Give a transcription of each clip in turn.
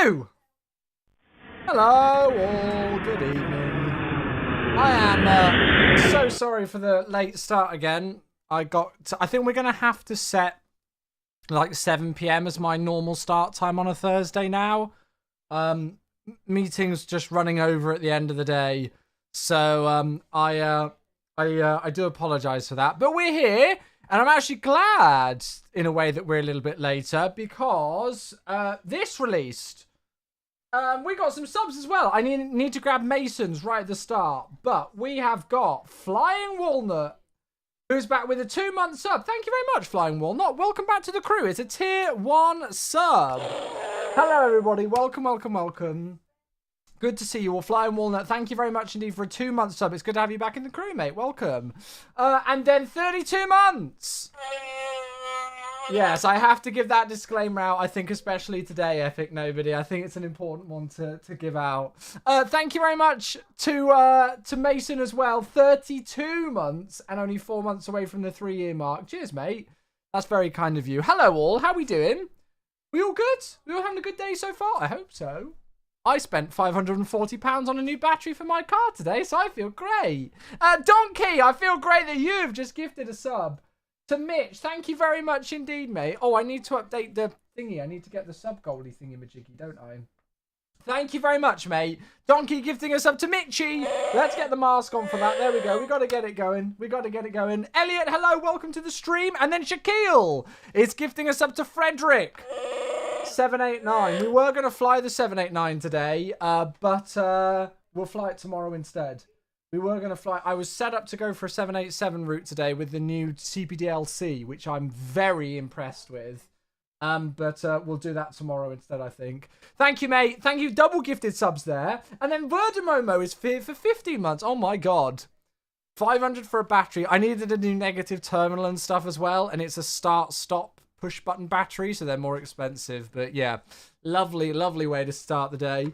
Hello! Hello all, good evening. I am so sorry for the late start again. I think we're going to have to set like 7 p.m. as my normal start time on a Thursday now. Meetings just running over at the end of the day. So I do apologize for that. But we're here, and I'm actually glad in a way that we're a little bit later because this released. We got some subs as well. I need to grab Mason's right at the start. But we have got Flying Walnut, who's back with a 2-month sub. Thank you very much, Flying Walnut. Welcome back to the crew. It's a tier 1 sub. Hello, everybody. Welcome, welcome, welcome. Good to see you all. Flying Walnut, thank you very much indeed for a 2-month sub. It's good to have you back in the crew, mate. Welcome. And then 32 months. Yes, I have to give that disclaimer out, I think, especially today, Epic Nobody. I think it's an important one to give out. Thank you very much to Mason as well. 32 months and only 4 months away from the 3-year mark. Cheers, mate. That's very kind of you. Hello, all. How we doing? We all good? We all having a good day so far? I hope so. I spent £540 on a new battery for my car today, so I feel great. Donkey, I feel great that you've just gifted a sub. To Mitch, thank you very much indeed, mate. Oh, I need to update the thingy. I need to get the sub goldie thingy majiggy, don't I? Thank you very much, mate. Donkey gifting us up to Mitchy. Let's get the mask on for that. There we go. We got to get it going. We got to get it going. Elliot, hello. Welcome to the stream. And then Shaquille is gifting us up to Frederick. 789. We were going to fly the 789 today, but we'll fly it tomorrow instead. We were going to fly. I was set up to go for a 787 route today with the new CPDLC, which I'm very impressed with. But we'll do that tomorrow instead, I think. Thank you, mate. Thank you. Double gifted subs there. And then Verdamomo is for 15 months. Oh, my God. 500 for a battery. I needed a new negative terminal and stuff as well. And it's a start-stop push-button battery, so they're more expensive. But, yeah. Lovely, lovely way to start the day.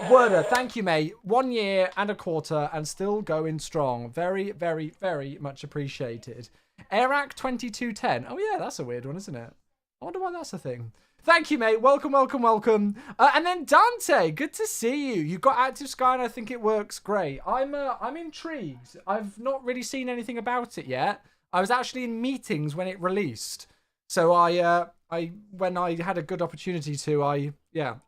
Werder, thank you, mate. 1 year and a quarter and still going strong. Very, very, very much appreciated. Airac 2210. Oh, yeah, that's a weird one, isn't it? I wonder why that's a thing. Thank you, mate. Welcome, welcome, welcome. And then Dante, good to see you. You've got Active Sky and I think it works great. I'm intrigued. I've not really seen anything about it yet. I was actually in meetings when it released. So when I had a good opportunity to,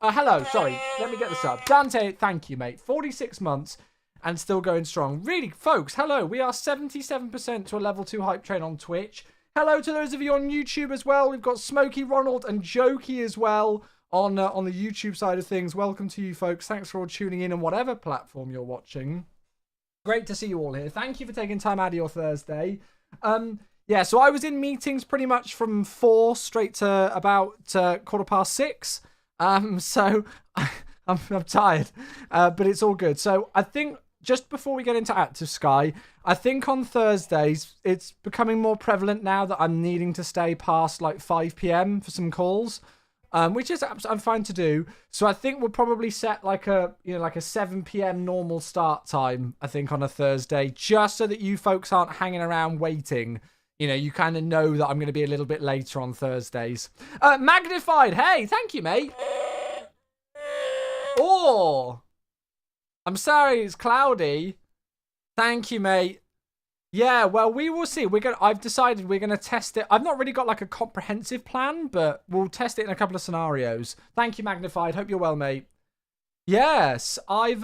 hello, sorry, let me get this up. Dante, thank you, mate. 46 months and still going strong. Really, folks, hello. We are 77% to a level 2 hype train on Twitch. Hello to those of you on YouTube as well. We've got Smokey, Ronald, and Jokey as well on the YouTube side of things. Welcome to you, folks. Thanks for all tuning in on whatever platform you're watching. Great to see you all here. Thank you for taking time out of your Thursday. Yeah, so I was in meetings pretty much from 4 straight to about 6:15. So I'm tired, but it's all good. So I think just before we get into Active Sky, I think on Thursdays it's becoming more prevalent now that I'm needing to stay past like 5 p.m. for some calls, which is I'm fine to do. So I think we'll probably set like a 7 p.m. normal start time. I think on a Thursday, just so that you folks aren't hanging around waiting. You know, you kind of know that I'm going to be a little bit later on Thursdays. Magnified, hey, thank you, mate. Oh, I'm sorry, it's cloudy. Thank you, mate. Yeah, well, we will see. I've decided we're gonna test it. I've not really got like a comprehensive plan, but we'll test it in a couple of scenarios. Thank you, Magnified. Hope you're well, mate. Yes, I've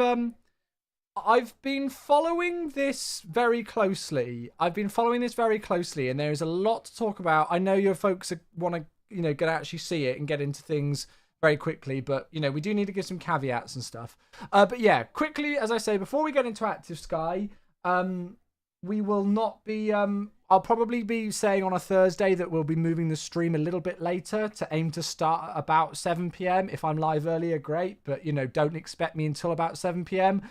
been following this very closely. And there is a lot to talk about. I know your folks want to, get actually see it and get into things very quickly, but, we do need to give some caveats and stuff. But yeah, quickly, as I say, before we get into Active Sky, we will not be, I'll probably be saying on a Thursday that we'll be moving the stream a little bit later to aim to start at about 7 p.m. If I'm live earlier, great, but, don't expect me until about 7 p.m.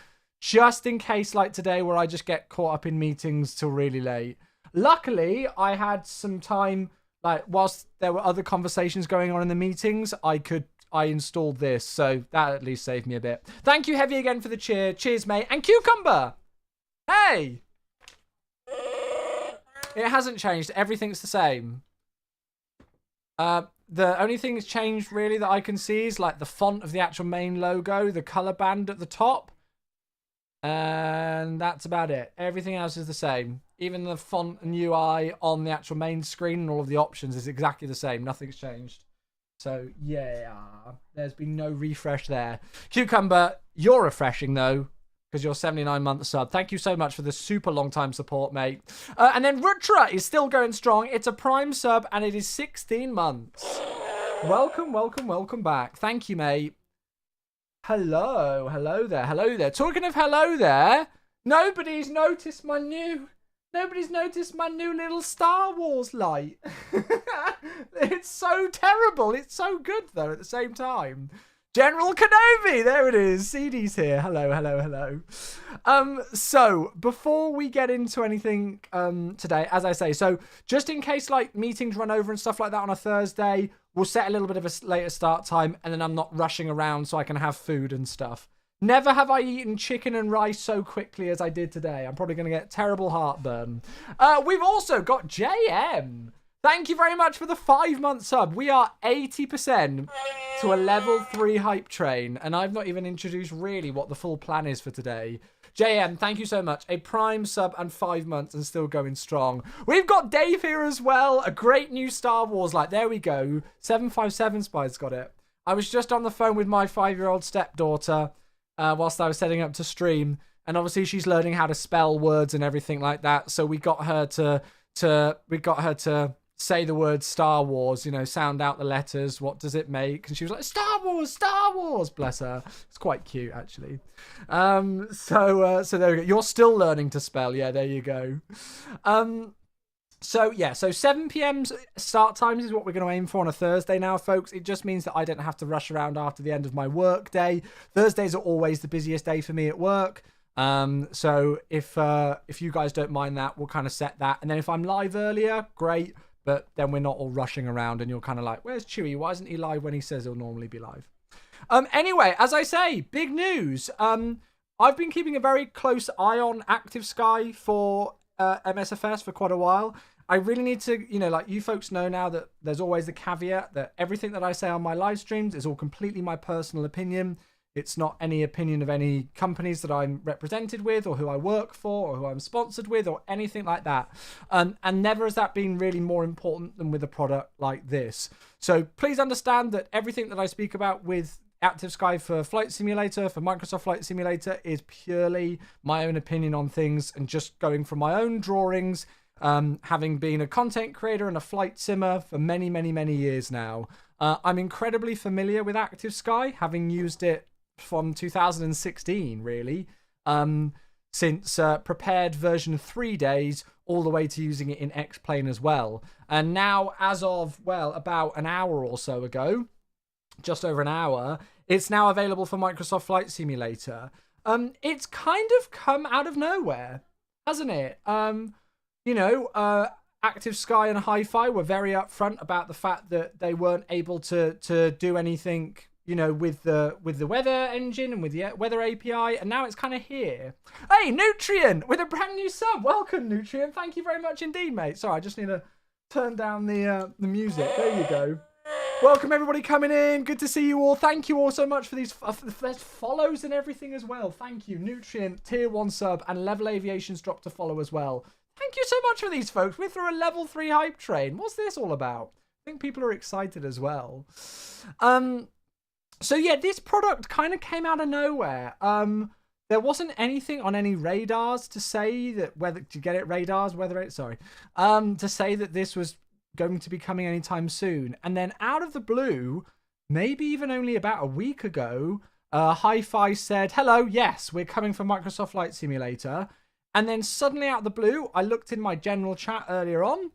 Just in case, like today, where I just get caught up in meetings till really late. Luckily, I had some time, like, whilst there were other conversations going on in the meetings, I installed this, so that at least saved me a bit. Thank you, Heavy, again for the cheer. Cheers, mate. And Cucumber! Hey! It hasn't changed. Everything's the same. The only thing that's changed really that I can see is like the font of the actual main logo, the color band at the top. And that's about it. Everything else is the same. Even the font and UI on the actual main screen and all of the options is exactly the same. Nothing's changed. So, yeah, there's been no refresh there. Cucumber, you're refreshing, though, because you're 79-month sub. Thank you so much for the super long time support, mate. And then Rutra is still going strong. It's a Prime sub, and it is 16 months. Welcome, welcome, welcome back. Thank you, mate. Hello there, hello there. Talking of hello there, nobody's noticed my new little Star Wars light. It's so terrible. It's so good, though, at the same time. General Kenobi, there it is. CD's here. Hello. So before we get into anything today, as I say, so just in case like meetings run over and stuff like that on a Thursday, we'll set a little bit of a later start time, and then I'm not rushing around so I can have food and stuff. Never have I eaten chicken and rice so quickly as I did today. I'm probably going to get terrible heartburn. We've also got JM. Thank you very much for the 5-month sub. We are 80% to a level 3 hype train, and I've not even introduced really what the full plan is for today. JM, thank you so much. A Prime sub and 5 months and still going strong. We've got Dave here as well. A great new Star Wars light. There we go. 757 Spies got it. I was just on the phone with my 5-year-old stepdaughter whilst I was setting up to stream, and obviously she's learning how to spell words and everything like that. So we got her to say the word Star Wars, sound out the letters. What does it make? And she was like, Star Wars, bless her. It's quite cute, actually. So there we go. You're still learning to spell. Yeah, there you go. So 7 p.m. start times is what we're going to aim for on a Thursday now, folks. It just means that I don't have to rush around after the end of my work day. Thursdays are always the busiest day for me at work. So if you guys don't mind that, we'll kind of set that. And then if I'm live earlier, great. But then we're not all rushing around and you're kind of like, where's Chewie? Why isn't he live when he says he'll normally be live? Anyway, as I say, big news. I've been keeping a very close eye on Active Sky for MSFS for quite a while. I really need to, like you folks know now that there's always the caveat that everything that I say on my live streams is all completely my personal opinion. It's not any opinion of any companies that I'm represented with or who I work for or who I'm sponsored with or anything like that. And never has that been really more important than with a product like this. So please understand that everything that I speak about with Active Sky for Flight Simulator, for Microsoft Flight Simulator, is purely my own opinion on things and just going from my own drawings, having been a content creator and a flight simmer for many, many, many years now. I'm incredibly familiar with Active Sky, having used it from 2016, really, since prepared version 3 days all the way to using it in X-Plane as well. And now, as of, about an hour or so ago, just over an hour, it's now available for Microsoft Flight Simulator. It's kind of come out of nowhere, hasn't it? Active Sky and Hi-Fi were very upfront about the fact that they weren't able to do anything, with the weather engine and with the weather API, and now it's kind of here. Hey, Nutrient with a brand new sub. Welcome, Nutrient. Thank you very much indeed, mate. Sorry, I just need to turn down the music. There you go. Welcome everybody coming in. Good to see you all. Thank you all so much for these follows and everything as well. Thank you. Nutrient, tier 1 sub, and Level Aviation's dropped a follow as well. Thank you so much for these folks. We're through a level 3 hype train. What's this all about? I think people are excited as well. So yeah, this product kind of came out of nowhere. There wasn't anything on any radars to say that to say that this was going to be coming anytime soon. And then out of the blue, maybe even only about a week ago, Hi-Fi said, hello, yes, we're coming for Microsoft Flight Simulator. And then suddenly out of the blue, I looked in my general chat earlier on,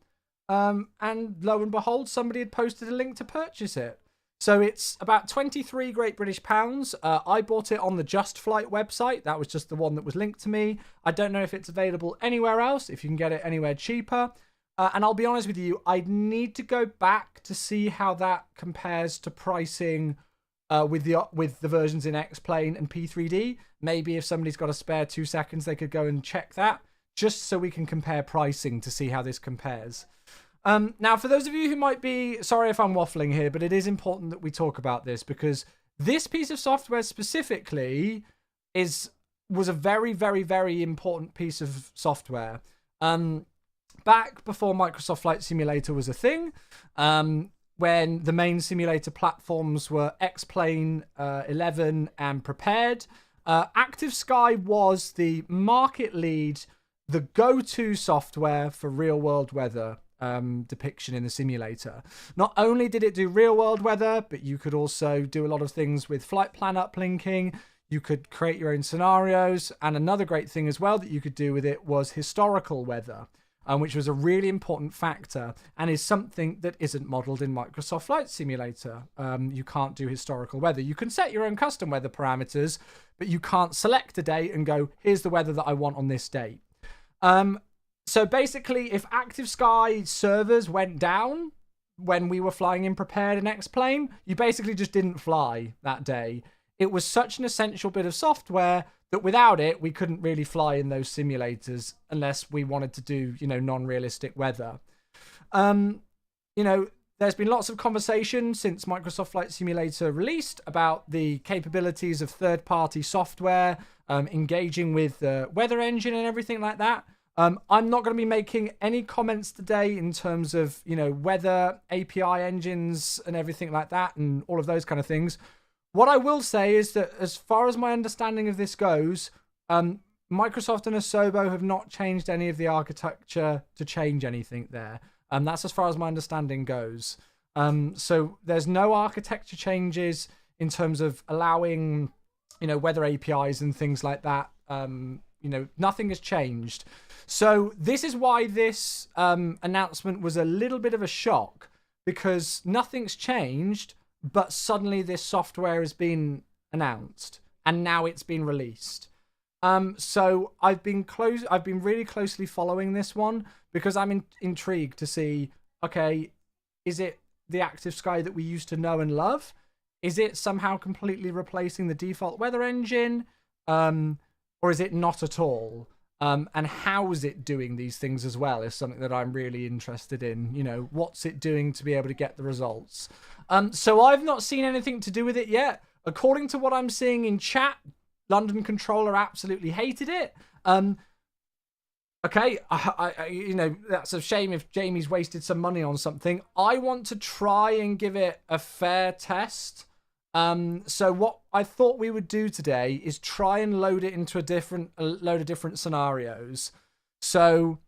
and lo and behold, somebody had posted a link to purchase it. So it's about 23 Great British pounds. I bought it on the Just Flight website. That was just the one that was linked to me. I don't know if it's available anywhere else, if you can get it anywhere cheaper. And I'll be honest with you, I'd need to go back to see how that compares to pricing with the versions in X-Plane and P3D. Maybe if somebody's got a spare 2 seconds, they could go and check that, just so we can compare pricing to see how this compares. Now, for those of you who might be, sorry if I'm waffling here, but it is important that we talk about this because this piece of software specifically was a very, very, very important piece of software. Back before Microsoft Flight Simulator was a thing, when the main simulator platforms were X-Plane 11 and Prepared, Active Sky was the market lead, the go-to software for real-world weather depiction in the simulator. Not only did it do real-world weather, but you could also do a lot of things with flight plan uplinking. You could create your own scenarios, and another great thing as well that you could do with it was historical weather, which was a really important factor and is something that isn't modeled in Microsoft Flight Simulator. You can't do historical weather. You can set your own custom weather parameters, but you can't select a date and go, here's the weather that I want on this date. So basically, if Active Sky servers went down when we were flying in Prepared and X-Plane, you basically just didn't fly that day. It was such an essential bit of software that without it, we couldn't really fly in those simulators unless we wanted to do, non-realistic weather. There's been lots of conversation since Microsoft Flight Simulator released about the capabilities of third-party software, engaging with the weather engine and everything like that. I'm not going to be making any comments today in terms of, weather API engines and everything like that and all of those kind of things. What I will say is that as far as my understanding of this goes, Microsoft and Asobo have not changed any of the architecture to change anything there. That's as far as my understanding goes. So there's no architecture changes in terms of allowing, weather APIs and things like that. Nothing has changed. So this is why this announcement was a little bit of a shock, because nothing's changed, but suddenly this software has been announced and now it's been released. So I've been really closely following this one because I'm intrigued to see, okay, is it the Active Sky that we used to know and love? Is it somehow completely replacing the default weather engine? Or is it not at all? And how is it doing these things as well is something that I'm really interested in. What's it doing to be able to get the results? So I've not seen anything to do with it yet. According to what I'm seeing in chat, London Controller absolutely hated it. Okay, that's a shame if Jamie's wasted some money on something. I want to try and give it a fair test. So what I thought we would do today is try and load it into a load of different scenarios. So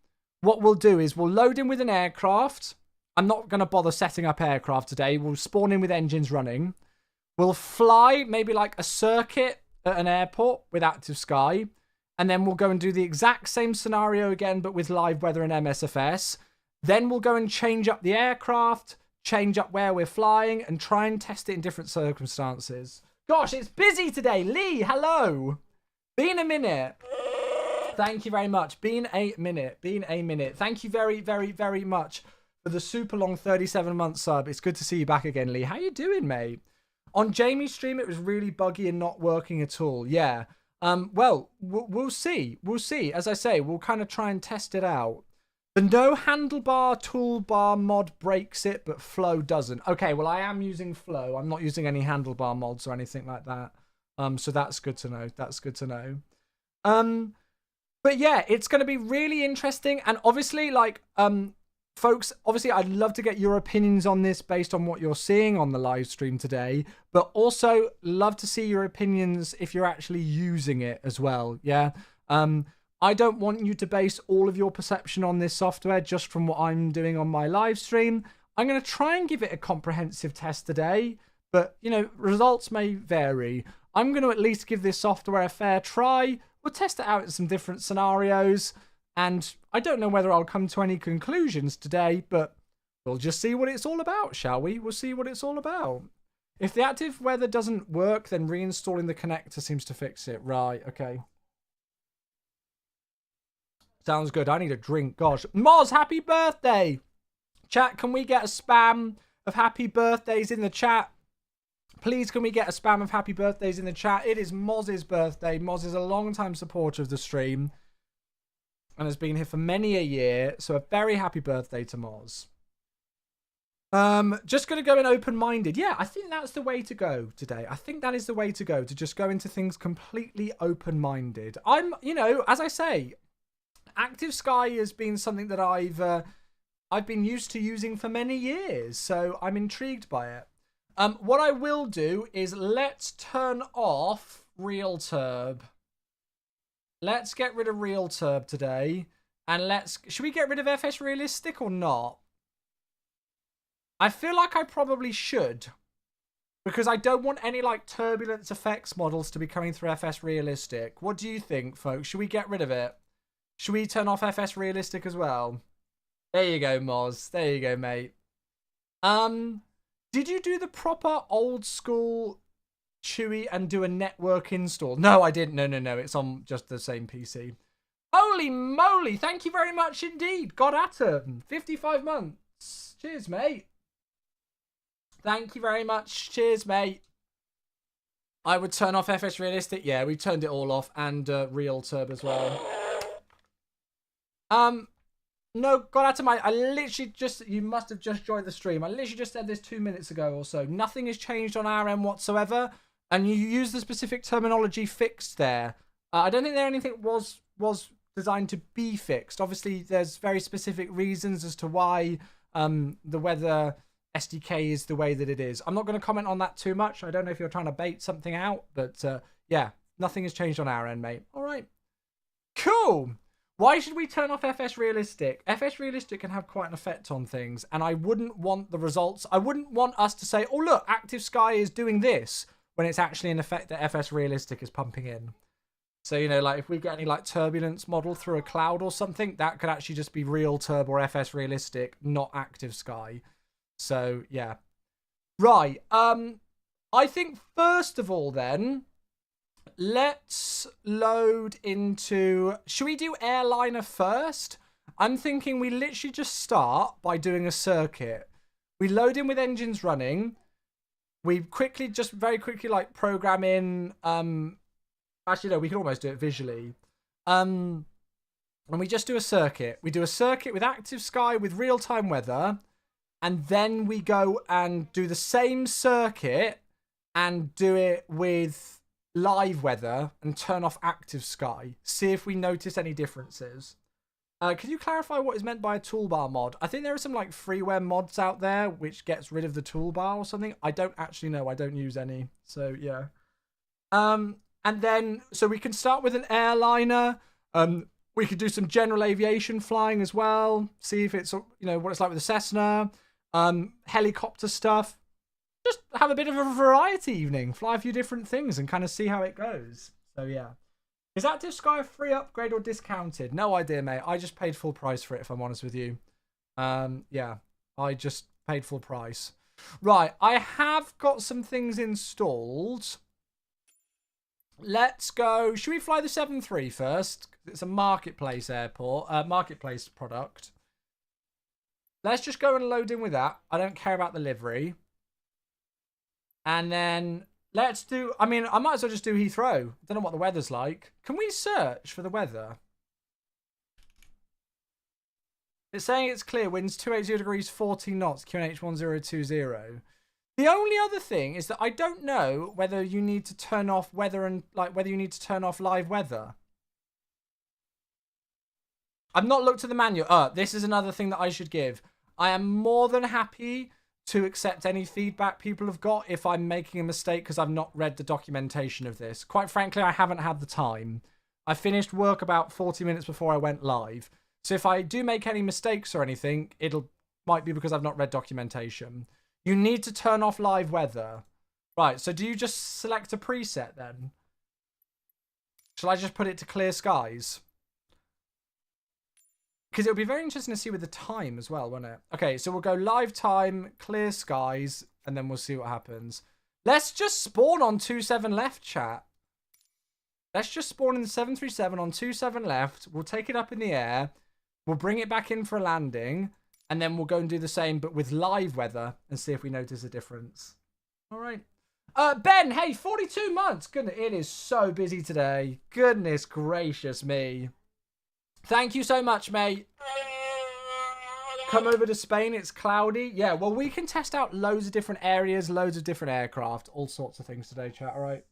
what we'll do is we'll load in with an aircraft. I'm not going to bother setting up aircraft today. We'll spawn in with engines running. We'll fly maybe like a circuit at an airport with Active Sky. And then we'll go and do the exact same scenario again, but with live weather and MSFS. Then we'll go and change up the aircraft, change up where we're flying, and try and test it in different circumstances. Gosh, it's busy today. Lee, hello. Been a minute. Thank you very much. Been a minute. Thank you very, very, very much for the super long 37-month sub. It's good to see you back again, Lee. How you doing, mate? On Jamie's stream, it was really buggy and not working at all. Yeah. Well, we'll see. We'll see. As I say, we'll kind of try and test it out. The no handlebar toolbar mod breaks it, but Flow doesn't. Okay, well, I am using Flow. I'm not using any handlebar mods or anything like that. So that's good to know. But yeah, it's going to be really interesting. And obviously, folks, obviously, I'd love to get your opinions on this based on what you're seeing on the live stream today, but also love to see your opinions if you're actually using it as well. Yeah. I don't want you to base all of your perception on this software just from what I'm doing on my live stream. I'm going to try and give it a comprehensive test today, but, results may vary. I'm going to at least give this software a fair try. We'll test it out in some different scenarios, and I don't know whether I'll come to any conclusions today, but we'll just see what it's all about, shall we? We'll see what it's all about. If the active weather doesn't work, then reinstalling the connector seems to fix it. Right, okay. Sounds good. I need a drink. Gosh. Moz, happy birthday. Chat, can we get a spam of happy birthdays in the chat? Please, can we get a spam of happy birthdays in the chat? It is Moz's birthday. Moz is a long-time supporter of the stream and has been here for many a year. So a very happy birthday to Moz. Just gonna go in open-minded. Yeah, I think that's the way to go today. I think that is the way to go, to just go into things completely open-minded. You know, as I say, Active Sky has been something that I've been used to using for many years, so I'm intrigued by it. What I will do is let's turn off Real Turb. Let's get rid of Real Turb today, and should we get rid of FS Realistic or not? I feel like I probably should, because I don't want any like turbulence effects models to be coming through FS Realistic. What do you think, folks? Should we get rid of it? Should we turn off FS Realistic as well? There you go, Moz. There you go, mate. Did you do the proper old school Chewy and do a network install? No, I didn't. No. It's on just the same PC. Holy moly. Thank you very much indeed. God Atom. 55 months. Cheers, mate. Thank you very much. Cheers, mate. I would turn off FS Realistic. Yeah, we turned it all off. And Real Turb as well. No, God out of my... I literally just... You must have just joined the stream. I literally just said this 2 minutes ago or so. Nothing has changed on our end whatsoever. And you use the specific terminology fixed there. I don't think there anything was designed to be fixed. Obviously, there's very specific reasons as to why the weather SDK is the way that it is. I'm not going to comment on that too much. I don't know if you're trying to bait something out. But yeah, nothing has changed on our end, mate. All right. Cool. Why should we turn off FS Realistic? FS Realistic can have quite an effect on things, and I wouldn't want the results. I wouldn't want us to say, oh, look, Active Sky is doing this, when it's actually an effect that FS Realistic is pumping in. So, you know, like if we get any like turbulence model through a cloud or something, that could actually just be Real Turb or FS Realistic, not Active Sky. So, yeah. Right. I think first of all then, let's load into... Should we do Airliner first? I'm thinking we literally just start by doing a circuit. We load in with engines running. We very quickly, like, program in... Actually, no, we can almost do it visually. And we just do a circuit. We do a circuit with Active Sky with real-time weather. And then we go and do the same circuit and do it with live weather and turn off Active Sky. See if we notice any differences. Can you clarify what is meant by a toolbar mod? I think there are some like freeware mods out there which gets rid of the toolbar or something. I don't actually know. I don't use any. So yeah. And then so we can start with an airliner. We could do some general aviation flying as well. See if it's, you know, what it's like with the Cessna. Helicopter stuff. Just have a bit of a variety evening. Fly a few different things and kind of see how it goes. So, yeah. Is Active Sky a free upgrade or discounted? No idea, mate. I just paid full price for it, if I'm honest with you. Yeah. I just paid full price. Right. I have got some things installed. Let's go. Should we fly the 7-3 first? It's a marketplace airport. Marketplace product. Let's just go and load in with that. I don't care about the livery. And then let's do... I mean, I might as well just do Heathrow. I don't know what the weather's like. Can we search for the weather? It's saying it's clear. Winds 280 degrees, 40 knots. QNH 1020. The only other thing is that I don't know whether you need to turn off weather and... like, whether you need to turn off live weather. I've not looked at the manual. This is another thing that I should give. I am more than happy to accept any feedback people have got if I'm making a mistake because I've not read the documentation of this. Quite frankly, I haven't had the time. I finished work about 40 minutes before I went live. So if I do make any mistakes or anything, might be because I've not read documentation. You need to turn off live weather. Right, so do you just select a preset then? Shall I just put it to clear skies? Because it would be very interesting to see with the time as well, wouldn't it? Okay, so we'll go live time, clear skies, and then we'll see what happens. Let's just spawn on 27 left, chat. Let's just spawn in the 737 on 27 left. We'll take it up in the air. We'll bring it back in for a landing. And then we'll go and do the same, but with live weather, and see if we notice a difference. All right. Ben, hey, 42 months. Goodness, it is so busy today. Goodness gracious me. Thank you so much, mate. Come over to Spain, it's cloudy. Yeah, well, we can test out loads of different areas, loads of different aircraft, all sorts of things today, chat, all right?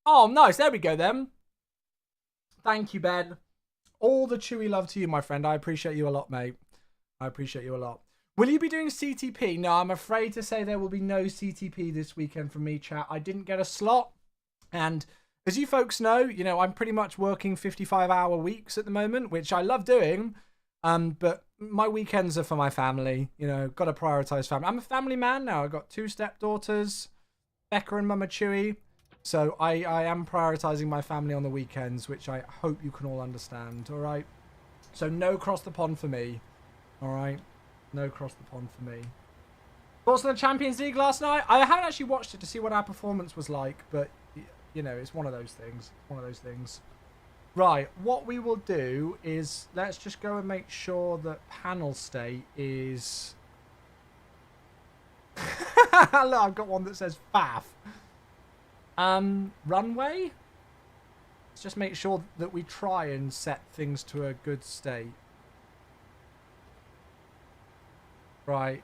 Oh, nice. There we go, then. Thank you, Ben. All the chewy love to you, my friend. I appreciate you a lot, mate. I appreciate you a lot. Will you be doing CTP? No, I'm afraid to say there will be no CTP this weekend from me, chat. I didn't get a slot. And as you folks know, you know, I'm pretty much working 55-hour weeks at the moment, which I love doing. But my weekends are for my family. You know, got to prioritize family. I'm a family man now. I've got 2 stepdaughters, Becca and Mama Chewy. So I am prioritizing my family on the weekends, which I hope you can all understand, all right? So no cross the pond for me, all right? No cross the pond for me. Thoughts on the Champions League last night? I haven't actually watched it to see what our performance was like, but, you know, it's one of those things. One of those things. Right, what we will do is let's just go and make sure that panel state is... Look, I've got one that says faff. Runway? Let's just make sure that we try and set things to a good state. Right.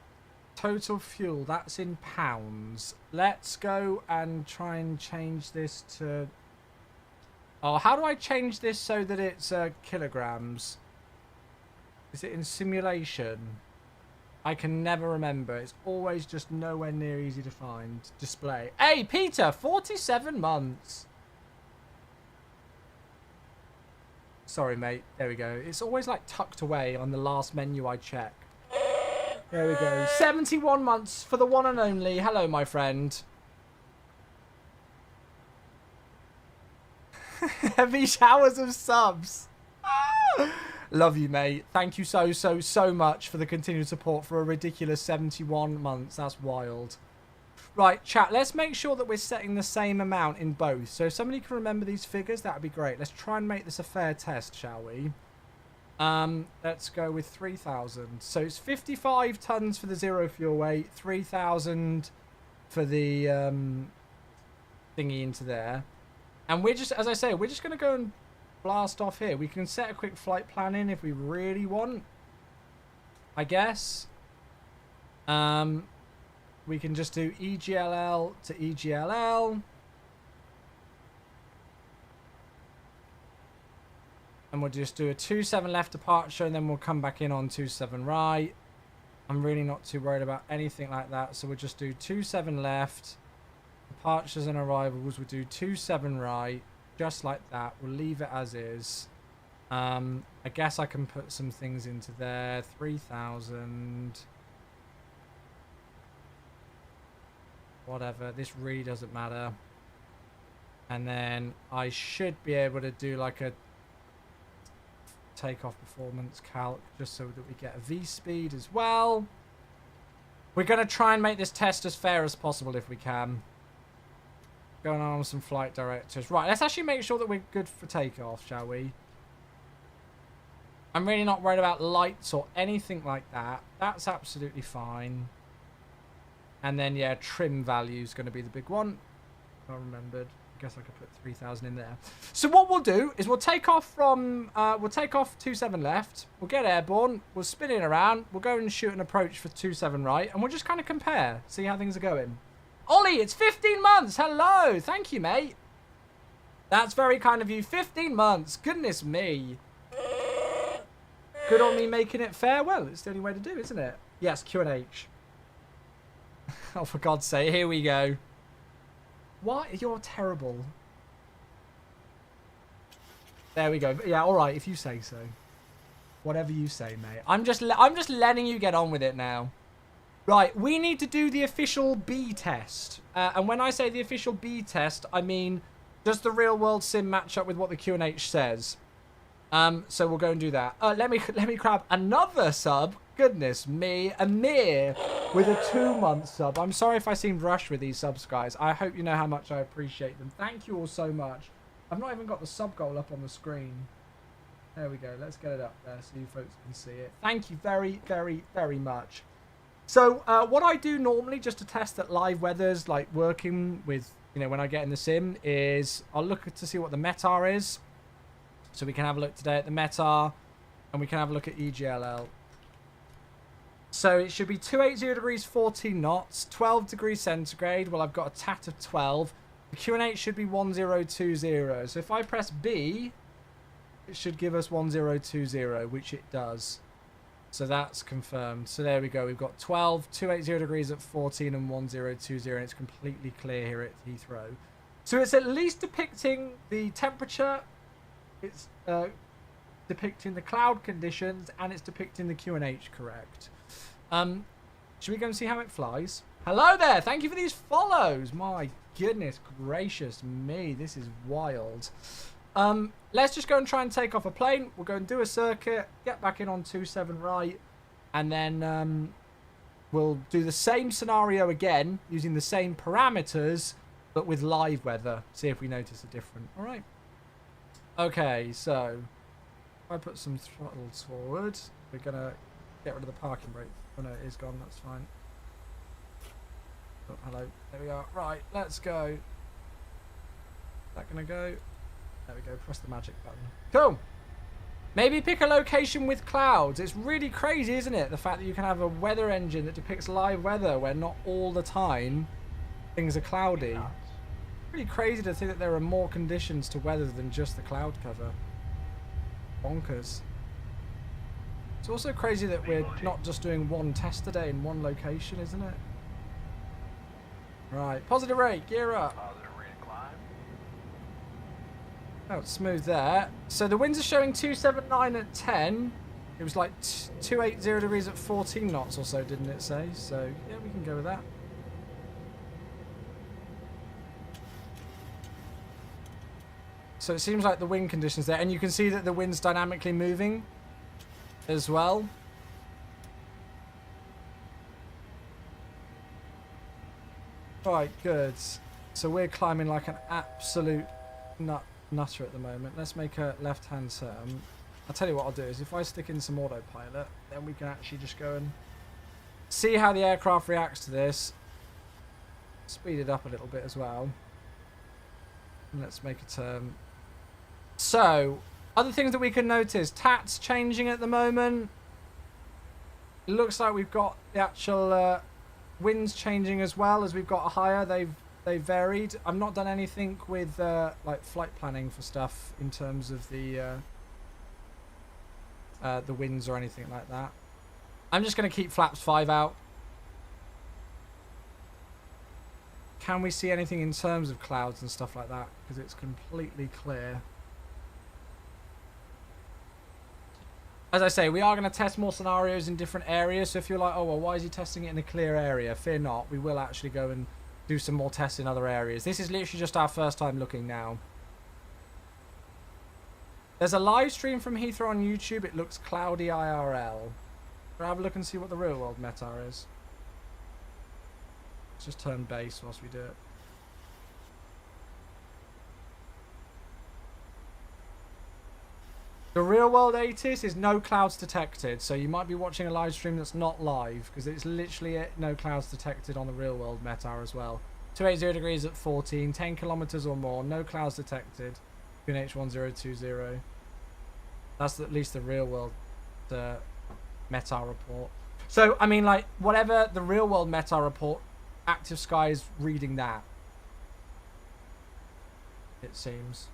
Total fuel, that's in pounds. Let's go and try and change this to... Oh, how do I change this so that it's kilograms? Is it in simulation? I can never remember. It's always just nowhere near easy to find. Display. Hey, Peter, 47 months. Sorry, mate. There we go. It's always like tucked away on the last menu I check. There we go. 71 months for the one and only. Hello, my friend. Heavy showers of subs. Love you, mate. Thank you so much for the continued support for a ridiculous 71 months. That's wild. Right, chat, let's make sure that we're setting the same amount in both. So if somebody can remember these figures, that would be great. Let's try and make this a fair test, shall we? Let's go with 3,000. So it's 55 tons for the 0 fuel weight, 3,000 for the thingy into there. And we're just, as I say, we're just going to go and blast off here. We can set a quick flight plan in if we really want, I guess. We can just do EGLL to EGLL. And we'll just do a 27 left departure, and then we'll come back in on 27 right. I'm really not too worried about anything like that. So we'll just do 27 left. Departures and arrivals, we'll do 27 right. Just like that. We'll leave it as is. I guess I can put some things into there. 3,000. Whatever. This really doesn't matter. And then I should be able to do like a takeoff performance calc just so that we get a V speed as well. We're going to try and make this test as fair as possible if we can. Going on with some flight directors. Right, let's actually make sure that we're good for takeoff, shall we? I'm really not worried about lights or anything like that. That's absolutely fine. And then, yeah, trim value is going to be the big one. I remembered. I guess I could put 3,000 in there. So what we'll do is we'll take off from... we'll take off 27 left. We'll get airborne. We'll spin it around. We'll go and shoot an approach for 27 right. And we'll just kind of compare. See how things are going. Ollie, it's 15 months. Hello. Thank you, mate. That's very kind of you. 15 months. Goodness me. Good on me making it fair. Well, it's the only way to do, isn't it? Yes, Q&H. Oh, for God's sake. Here we go. What? You're terrible. There we go. Yeah, all right, if you say so. Whatever you say, mate. I'm just letting you get on with it now. Right, we need to do the official B test. And when I say the official B test, I mean, does the real world sim match up with what the Q&H says? So we'll go and do that. Let me grab another sub. Goodness me, Amir with a 2-month sub. I'm sorry if I seemed rushed with these subs, guys. I hope you know how much I appreciate them. Thank you all so much. I've not even got the sub goal up on the screen. There we go. Let's get it up there so you folks can see it. Thank you very, very, very much. So what I do normally just to test that live weather's like working with, you know, when I get in the sim is I'll look to see what the METAR is. So we can have a look today at the METAR, and we can have a look at EGLL. So it should be 280 degrees, 14 knots, 12 degrees centigrade. Well, I've got a TAT of 12. The QNH should be 1020. So if I press B, it should give us 1020, which it does. So that's confirmed. So there we go. We've got 12, 280 degrees at 14 and 1020, and it's completely clear here at Heathrow. So it's at least depicting the temperature, it's depicting the cloud conditions, and it's depicting the QNH correct. Should we go and see how it flies? Hello there. Thank you for these follows. My goodness gracious me. This is wild. Let's just go and try and take off a plane. We'll go and do a circuit, get back in on 27 right, and then we'll do the same scenario again using the same parameters, but with live weather. See if we notice a difference. All right. Okay, so if I put some throttles forward, we're going to get rid of the parking brake. Oh no, it is gone. That's fine. Oh, hello. There we are. Right, let's go. Is that going to go? There we go. Press the magic button. Cool. Maybe pick a location with clouds. It's really crazy, isn't it? The fact that you can have a weather engine that depicts live weather where not all the time things are cloudy. Pretty crazy to think that there are more conditions to weather than just the cloud cover. Bonkers. It's also crazy that we're not just doing one test a day in one location, isn't it? Right. Positive rate. Gear up. Oh, it's smooth there. So the winds are showing 279 at 10. It was like 280 degrees at 14 knots or so, didn't it say? So, yeah, we can go with that. So it seems like the wind conditions there. And you can see that the wind's dynamically moving as well. Right, good. So we're climbing like an absolute nutter at the moment. Let's make a left-hand turn. I'll tell you what I'll do is if I stick in some autopilot, then we can actually just go and see how the aircraft reacts to this. Speed it up a little bit as well. And let's make a turn. So, other things that we can notice. TAT's changing at the moment. It looks like we've got the actual winds changing as well as we've got higher. They've varied. I've not done anything with like flight planning for stuff in terms of the winds or anything like that. I'm just going to keep flaps 5 out. Can we see anything in terms of clouds and stuff like that? Because it's completely clear. As I say, we are going to test more scenarios in different areas. So if you're like, oh, well, why is he testing it in a clear area? Fear not. We will actually go and do some more tests in other areas. This is literally just our first time looking now. There's a live stream from Heathrow on YouTube. It looks cloudy IRL. We'll have a look and see what the real world METAR is. Let's just turn base whilst we do it. The real world ATIS is no clouds detected, so you might be watching a live stream that's not live, because it's literally no clouds detected on the real world METAR as well. 280 degrees at 14, 10 kilometers or more, no clouds detected. QNH 1020. That's at least the real world METAR report. So, I mean, like, whatever the real world METAR report, Active Sky is reading that. It seems.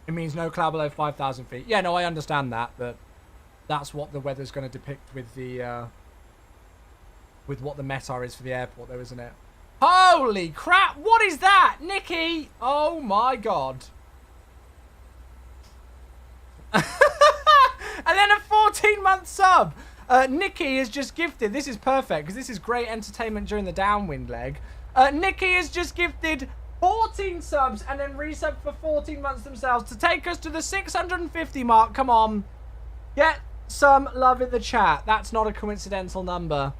It means no cloud below 5,000 feet. Yeah, no, I understand that, but that's what the weather's going to depict with the with what the METAR is for the airport, though, isn't it? Holy crap! What is that, Nikki? Oh my god! And then a 14-month sub. Nikki is just gifted. This is perfect because this is great entertainment during the downwind leg. Nikki has just gifted 14 subs and then resub for 14 months themselves to take us to the 650 mark. Come on. Get some love in the chat. That's not a coincidental number.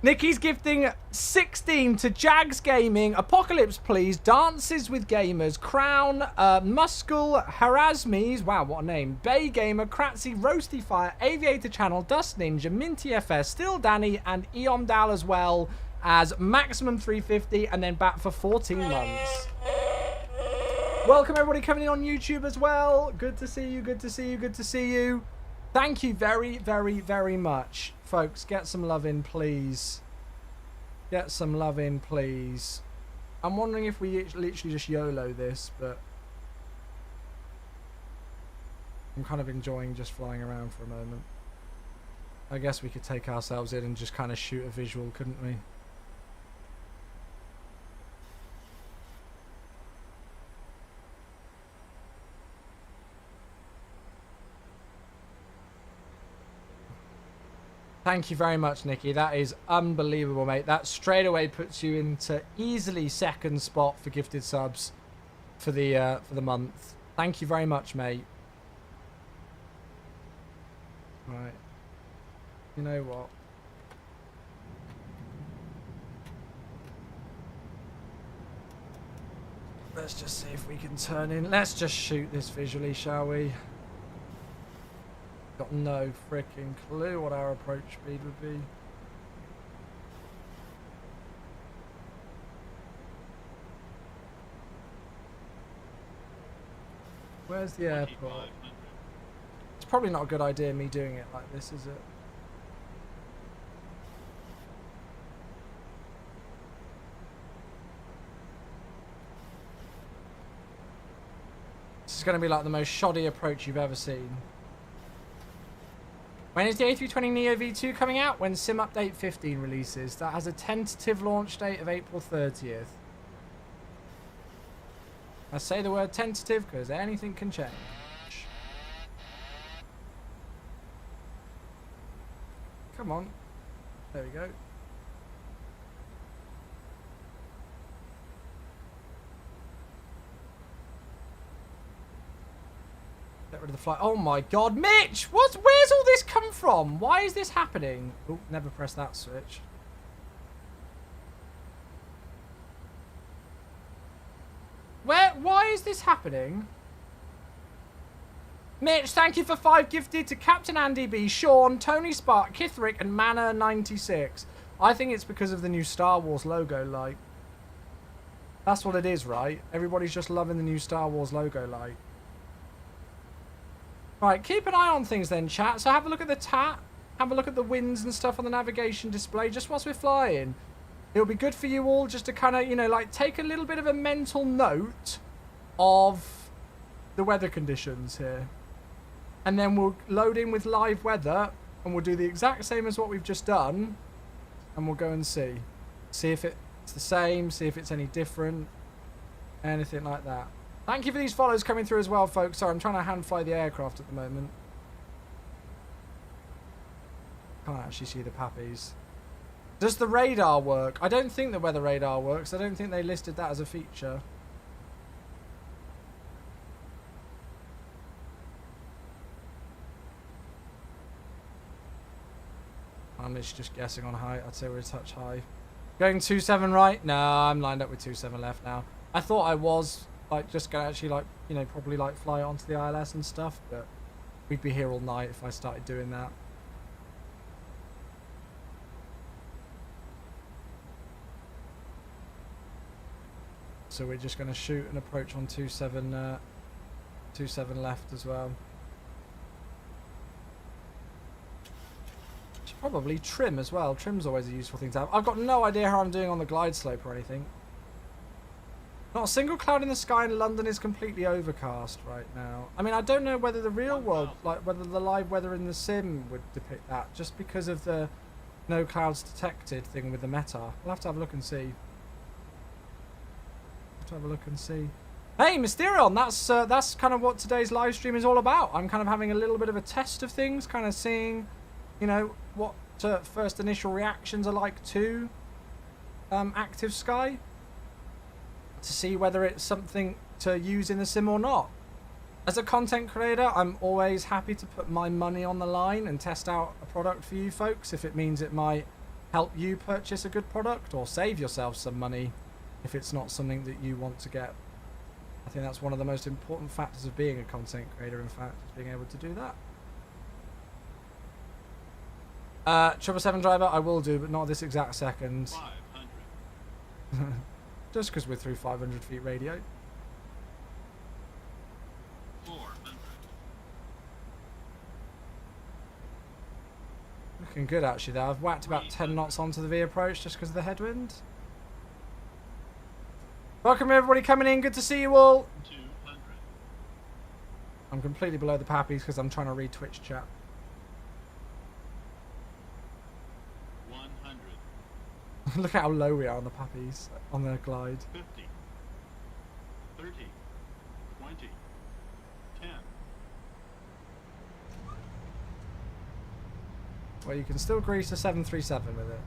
Nikki's gifting 16 to Jags Gaming, Apocalypse Please, Dances with Gamers, Crown, Muscle, Harasmes, wow, what a name, Bay Gamer, Kratzy, Roasty Fire, Aviator Channel, Dust Ninja, Minty FS, Still Danny, and Eon Dal as well. as maximum 350 and then back for 14 months. Welcome everybody coming in on YouTube as well. Good to see you, good to see you, good to see you. Thank you very, very, very much. Folks, get some love in, please. Get some love in, please. I'm wondering if we literally just YOLO this, but I'm kind of enjoying just flying around for a moment. I guess we could take ourselves in and just kind of shoot a visual, couldn't we? Thank you very much, Nikki. That is unbelievable, mate. That straight away puts you into easily second spot for gifted subs for the month. Thank you very much, mate. Right. You know what? Let's just see if we can turn in. Let's just shoot this visually, shall we? Got no freaking clue what our approach speed would be. Where's the airport? It's probably not a good idea me doing it like this, is it? This is going to be like the most shoddy approach you've ever seen. When is the A320neo V2 coming out? When Sim Update 15 releases. That has a tentative launch date of April 30th. I say the word tentative because anything can change. Come on. There we go. Get rid of the flight. Oh my god, Mitch! Where's all this come from? Why is this happening? Oh, never press that switch. Why is this happening? Mitch, thank you for 5 gifted to Captain Andy B, Sean, Tony Spark, Kithrick, and Manor96. I think it's because of the new Star Wars logo light. That's what it is, right? Everybody's just loving the new Star Wars logo light. Right, keep an eye on things then, chat. So have a look at the TAT. Have a look at the winds and stuff on the navigation display just whilst we're flying. It'll be good for you all just to kind of, you know, like take a little bit of a mental note of the weather conditions here. And then we'll load in with live weather and we'll do the exact same as what we've just done. And we'll go and see. See if it's the same, see if it's any different, anything like that. Thank you for these follows coming through as well, folks. Sorry, I'm trying to hand fly the aircraft at the moment. Can't actually see the pappies. Does the radar work? I don't think the weather radar works. I don't think they listed that as a feature. I'm just guessing on height. I'd say we're a touch high. Going 27 right? No, I'm lined up with 27 left now. I thought I was like just gonna actually like, you know, probably like fly onto the ILS and stuff, but we'd be here all night if I started doing that. So we're just gonna shoot an approach on 27 left as well. Should probably trim as well. Trim's always a useful thing to have. I've got no idea how I'm doing on the glide slope or anything. Not a single cloud in the sky in London is completely overcast right now. I mean, I don't know whether the real world, like whether the live weather in the sim would depict that, just because of the no clouds detected thing with the meta. We'll have to have a look and see. Have a look and see. Hey, Mysterion, that's kind of what today's live stream is all about. I'm kind of having a little bit of a test of things, kind of seeing, you know, what first initial reactions are like to Active Sky, to see whether it's something to use in the sim or not. As a content creator, I'm always happy to put my money on the line and test out a product for you folks if it means it might help you purchase a good product or save yourself some money if it's not something that you want to get. I think that's one of the most important factors of being a content creator, in fact, is being able to do that. 777 driver, I will do, but not this exact second. Just because we're through 500 feet radio. 400. Looking good, actually, though. I've whacked about 10 knots onto the V approach just because of the headwind. Welcome, everybody coming in. Good to see you all. 200. I'm completely below the pappies because I'm trying to read Twitch chat. 100. Look at how low we are on the pappies, on the glide. 50. 30. 20. 10. Well, you can still grease a 737 with it.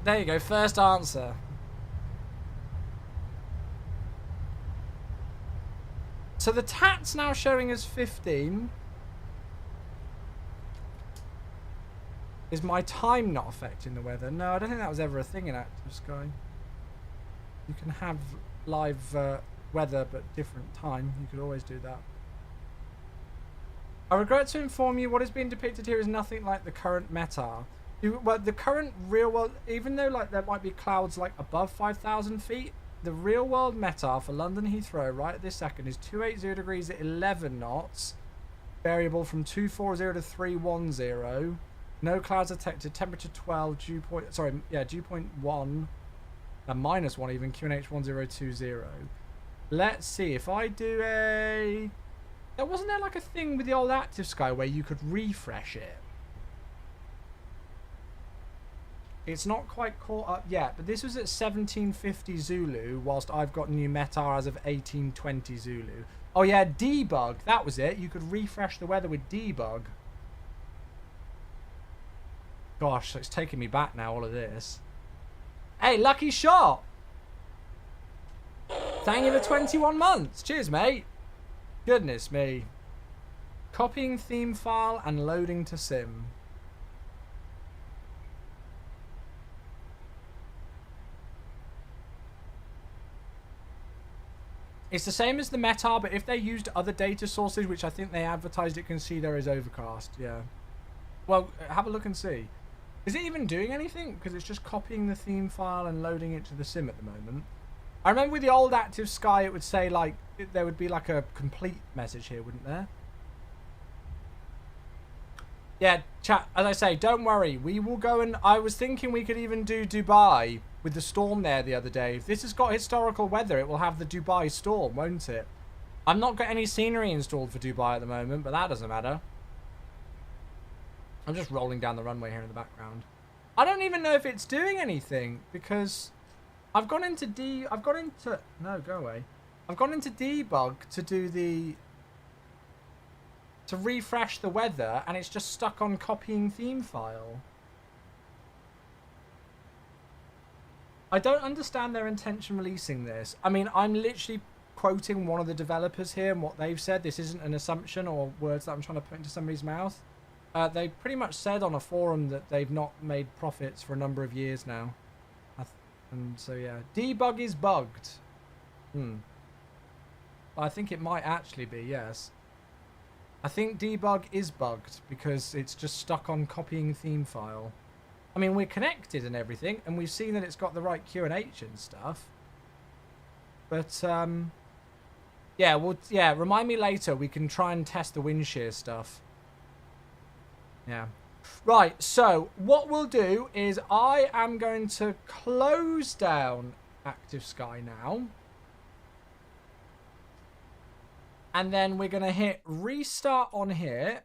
There you go, first answer. So the TAT's now showing as 15. Is my time not affecting the weather? No, I don't think that was ever a thing in Active Sky. You can have live weather but different time. You could always do that. I regret to inform you what is being depicted here is nothing like the current METAR. Well, the current real world, even though like there might be clouds like above 5,000 feet, the real world METAR for London Heathrow right at this second is 280 degrees at 11 knots, variable from 240 to 310. No clouds detected. Temperature 12. Dew point. Sorry, yeah, dew point 1. -1 even. QNH 1020. Let's see if I do a. Wasn't there like a thing with the old Active Sky where you could refresh it? It's not quite caught up yet, but this was at 1750 Zulu, whilst I've got new METAR as of 1820 Zulu. Oh yeah, debug. That was it. You could refresh the weather with debug. Gosh, it's taking me back now, all of this. Hey, lucky shot! Thank you for 21 months. Cheers, mate. Goodness me. Copying theme file and loading to sim. It's the same as the METAR, but if they used other data sources, which I think they advertised, it can see there is overcast. Yeah. Well, have a look and see. Is it even doing anything? Because it's just copying the theme file and loading it to the sim at the moment. I remember with the old Active Sky, it would say like, there would be like a complete message here, wouldn't there? Yeah, chat, as I say, don't worry. We will go and... I was thinking we could even do Dubai with the storm there the other day. If this has got historical weather, it will have the Dubai storm, won't it? I've not got any scenery installed for Dubai at the moment, but that doesn't matter. I'm just rolling down the runway here in the background. I don't even know if it's doing anything because I've gone into no, go away. I've gone into debug to do to refresh the weather, and it's just stuck on copying theme file. I don't understand their intention releasing this. I mean, I'm literally quoting one of the developers here and what they've said. This isn't an assumption or words that I'm trying to put into somebody's mouth. They pretty much said on a forum that they've not made profits for a number of years now. And so, yeah. Debug is bugged. I think it might actually be, yes. I think debug is bugged because it's just stuck on copying theme file. I mean, we're connected and everything, and we've seen that it's got the right QNH and stuff. But, yeah, well, yeah, remind me later. We can try and test the wind shear stuff. Yeah. Right, so what we'll do is I am going to close down Active Sky now. And then we're going to hit restart on here.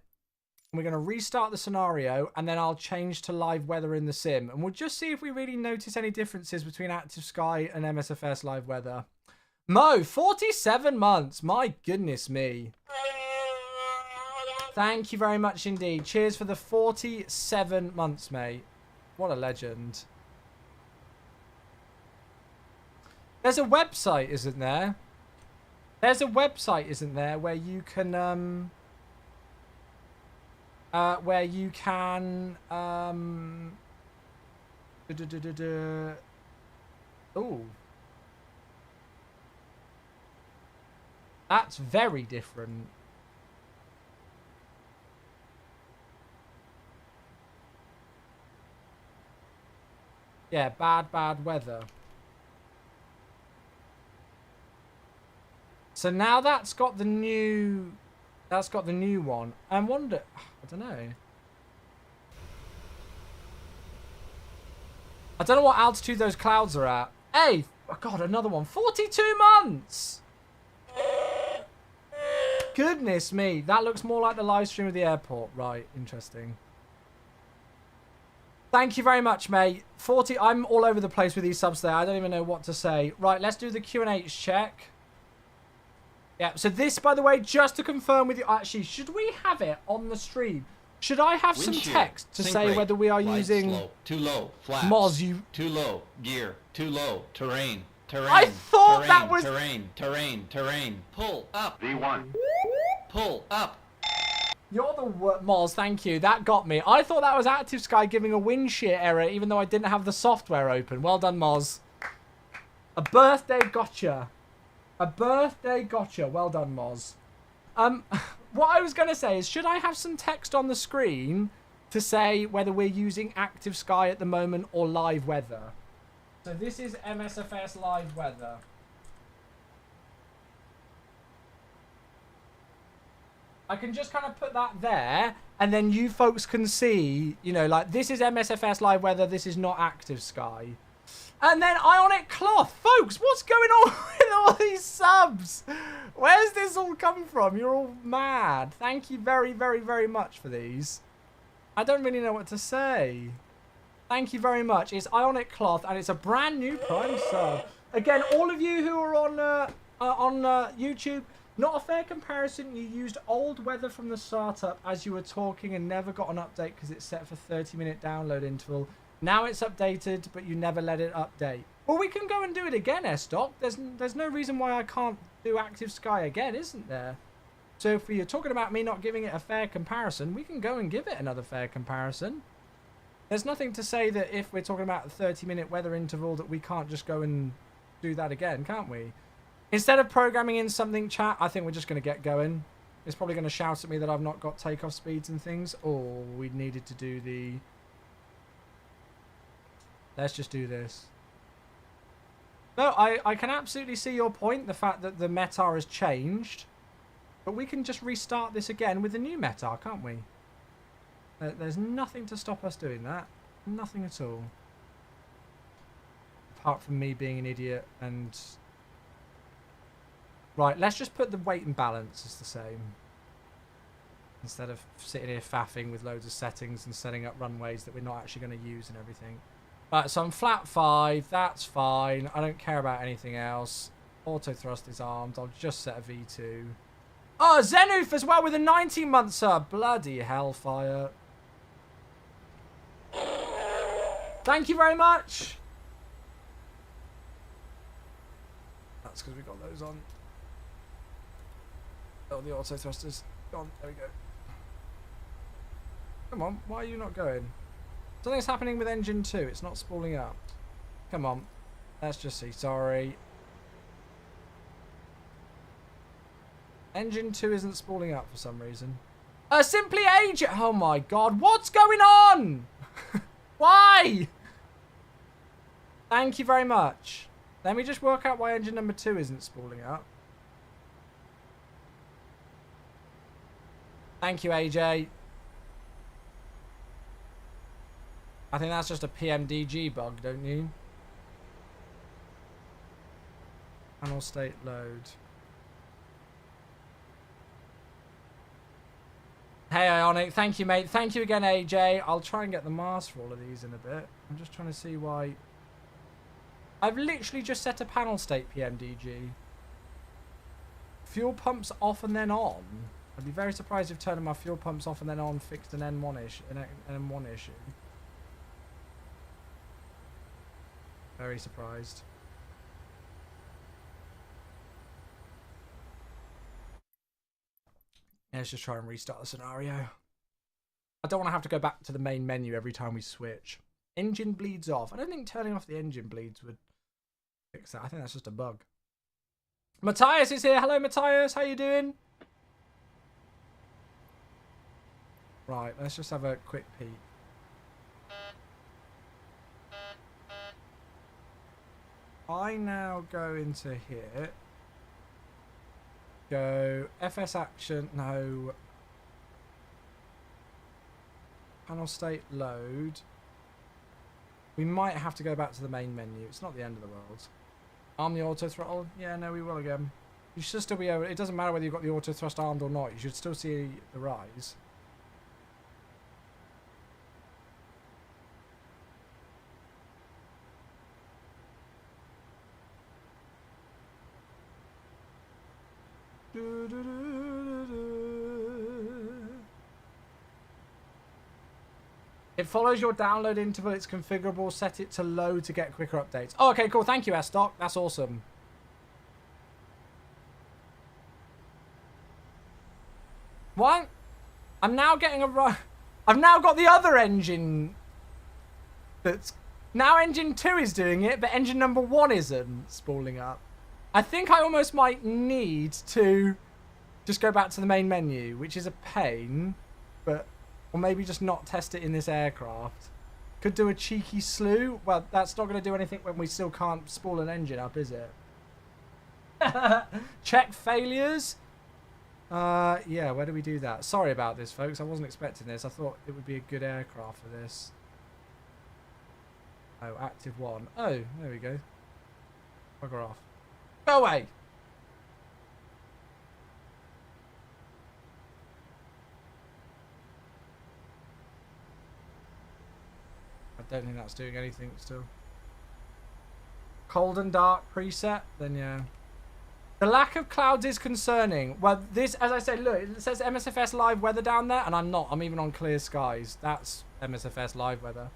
We're going to restart the scenario, and then I'll change to live weather in the sim. And we'll just see if we really notice any differences between Active Sky and MSFS live weather. Mo, 47 months. My goodness me. Thank you very much indeed. Cheers for the 47 months, mate. What a legend. There's a website, isn't there? There's a website, isn't there, where you can, Ooh. That's very different. Yeah, bad weather. So now that's got the new one. I wonder, I don't know. I don't know what altitude those clouds are at. Hey, oh God, another one. 42 months. Goodness me. That looks more like the live stream of the airport. Right, interesting. Thank you very much, mate. 40, I'm all over the place with these subs there. I don't even know what to say. Right, let's do the Q&H check. Yeah, so this, by the way, just to confirm with you, actually, should we have it on the stream? Should I have some text to say whether we are using... Slow. Too low, flaps. Moz, you... Too low, gear. Too low, terrain. Terrain. I thought terrain, that was... Terrain. Pull up. V1. Pull up. You're the worst. Moz, thank you. That got me. I thought that was Active Sky giving a wind shear error, even though I didn't have the software open. Well done, Moz. A birthday gotcha. A birthday gotcha. Well done, Moz. What I was going to say is, should I have some text on the screen to say whether we're using Active Sky at the moment or live weather? So this is MSFS live weather. I can just kind of put that there, and then you folks can see, you know, like, this is MSFS live weather, this is not Active Sky. And then Ionic Cloth. Folks, what's going on with all these subs? Where's this all come from? You're all mad. Thank you very, very, very much for these. I don't really know what to say. Thank you very much. It's Ionic Cloth, and it's a brand new Prime sub. Again, all of you who are on YouTube, not a fair comparison. You used old weather from the startup as you were talking and never got an update because it's set for 30-minute download interval. Now it's updated, but you never let it update. Well, we can go and do it again, S-Doc. There's no reason why I can't do Active Sky again, isn't there? So if you're talking about me not giving it a fair comparison, we can go and give it another fair comparison. There's nothing to say that if we're talking about a 30-minute weather interval that we can't just go and do that again, can't we? Instead of programming in something, chat, I think we're just going to get going. It's probably going to shout at me that I've not got takeoff speeds and things. Or we needed to do the... Let's just do this. No, I can absolutely see your point, the fact that the meta has changed. But we can just restart this again with the new meta, can't we? There's nothing to stop us doing that. Nothing at all. Apart from me being an idiot and... Right, let's just put the weight and balance as the same. Instead of sitting here faffing with loads of settings and setting up runways that we're not actually going to use and everything. Right, so I'm flat 5. That's fine. I don't care about anything else. Auto thrust is armed. I'll just set a V2. Oh, Zenoof as well with a 19-month sub. Bloody hellfire. Thank you very much. That's because we got those on. Oh, the auto thrusters. Gone. There we go. Come on. Why are you not going? Something's happening with engine 2. It's not spooling up. Come on. Let's just see. Sorry. Engine 2 isn't spooling up for some reason. Simply age. Oh my god. What's going on? Why? Thank you very much. Let me just work out why engine number 2 isn't spooling up. Thank you, AJ. I think that's just a PMDG bug, don't you? Panel state load. Hey, Ionic. Thank you, mate. Thank you again, AJ. I'll try and get the mask for all of these in a bit. I'm just trying to see why... I've literally just set a panel state PMDG. Fuel pumps off and then on. I'd be very surprised if turning my fuel pumps off and then on fixed an N1 issue. Very surprised. Yeah, let's just try and restart the scenario. I don't want to have to go back to the main menu every time we switch. Engine bleeds off. I don't think turning off the engine bleeds would fix that. I think that's just a bug. Matthias is here. Hello, Matthias. How you doing? Right, let's just have a quick peek. I now go into here. Go FS action. No. Panel state load. We might have to go back to the main menu. It's not the end of the world. Arm the auto throttle. Yeah, no, we will again. You should still be able. It doesn't matter whether you've got the auto thrust armed or not. You should still see the rise. It follows your download interval. It's configurable. Set it to low to get quicker updates. Oh, okay, cool. Thank you, S-Stock. That's awesome. What? I'm now getting a... I've now got the other engine that's... Now engine 2 is doing it, but engine number 1 isn't spooling up. I think I almost might need to just go back to the main menu, which is a pain, but... Or maybe just not test it in this aircraft. Could do a cheeky slew. Well, that's not going to do anything when we still can't spool an engine up, is it? Check failures. Yeah, where do we do that? Sorry about this, folks. I wasn't expecting this. I thought it would be a good aircraft for this. Oh, active 1. Oh, there we go. Bugger off. Go away! I don't think that's doing anything still. Cold and dark preset, then yeah. The lack of clouds is concerning. Well, this, as I said, look, it says MSFS live weather down there, and I'm not. I'm even on clear skies. That's MSFS live weather.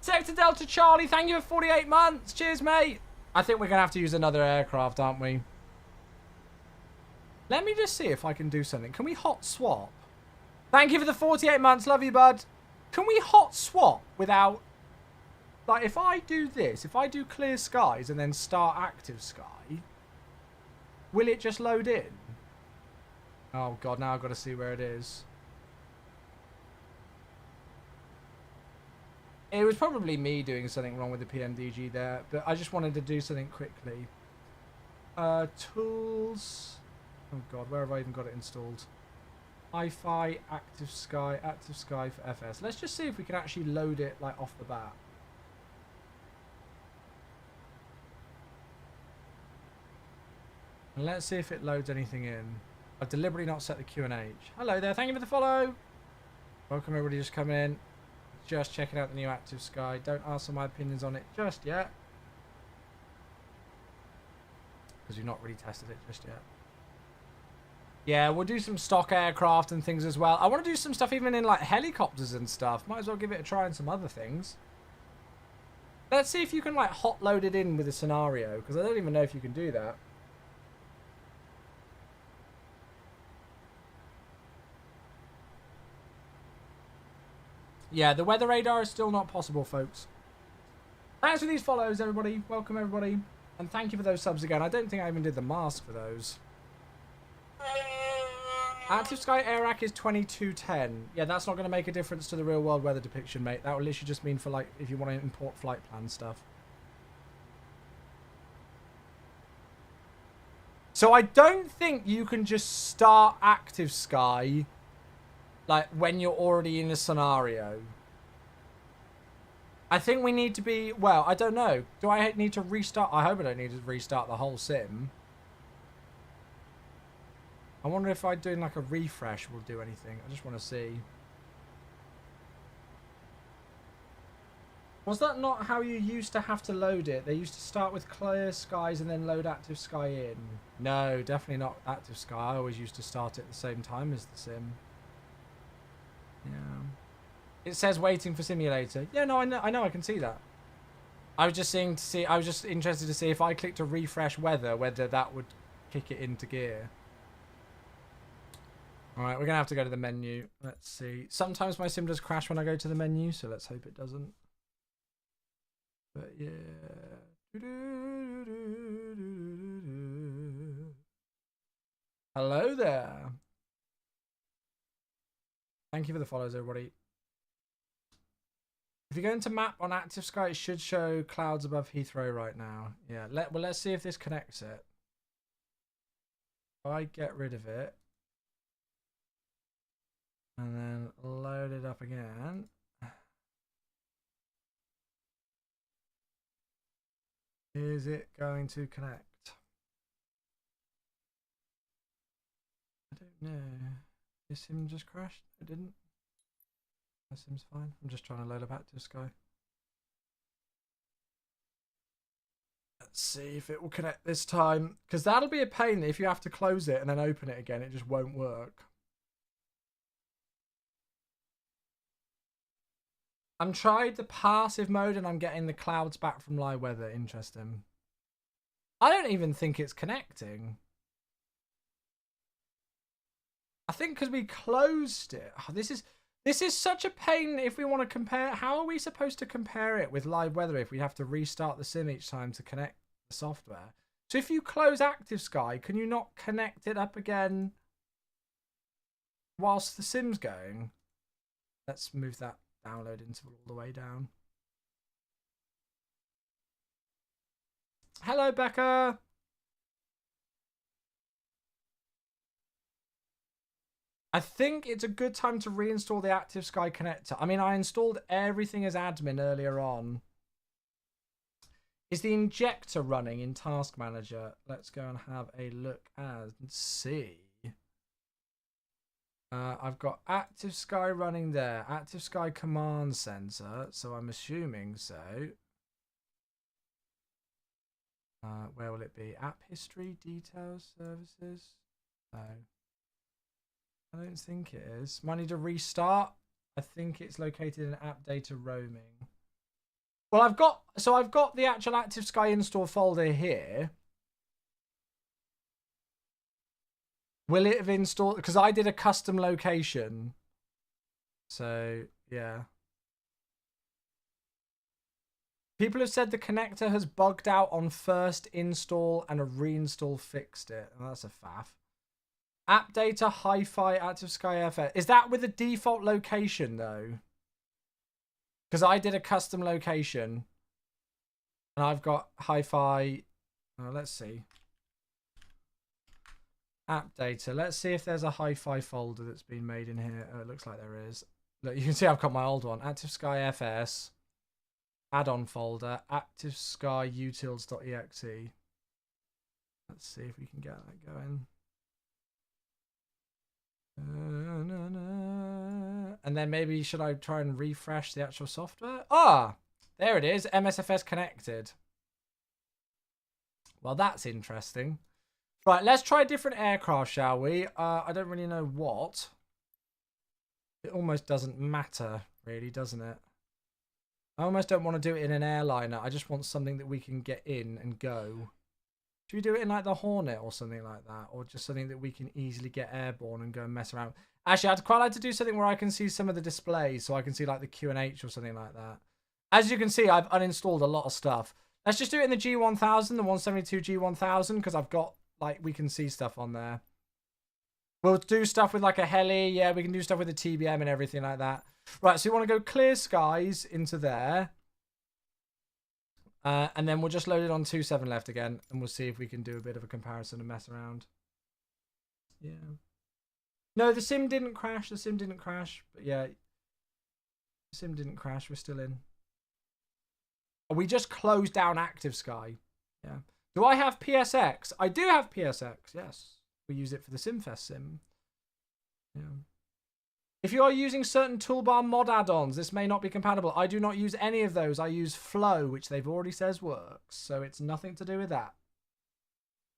Sector Delta Charlie, thank you for 48 months. Cheers, mate. I think we're going to have to use another aircraft, aren't we? Let me just see if I can do something. Can we hot swap? Thank you for the 48 months. Love you, bud. Can we hot swap without... Like, if I do this, if I do clear skies and then start active sky, will it just load in? Oh, God, now I've got to see where it is. It was probably me doing something wrong with the PMDG there, but I just wanted to do something quickly. Tools. Oh, God, where have I even got it installed? Hi-Fi, active sky for FS. Let's just see if we can actually load it, like, off the bat. And let's see if it loads anything in. I've deliberately not set the Q&H. Hello there, thank you for the follow. Welcome everybody just coming in. Just checking out the new Active Sky. Don't ask for my opinions on it just yet. Because we've not really tested it just yet. Yeah, we'll do some stock aircraft and things as well. I want to do some stuff even in like helicopters and stuff. Might as well give it a try on some other things. Let's see if you can like hot load it in with a scenario. Because I don't even know if you can do that. Yeah, the weather radar is still not possible, folks. Thanks for these follows, everybody. Welcome, everybody. And thank you for those subs again. I don't think I even did the mask for those. Active Sky AirAC is 2210. Yeah, that's not going to make a difference to the real world weather depiction, mate. That will literally just mean for, like, if you want to import flight plan stuff. So I don't think you can just start Active Sky... like, when you're already in a scenario. I think we need to be... Well, I don't know. Do I need to restart? I hope I don't need to restart the whole sim. I wonder if I doing, like, a refresh will do anything. I just want to see. Was that not how you used to have to load it? They used to start with clear skies and then load Active Sky in. No, definitely not Active Sky. I always used to start it at the same time as the sim. Yeah. It says waiting for simulator. Yeah, no, I know, I can see that. I was just seeing to see. I was just interested to see if I click to refresh weather, whether that would kick it into gear. All right, we're gonna have to go to the menu. Let's see. Sometimes my sim does crash when I go to the menu, so let's hope it doesn't. But yeah. Hello there. Thank you for the follows, everybody. If you go into map on Active Sky, it should show clouds above Heathrow right now. Yeah, well, let's see if this connects it. I get rid of it and then load it up again. Is it going to connect? I don't know. This sim just crashed? It didn't. That sim's fine. I'm just trying to load up Active Sky. Let's see if it will connect this time. Because that'll be a pain if you have to close it and then open it again. It just won't work. I'm tried the passive mode and I'm getting the clouds back from live weather. Interesting. I don't even think it's connecting. I think because we closed it. Oh, this is such a pain if we want to compare. How are we supposed to compare it with live weather if we have to restart the sim each time to connect the software? So if you close Active Sky, can you not connect it up again whilst the sim's going? Let's move that download interval all the way down. Hello, Becca. I think it's a good time to reinstall the Active Sky connector. I mean, I installed everything as admin earlier on. Is the injector running in Task Manager? Let's go and have a look and see. I've got Active Sky running there. Active Sky Command Center. So I'm assuming so. Where will it be? App History, Details, Services? No. I don't think it is. Might need to restart. I think it's located in App Data Roaming. Well, I've got the actual Active Sky install folder here. Will it have installed? Because I did a custom location. So, yeah. People have said the connector has bugged out on first install and a reinstall fixed it. And that's a faff. App data, hi-fi, Active Sky FS. Is that with the default location, though? Because I did a custom location. And I've got hi-fi. Oh, let's see. App data. Let's see if there's a hi-fi folder that's been made in here. Oh, it looks like there is. Look, you can see I've got my old one. Active Sky FS. Add-on folder. Active Sky utils.exe. Let's see if we can get that going. And then maybe should I try and refresh the actual software? Ah, there it is. MSFS connected. Well, that's interesting. Right, let's try a different aircraft, shall we? I don't really know what. It almost doesn't matter, really, doesn't it? I almost don't want to do it in an airliner. I just want something that we can get in and go. Should we do it in like the Hornet or something like that? Or just something that we can easily get airborne and go and mess around? Actually, I'd quite like to do something where I can see some of the displays. So I can see like the QNH or something like that. As you can see, I've uninstalled a lot of stuff. Let's just do it in the G1000, the 172 G1000. Because I've got, like, we can see stuff on there. We'll do stuff with like a heli. Yeah, we can do stuff with the TBM and everything like that. Right, so you want to go clear skies into there. And then we'll just load it on 2.7 left again. And we'll see if we can do a bit of a comparison and mess around. Yeah. No, the sim didn't crash. The sim didn't crash. But yeah. The sim didn't crash. We're still in. We just closed down Active Sky. Yeah. Do I have PSX? I do have PSX. Yes. We use it for the SimFest sim. Yeah. If you are using certain toolbar mod add-ons, this may not be compatible. I do not use any of those. I use Flow, which they've already says works. So it's nothing to do with that.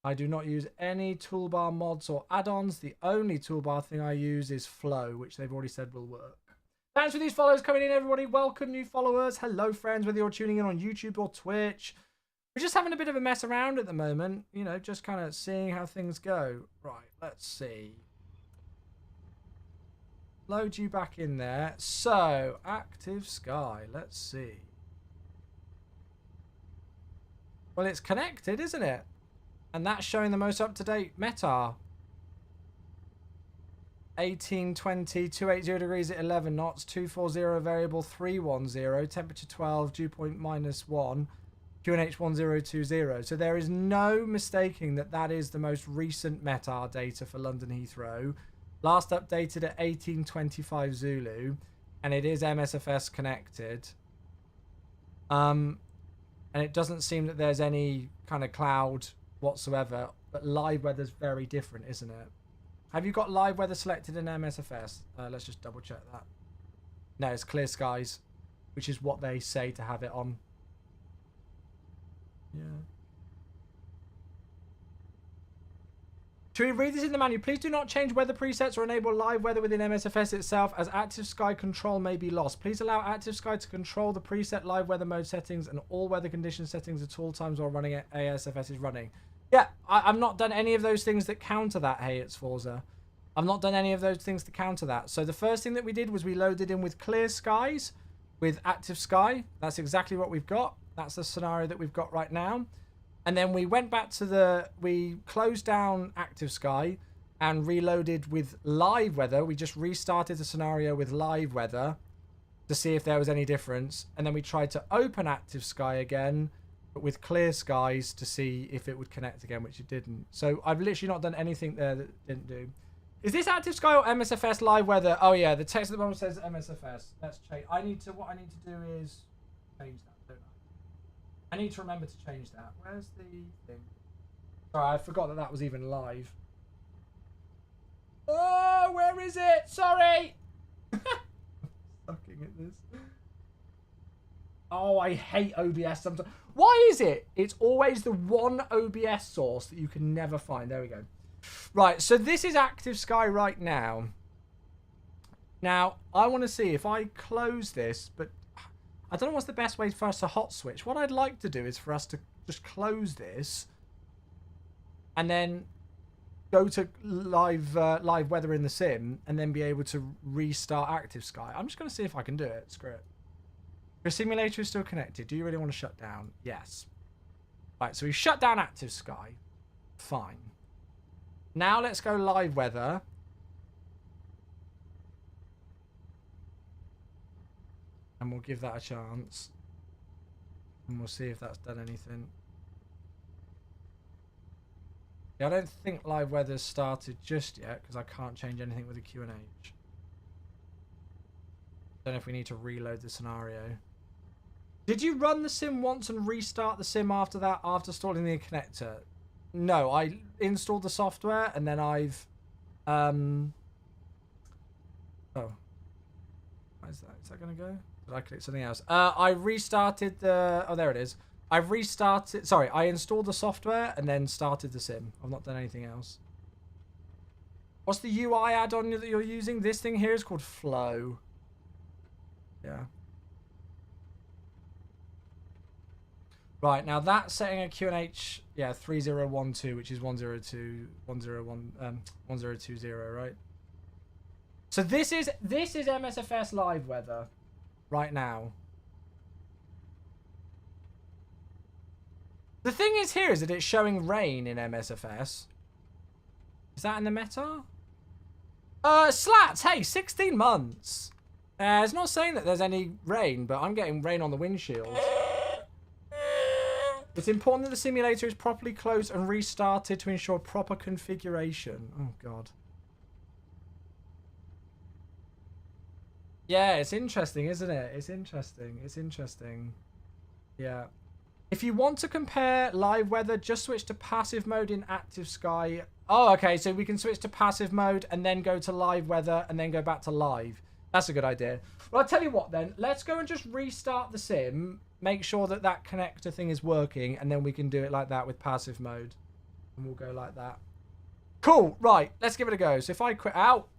I do not use any toolbar mods or add-ons. The only toolbar thing I use is Flow, which they've already said will work. Thanks for these follows coming in, everybody. Welcome, new followers. Hello, friends, whether you're tuning in on YouTube or Twitch. We're just having a bit of a mess around at the moment. You know, just kind of seeing how things go. Right, let's see. Load you back in there. So, Active Sky. Let's see. Well, it's connected, isn't it? And that's showing the most up-to-date METAR. 1820, 280 degrees at 11 knots, 240 variable 310, temperature 12, dew point -1. QNH1020. So there is no mistaking that that is the most recent METAR data for London Heathrow. Last updated at 1825 Zulu, and it is MSFS connected. And it doesn't seem that there's any kind of cloud whatsoever, but live weather's very different, isn't it? Have you got live weather selected in MSFS? Let's just double check that. No, it's clear skies, which is what they say to have it on. Yeah. Should we read this in the menu? Please do not change weather presets or enable live weather within MSFS itself, as active sky control may be lost. Please allow active sky to control the preset live weather mode settings and all weather condition settings at all times while running ASFS is running. Yeah, I've not done any of those things that counter that. Hey, it's Forza. I've not done any of those things to counter that. So the first thing that we did was we loaded in with clear skies, with active sky. That's exactly what we've got. That's the scenario that we've got right now. And then we went back to we closed down active sky and reloaded with live weather. We just restarted the scenario with live weather to see if there was any difference. And then we tried to open active sky again, but with clear skies to see if it would connect again, which it didn't. So I've literally not done anything there that it didn't do. Is this active sky or MSFS live weather? Oh yeah, the text at the bottom says MSFS. Let's change. What I need to do is change that, don't I? I need to remember to change that. Where's the thing? Sorry, I forgot that that was even live. Oh, where is it? Sorry. Sucking at this. Oh, I hate OBS sometimes. Why is it? It's always the one OBS source that you can never find. There we go. Right, so this is active sky right now. Now, I want to see if I close this, but I don't know what's the best way for us to hot switch. What I'd like to do is for us to just close this and then go to live weather in the sim and then be able to restart active sky. I'm just going to see if I can do it. Screw it. Your simulator is still connected. Do you really want to shut down? Yes. Right, so we shut down active sky. Fine. Now let's go live weather. And we'll give that a chance. And we'll see if that's done anything. Yeah, I don't think live weather's started just yet because I can't change anything with the QNH. Don't know if we need to reload the scenario. Did you run the sim once and restart the sim after that, after installing the connector? No, I installed the software and then I've... Oh. Where's that? Is that going to go? Did I click something else? I restarted the... Oh, there it is. I've restarted... Sorry, I installed the software and then started the sim. I've not done anything else. What's the UI add-on that you're using? This thing here is called Flow. Yeah. Right, now that's setting a QNH, yeah, 3012, which is 1020, right? So this is MSFS live weather right now. The thing is here is that it's showing rain in MSFS. Is that in the meta? Slats, hey, 16 months. It's not saying that there's any rain, but I'm getting rain on the windshield. It's important that the simulator is properly closed and restarted to ensure proper configuration. Oh, God. Yeah, it's interesting, isn't it? It's interesting. It's interesting. Yeah. If you want to compare live weather, just switch to passive mode in active sky. Oh, okay. So we can switch to passive mode and then go to live weather and then go back to live. That's a good idea. Well, I'll tell you what then. Let's go and just restart the sim. Make sure that that connector thing is working. And then we can do it like that with passive mode. And we'll go like that. Cool. Right. Let's give it a go. So if I quit out,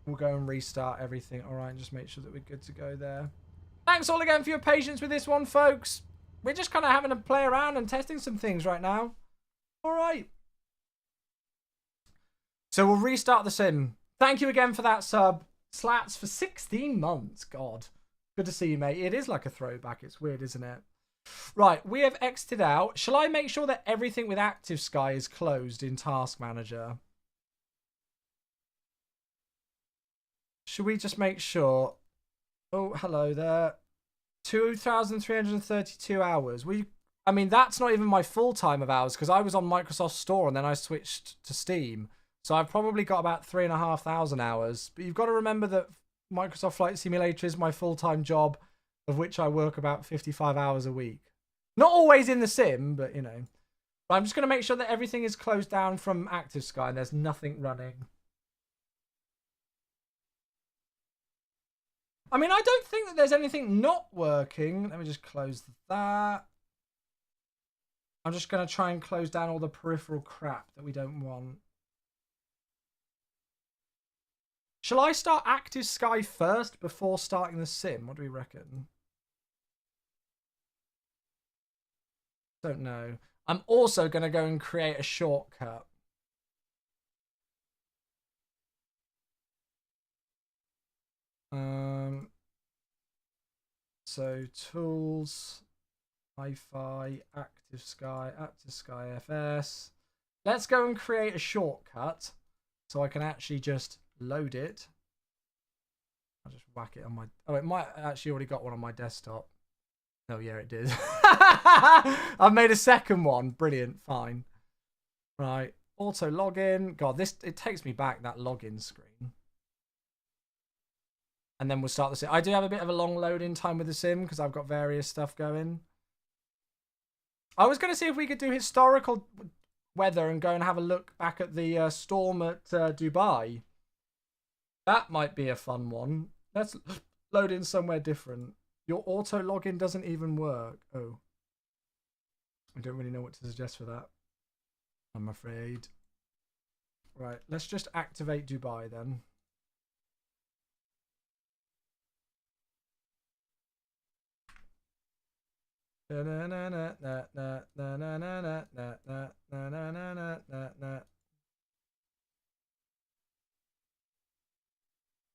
we'll go and restart everything. All right. Just make sure that we're good to go there. Thanks all again for your patience with this one, folks. We're just kind of having to play around and testing some things right now. All right. So we'll restart the sim. Thank you again for that sub. Slats for 16 months. God. Good to see you, mate. It is like a throwback. It's weird, isn't it? Right. We have exited out. Shall I make sure that everything with active sky is closed in Task Manager? Should we just make sure? Oh, hello there. 2,332 hours. I mean, that's not even my full time of hours because I was on Microsoft Store and then I switched to Steam. So I've probably got about 3,500 hours. But you've got to remember that Microsoft Flight Simulator is my full-time job, of which I work about 55 hours a week. Not always in the sim, but you know. But I'm just going to make sure that everything is closed down from Active Sky and there's nothing running. I mean, I don't think that there's anything not working. Let me just close that. I'm just going to try and close down all the peripheral crap that we don't want. Shall I start Active Sky first before starting the sim? What do we reckon? Don't know. I'm also going to go and create a shortcut. So tools, Wi-Fi, Active Sky FS. Let's go and create a shortcut so I can actually just load it. I'll just whack it on my... Oh, it might actually already got one on my desktop. Oh, yeah, it did. I've made a second one. Brilliant. Fine. Right. Auto login. God, it takes me back, that login screen. And then we'll start the sim. I do have a bit of a long loading time with the sim because I've got various stuff going. I was going to see if we could do historical weather and go and have a look back at the storm at Dubai. That might be a fun one. Let's load in somewhere different. Your auto login doesn't even work. Oh. I don't really know what to suggest for that, I'm afraid. Right, let's just activate Dubai then.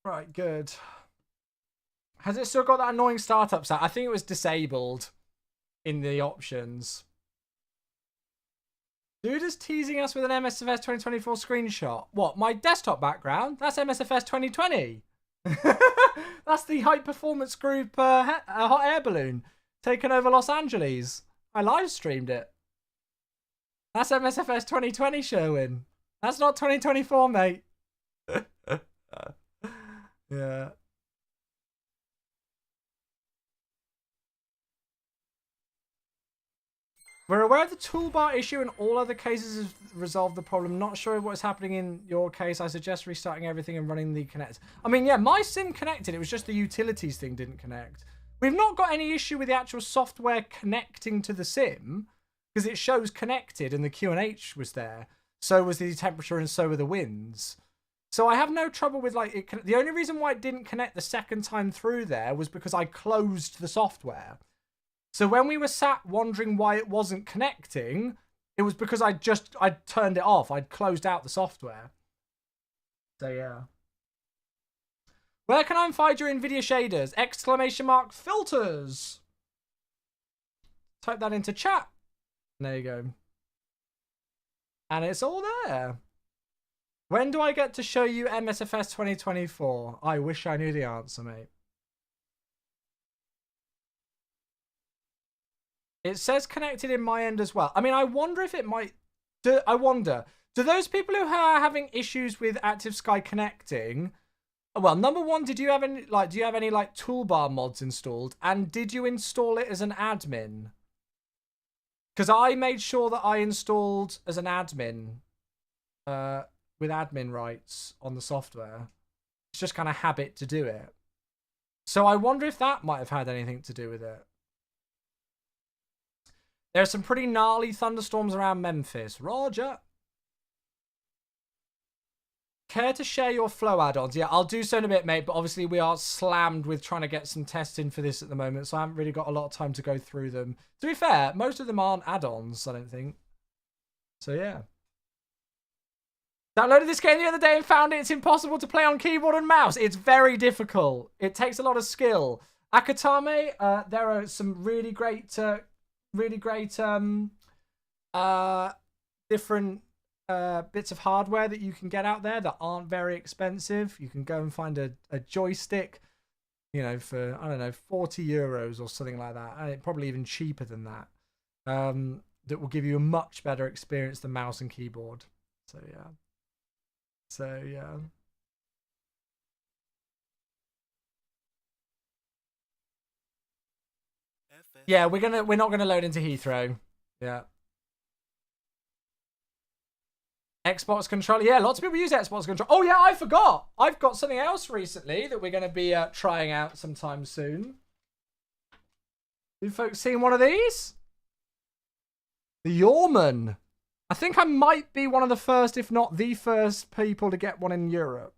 Right, good. Has it still got that annoying startup set? I think it was disabled in the options. Dude is teasing us with an MSFS 2024 screenshot. What, my desktop background? That's MSFS 2020. That's the high performance group hot air balloon taken over Los Angeles. I live streamed it. That's MSFS 2020 showing. That's not 2024, mate. Yeah. We're aware of the toolbar issue and all other cases have resolved the problem. Not sure what is happening in your case. I suggest restarting everything and running the connect. I mean, yeah, my sim connected. It was just the utilities thing didn't connect. We've not got any issue with the actual software connecting to the sim because it shows connected and the QNH was there. So was the temperature and so were the winds. So I have no trouble with like it. The only reason why it didn't connect the second time through there was because I closed the software. So when we were sat wondering why it wasn't connecting, it was because I'd turned it off. I'd closed out the software. So yeah. Where can I find your NVIDIA shaders? ! Filters. Type that into chat. There you go. And it's all there. When do I get to show you MSFS 2024? I wish I knew the answer, mate. It says connected in my end as well. I mean, I wonder if it might... do those people who are having issues with Active Sky connecting... Well, number one, do you have any toolbar mods installed? And did you install it as an admin? Because I made sure that I installed as an admin with admin rights on the software. It's just kind of habit to do it. So I wonder if that might have had anything to do with it. There are some pretty gnarly thunderstorms around Memphis. Roger. Care to share your flow add-ons? Yeah, I'll do so in a bit, mate. But obviously we are slammed with trying to get some testing for this at the moment. So I haven't really got a lot of time to go through them. To be fair, most of them aren't add-ons, I don't think. So yeah. Downloaded this game the other day and found it's impossible to play on keyboard and mouse. It's very difficult. It takes a lot of skill. Akatame, there are some really great different bits of hardware that you can get out there that aren't very expensive. You can go and find a joystick, you know, for, I don't know, 40 euros or something like that. And probably even cheaper than that. that will give you a much better experience than mouse and keyboard. So yeah. So yeah. Yeah, we're not gonna load into Heathrow. Yeah. Xbox controller. Yeah, lots of people use Xbox controller. Oh yeah, I forgot. I've got something else recently that we're gonna be trying out sometime soon. You folks seen one of these? The Yorman. I think I might be one of the first, if not the first, people to get one in Europe.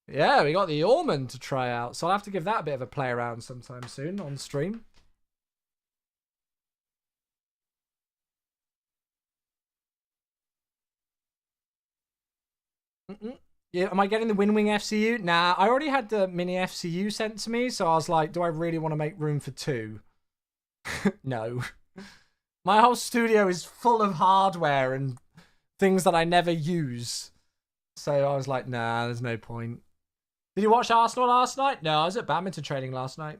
Yeah, we got the Orman to try out, so I'll have to give that a bit of a play around sometime soon on stream. Yeah, am I getting the Winwing FCU? Nah, I already had the mini FCU sent to me, so I was like, do I really want to make room for two? No. My whole studio is full of hardware and things that I never use. So I was like, nah, there's no point. Did you watch Arsenal last night? No, I was at badminton training last night.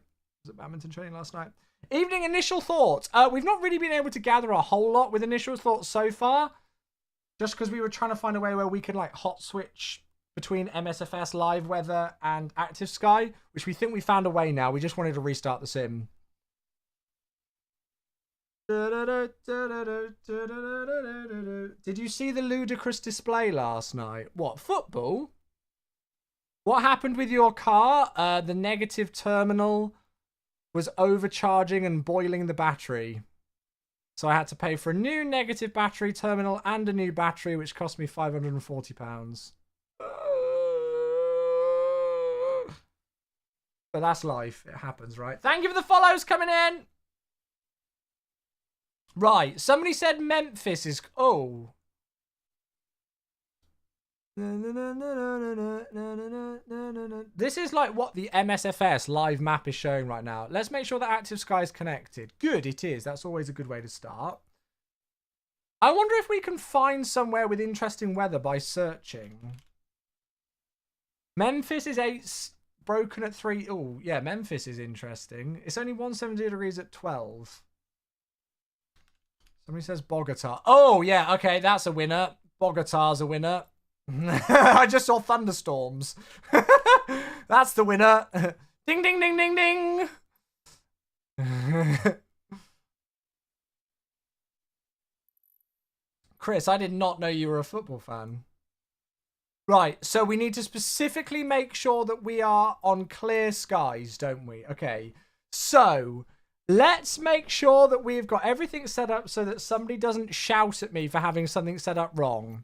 Evening initial thoughts. We've not really been able to gather a whole lot with initial thoughts so far. Just because we were trying to find a way where we could like hot switch between MSFS live weather and active sky, which we think we found a way now. We just wanted to restart the sim. Did you see the ludicrous display last night? What, football? What happened with your car? The negative terminal was overcharging and boiling the battery. So I had to pay for a new negative battery terminal and a new battery, which cost me £540. But that's life. It happens, right? Thank you for the follows coming in. Right. Somebody said Memphis is... Oh. This is like what the MSFS live map is showing right now. Let's make sure that Active Sky is connected. Good, it is. That's always a good way to start. I wonder if we can find somewhere with interesting weather by searching. Memphis is 8, broken at 3. Oh, yeah, Memphis is interesting. It's only 170 degrees at 12. Somebody says Bogota. Oh, yeah, okay, that's a winner. Bogota's a winner. I just saw thunderstorms. That's the winner. Ding, ding, ding, ding, ding. Chris, I did not know you were a football fan. Right, so we need to specifically make sure that we are on clear skies, don't we? Okay, so let's make sure that we've got everything set up so that somebody doesn't shout at me for having something set up wrong.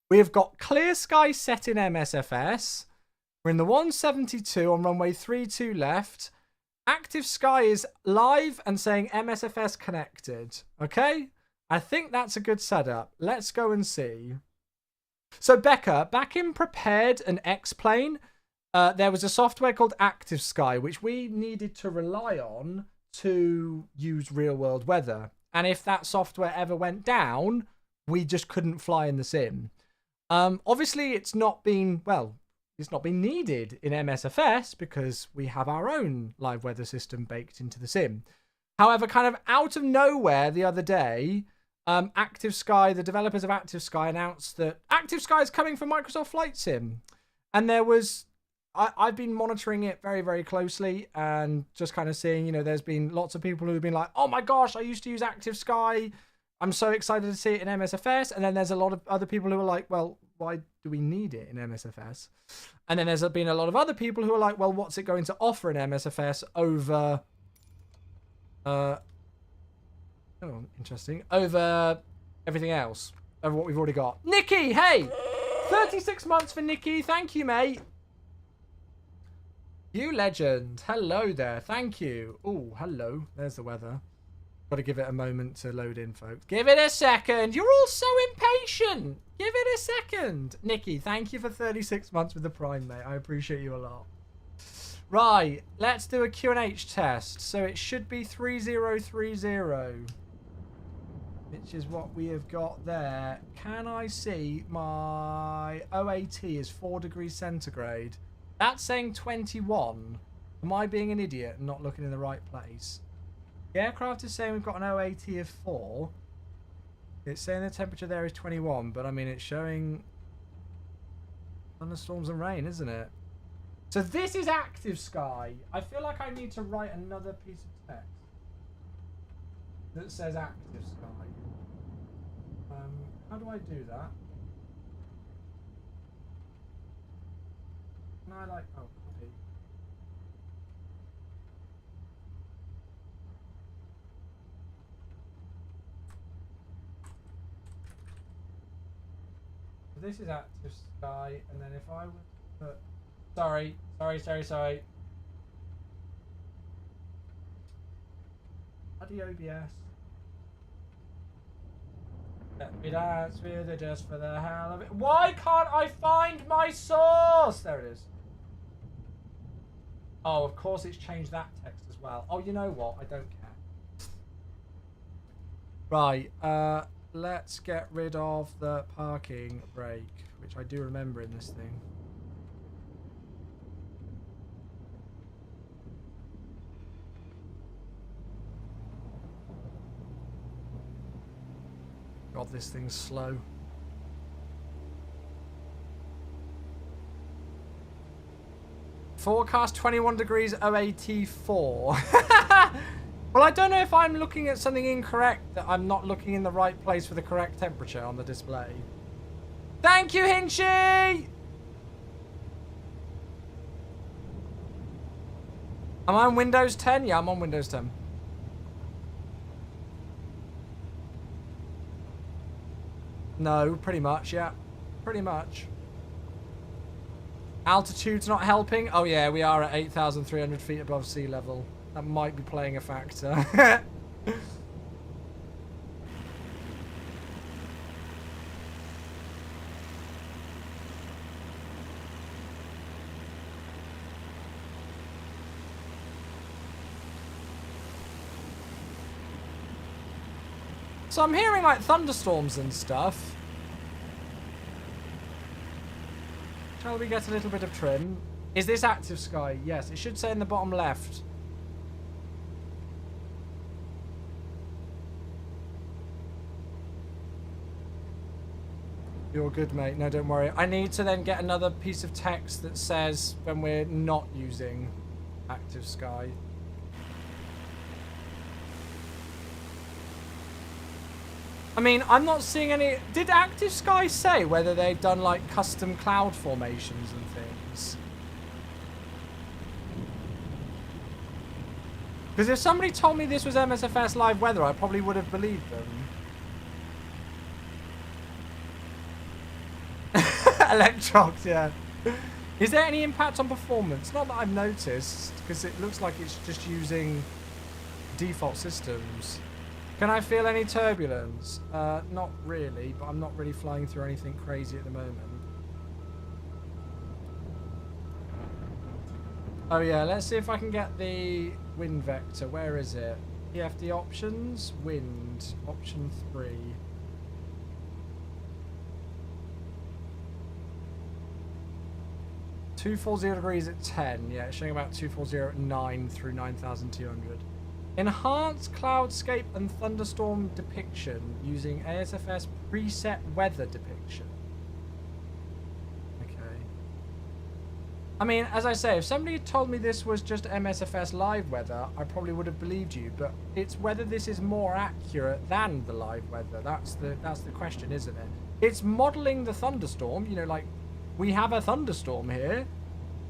We've got clear sky set in MSFS. We're in the 172 on runway 32 left. Active sky is live and saying MSFS connected. Okay? I think that's a good setup. Let's go and see. So Becca, back in Prepared and X-Plane, there was a software called Active Sky, which we needed to rely on to use real-world weather. And if that software ever went down, we just couldn't fly in the sim. Obviously, it's not been needed in MSFS because we have our own live weather system baked into the sim. However, kind of out of nowhere the other day, Active Sky, the developers of Active Sky, announced that Active Sky is coming for Microsoft Flight Sim. And there was... I've been monitoring it very, very closely and just kind of seeing, there's been lots of people who've been like, oh my gosh, I used to use Active Sky. I'm so excited to see it in MSFS. And then there's a lot of other people who are like, well, why do we need it in MSFS? And then there's been a lot of other people who are like, well, what's it going to offer in MSFS over... oh, interesting. Over everything else. Over what we've already got. Nikki, hey! 36 months for Nikki. Thank you, mate. You legend. Hello there. Thank you. Oh, hello. There's the weather. Got to give it a moment to load in, folks. Give it a second. You're all so impatient. Give it a second. Nikki, thank you for 36 months with the Prime, mate. I appreciate you a lot. Right. Let's do a QH test. So it should be 3030, which is what we have got there. Can I see my OAT is 4 degrees centigrade? That's saying 21. Am I being an idiot and not looking in the right place? The aircraft is saying we've got an OAT of 4. It's saying the temperature there is 21, but I mean, it's showing thunderstorms and rain, isn't it? So this is active sky. I feel like I need to write another piece of text that says active sky. How do I do that? Can I like, oh, copy. So this is active sky, and then if I were to put, sorry. Bloody OBS. Let me dance with it just for the hell of it. Why can't I find my source? There it is. Oh, of course it's changed that text as well. Oh, you know what? I don't care. Right, let's get rid of the parking brake, which I do remember in this thing. God, this thing's slow. Forecast 21 degrees OAT4. Well, I don't know if I'm looking at something incorrect, that I'm not looking in the right place for the correct temperature on the display. Thank you, Hinchy! Am I on Windows 10? Yeah, I'm on Windows 10. No, pretty much, yeah. Pretty much. Altitude's not helping? Oh yeah, we are at 8,300 feet above sea level. That might be playing a factor. So I'm hearing like thunderstorms and stuff. Shall we get a little bit of trim? Is this active sky? Yes, it should say in the bottom left. You're good, mate. No, don't worry. I need to then get another piece of text that says when we're not using active sky. I mean, I'm not seeing any... Did Active Sky say whether they've done, like, custom cloud formations and things? Because if somebody told me this was MSFS live weather, I probably would have believed them. Electrox, yeah. Is there any impact on performance? Not that I've noticed, because it looks like it's just using default systems. Can I feel any turbulence? Not really, but I'm not really flying through anything crazy at the moment. Oh yeah, let's see if I can get the wind vector. Where is it? PFD options, wind, option 3. .240 degrees at 10. Yeah, it's showing about 240 at 9 through 9,200. Enhanced cloudscape and thunderstorm depiction using ASFS preset weather depiction. Okay. I mean, as I say, if somebody had told me this was just MSFS live weather, I probably would have believed you. But it's whether this is more accurate than the live weather. That's the question, isn't it? It's modeling the thunderstorm. You know, like we have a thunderstorm here.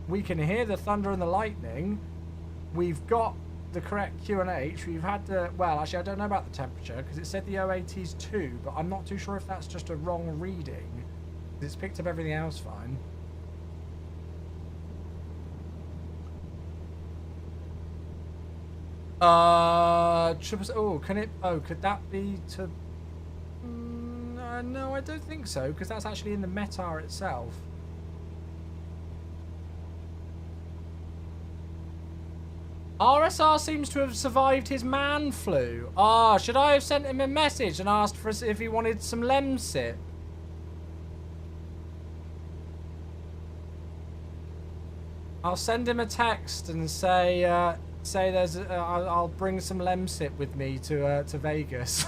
We can hear the thunder and the lightning. We've got the correct QNH. We've had the, well, actually I don't know about the temperature because it said the OAT's 2, but I'm not too sure if that's just a wrong reading. It's picked up everything else fine. Oh, can it, oh, could that be to, no, I don't think so, because that's actually in the METAR itself. RSR seems to have survived his man flu. Ah, should I have sent him a message and asked for if he wanted some Lemsip? I'll send him a text and say, say there's. I'll bring some Lemsip with me to Vegas.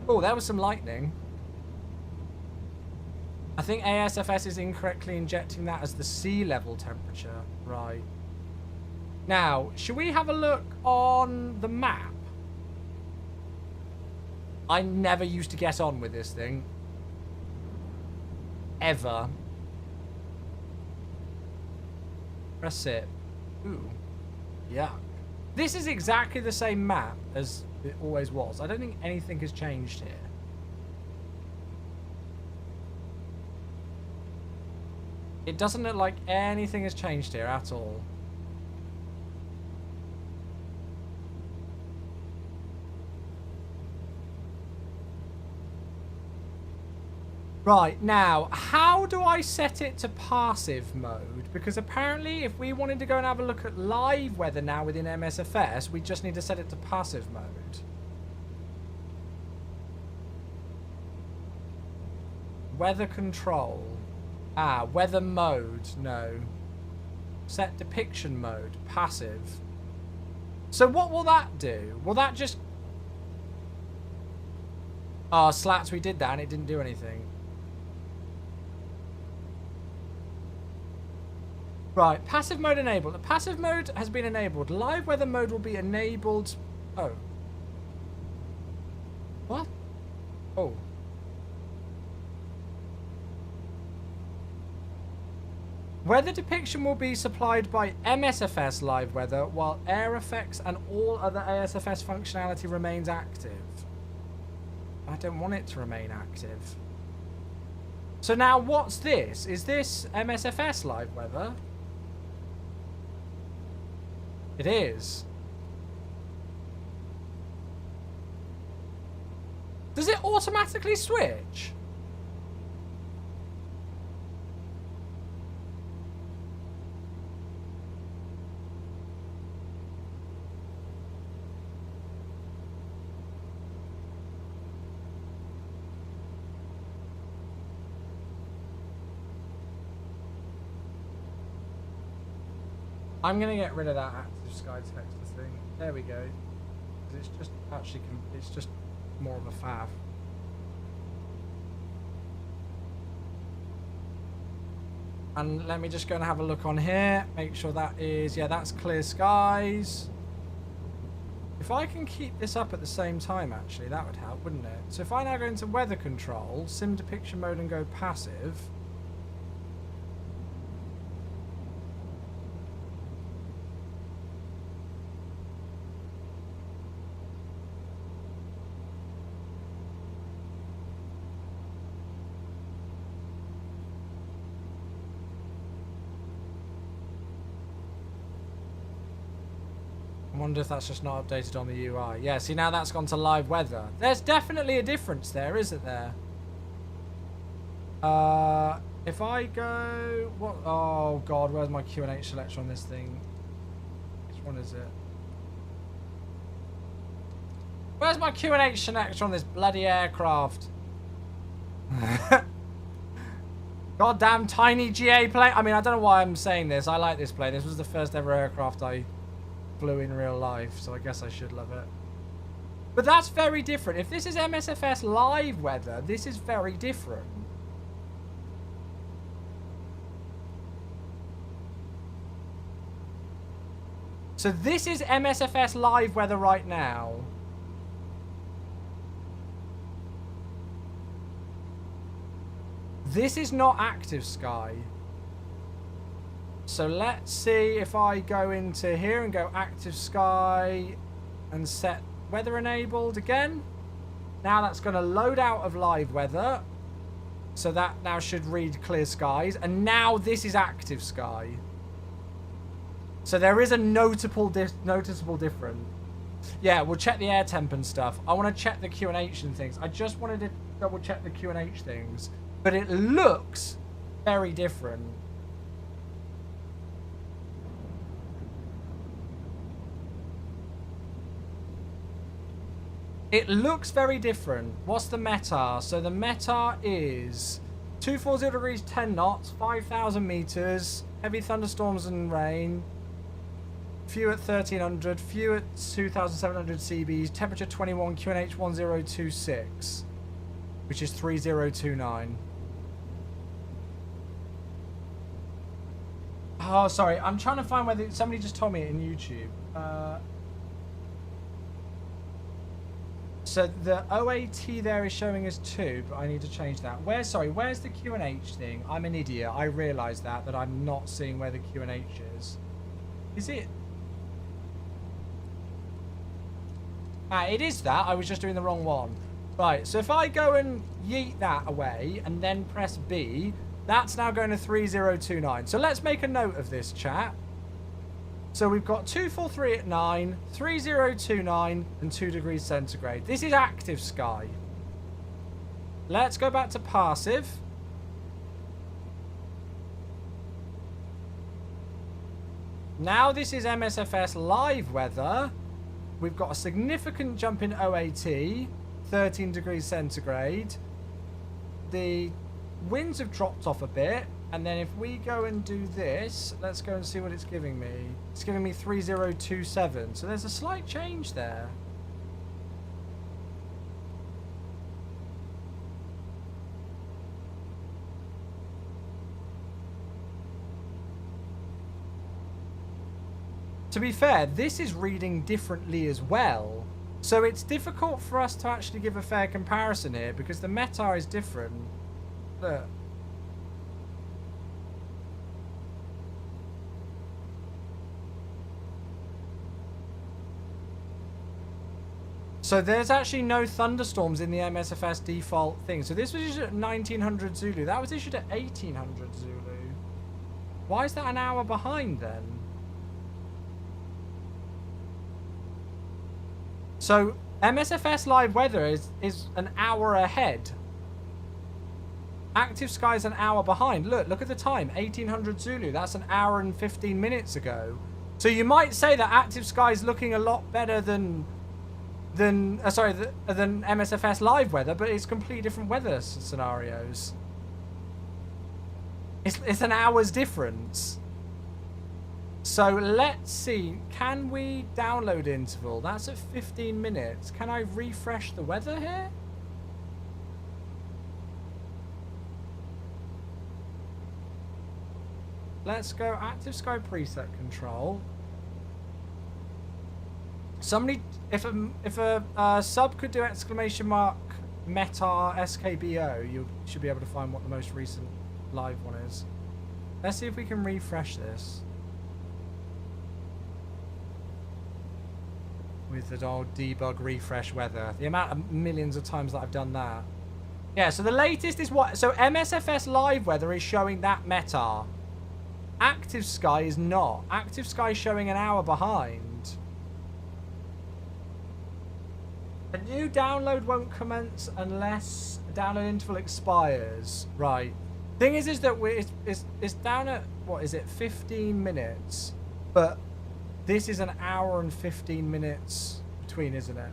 Oh, there was some lightning. I think ASFS is incorrectly injecting that as the sea level temperature. Right. Now, should we have a look on the map? I never used to get on with this thing. Ever. Press it. Ooh. Yuck. This is exactly the same map as it always was. I don't think anything has changed here. It doesn't look like anything has changed here at all. Right, now, how do I set it to passive mode? Because apparently if we wanted to go and have a look at live weather now within MSFS, we just need to set it to passive mode. Weather control. Ah, weather mode, no. Set depiction mode, passive. So what will that do? Will that just... Oh, slats, we did that and it didn't do anything. Right, passive mode enabled. The passive mode has been enabled. Live weather mode will be enabled. Oh. What? Oh. Weather depiction will be supplied by MSFS live weather, while air effects and all other ASFS functionality remains active. I don't want it to remain active. So now what's this? Is this MSFS live weather? It is. Does it automatically switch? I'm going to get rid of that active sky texture thing. There we go. It's just actually, it's just more of a faff. And let me just go and have a look on here. Make sure that is, yeah, that's clear skies. If I can keep this up at the same time, actually, that would help, wouldn't it? So if I now go into weather control, sim depiction mode and go passive. I wonder if that's just not updated on the UI. Yeah, see, now that's gone to live weather. There's definitely a difference there, isn't there? If I go... What? Oh, God, where's my QNH selector on this thing? Which one is it? Where's my QNH selector on this bloody aircraft? Goddamn tiny GA plane. I mean, I don't know why I'm saying this. I like this plane. This was the first ever aircraft I flew in real life, so I guess I should love it. But that's very different. If this is MSFS live weather, this is very different. So this is MSFS live weather right now. This is not active sky. So let's see if I go into here and go active sky and set weather enabled again. Now that's going to load out of live weather. So that now should read clear skies. And now this is active sky. So there is a noticeable difference. Yeah, we'll check the air temp and stuff. I want to check the QNH and things. I just wanted to double check the QNH things. But it looks very different. It looks very different. What's the METAR? So the METAR is 240 degrees, 10 knots, 5,000 meters, heavy thunderstorms and rain, few at 1300, few at 2700 CBs, temperature 21, QNH 1026, which is 3029. Oh, sorry. I'm trying to find whether somebody just told me it in YouTube. So the OAT there is showing as 2, but I need to change that. Where's the QNH thing? I'm an idiot. I realise that I'm not seeing where the QNH is. Is it? Ah, it is that. I was just doing the wrong one. Right, so if I go and yeet that away and then press B, that's now going to 3029. So let's make a note of this, chat. So we've got 243 at 9, 3029, and 2 degrees centigrade. This is active sky. Let's go back to passive. Now this is MSFS live weather. We've got a significant jump in OAT, 13 degrees centigrade. The winds have dropped off a bit. And then if we go and do this, let's go and see what it's giving me. It's giving me 3027. So there's a slight change there. To be fair, this is reading differently as well. So it's difficult for us to actually give a fair comparison here because the meta is different. Look. So there's actually no thunderstorms in the MSFS default thing. So this was issued at 1900 Zulu. That was issued at 1800 Zulu. Why is that an hour behind then? So MSFS live weather is an hour ahead. Active sky is an hour behind. Look at the time. 1800 Zulu. That's an hour and 15 minutes ago. So you might say that active sky is looking a lot better than MSFS live weather, but it's completely different weather scenarios. It's an hour's difference. So let's see, can we download interval? That's at 15 minutes. Can I refresh the weather here? Let's go active sky preset control. Somebody, if a sub could do exclamation mark meta skbo, you should be able to find what the most recent live one is. Let's see if we can refresh this with the old debug refresh weather. The amount of millions of times that I've done that. Yeah, so the latest is what? So MSFS live weather is showing that meta. Active sky is not. Active sky is showing an hour behind. A new download won't commence unless download interval expires. Right. Thing is that it's down at, what is it, 15 minutes. But this is an hour and 15 minutes between, isn't it?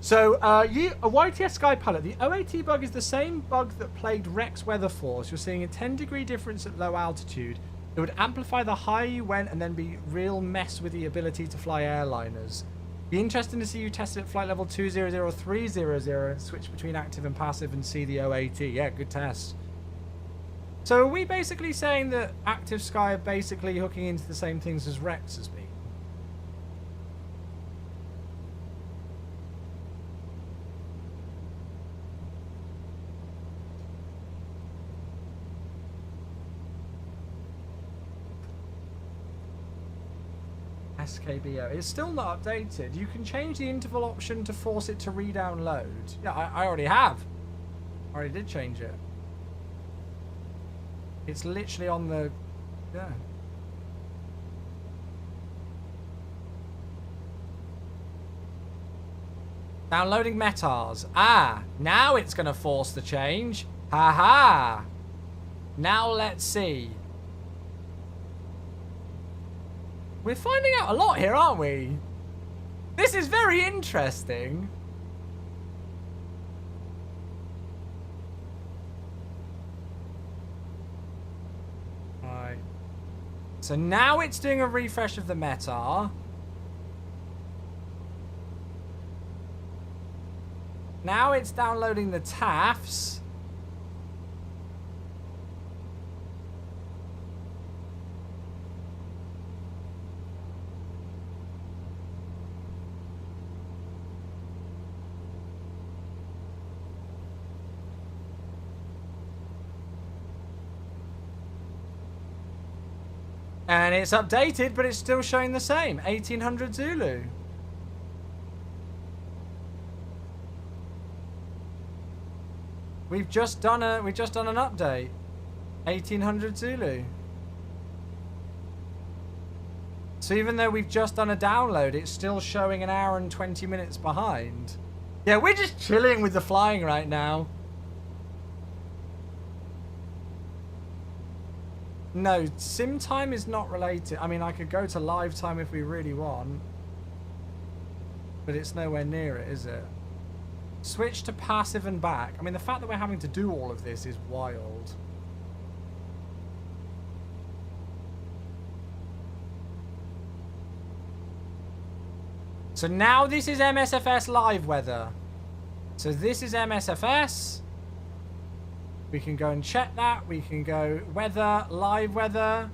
So, a YTS Sky Pilot, the OAT bug is the same bug that plagued Rex Weather Force. You're seeing a 10-degree difference at low altitude. It would amplify the higher you went and then be real mess with the ability to fly airliners. Be interesting to see you test it at flight level 200300 and switch between active and passive and see the OAT. Yeah, good test. So are we basically saying that active sky are basically hooking into the same things as Rex has been? SKBO. It's still not updated. You can change the interval option to force it to re-download. Yeah, I already have. I already did change it. It's literally on the... Yeah. Downloading metas. Ah, now it's going to force the change. Ha ha. Now let's see. We're finding out a lot here, aren't we? This is very interesting. Right. So now it's doing a refresh of the meta. Now it's downloading the TAFs. And it's updated, but it's still showing the same. 1800 Zulu. We've just done an update. 1800 Zulu. So even though we've just done a download, it's still showing an hour and 20 minutes behind. Yeah, we're just chilling with the flying right now. No, sim time is not related. I mean, I could go to live time if we really want. But it's nowhere near it, is it? Switch to passive and back. I mean, the fact that we're having to do all of this is wild. So now this is MSFS live weather. So this is MSFS. We can go and check that. We can go weather, live weather.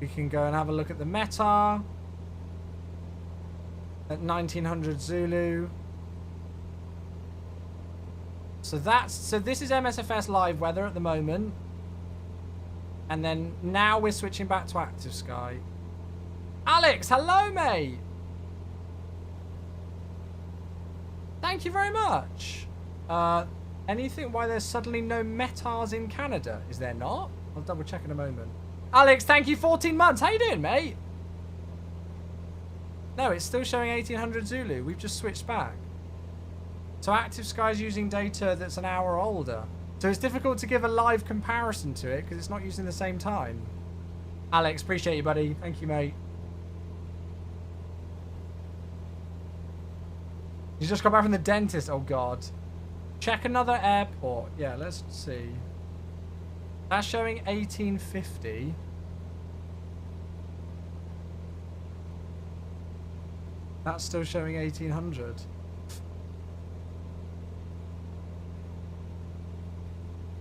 We can go and have a look at the meta. At 1900 Zulu. So this is MSFS live weather at the moment. And then now we're switching back to active sky. Alex, hello mate. Thank you very much. Anything why there's suddenly no metas in Canada? Is there not? I'll double check in a moment. Alex, thank you, 14 months. How you doing, mate? No, it's still showing 1800 Zulu. We've just switched back. So Active Sky is using data that's an hour older. So it's difficult to give a live comparison to it because it's not using the same time. Alex, appreciate you, buddy. Thank you, mate. You just got back from the dentist. Oh, God. Check another airport. Yeah, let's see. That's showing 1850. That's still showing 1800.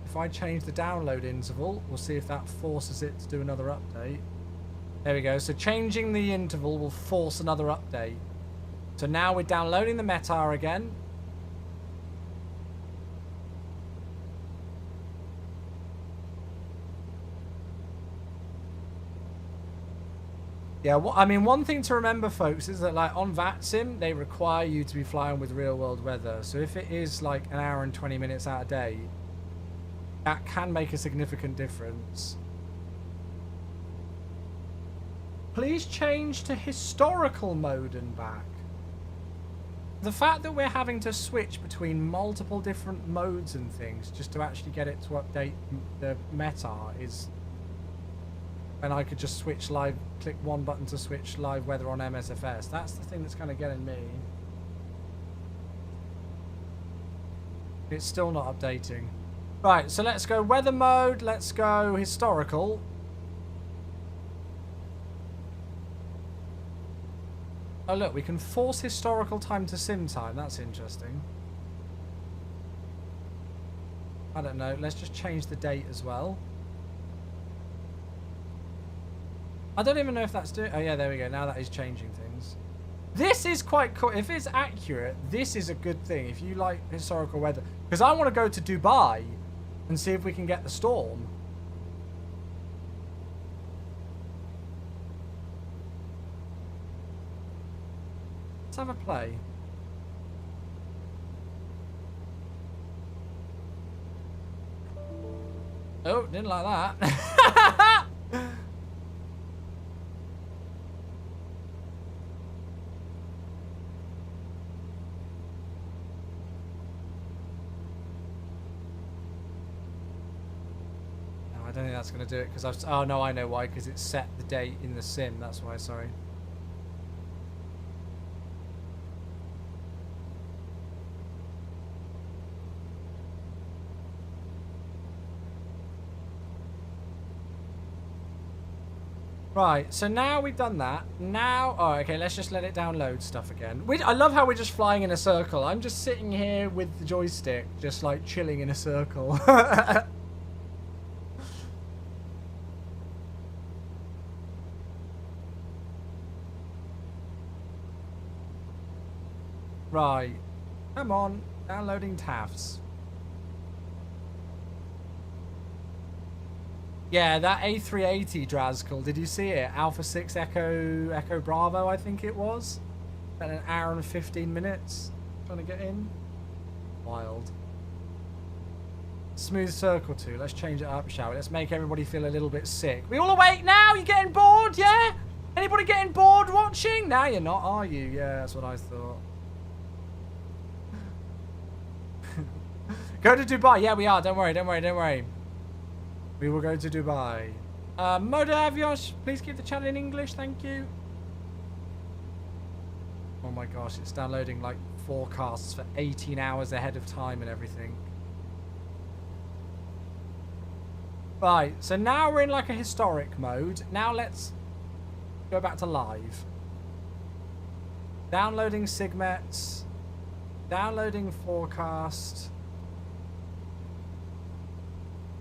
If I change the download interval, we'll see if that forces it to do another update. There we go. So changing the interval will force another update. So now we're downloading the meta again. Yeah, well, I mean, one thing to remember, folks, is that like on VATSIM, they require you to be flying with real world weather. So if it is like an hour and 20 minutes out of date, that can make a significant difference. Please change to historical mode and back. The fact that we're having to switch between multiple different modes and things just to actually get it to update the meta is... And I could just switch live, click one button to switch live weather on MSFS. That's the thing that's kind of getting me. It's still not updating. Right, so let's go weather mode. Let's go historical. Oh, look, we can force historical time to sim time. That's interesting. I don't know. Let's just change the date as well. I don't even know if that's doing... Oh, yeah, there we go. Now that is changing things. This is quite cool. If it's accurate, this is a good thing. If you like historical weather. Because I want to go to Dubai and see if we can get the storm. Let's have a play. Oh, didn't like that. I don't think that's going to do it because I've... Oh, no, I know why. Because it's set the date in the sim. That's why, sorry. Right, so now we've done that. Now, oh, okay, let's just let it download stuff again. I love how we're just flying in a circle. I'm just sitting here with the joystick, just like chilling in a circle. Right, come on, downloading TAFs. Yeah, that A380 Drazkal, did you see it? Alpha 6 Echo Bravo, I think it was. About an hour and 15 minutes trying to get in. Wild. Smooth circle too. Let's change it up, shall we? Let's make everybody feel a little bit sick. We all awake now? You getting bored, yeah? Anybody getting bored watching? Now you're not, are you? Yeah, that's what I thought. Go to Dubai. Yeah, we are. Don't worry, don't worry, don't worry. We will go to Dubai. Moda Avios, please keep the channel in English, thank you. Oh my gosh, it's downloading like forecasts for 18 hours ahead of time and everything. Right, so now we're in like a historic mode. Now let's go back to live. Downloading Sigmets. Downloading forecast.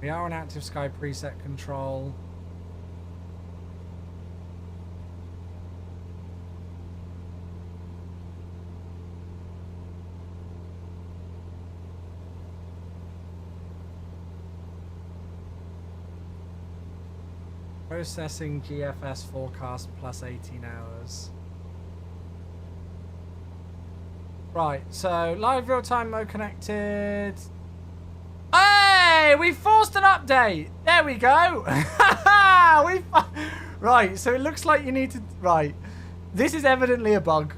We are on Active Sky preset control. Processing GFS forecast plus 18 hours. Right, so live real-time mode connected. Hey, we forced an update. There we go. Right, so it looks like you need to. Right, this is evidently a bug,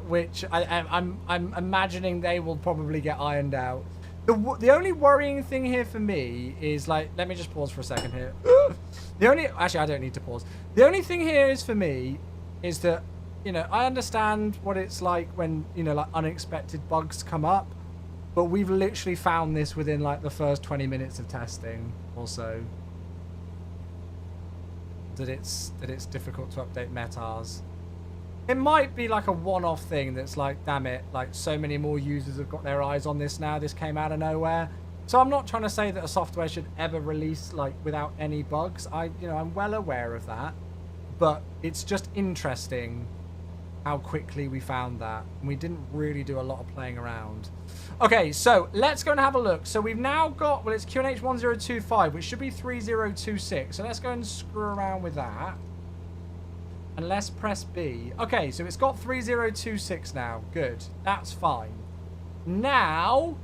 which I'm imagining they will probably get ironed out. The only worrying thing here for me is like, let me just pause for a second here. Actually, I don't need to pause. The only thing here is for me is that, you know, I understand what it's like when, you know, like unexpected bugs come up. But we've literally found this within like the first 20 minutes of testing also. That it's difficult to update metars. It might be like a one-off thing that's like, damn it, like so many more users have got their eyes on this now. This came out of nowhere. So I'm not trying to say that a software should ever release like without any bugs. I'm well aware of that. But it's just interesting how quickly we found that. And we didn't really do a lot of playing around. Okay, so let's go and have a look. So we've now got, well, it's QNH 1025, which should be 3026. So let's go and screw around with that. And let's press B. Okay, so it's got 3026 now. Good. That's fine. Now,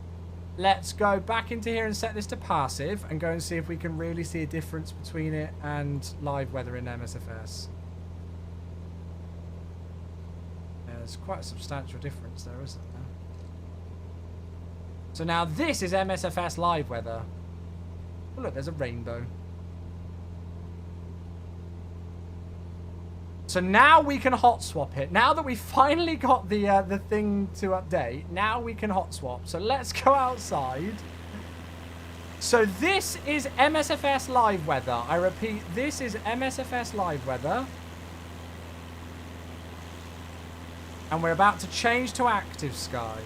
let's go back into here and set this to passive and go and see if we can really see a difference between it and live weather in MSFS. Yeah, there's quite a substantial difference there, isn't there? So now this is MSFS live weather. Oh, look, there's a rainbow. So now we can hot swap it. Now that we finally got the thing to update, now we can hot swap. So let's go outside. So this is MSFS live weather. I repeat, this is MSFS live weather. And we're about to change to active sky.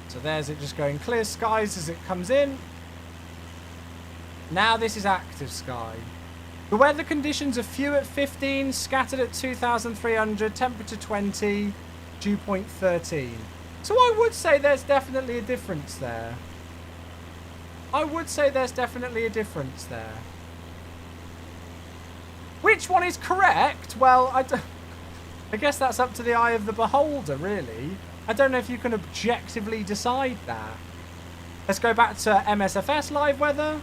So there's it just going clear skies as it comes in. Now this is active sky. The weather conditions are few at 15, scattered at 2,300, temperature 20, dew point 13. So I would say there's definitely a difference there. I would say there's definitely a difference there. Which one is correct? Well, I guess that's up to the eye of the beholder, really. I don't know if you can objectively decide that. Let's go back to MSFS live weather.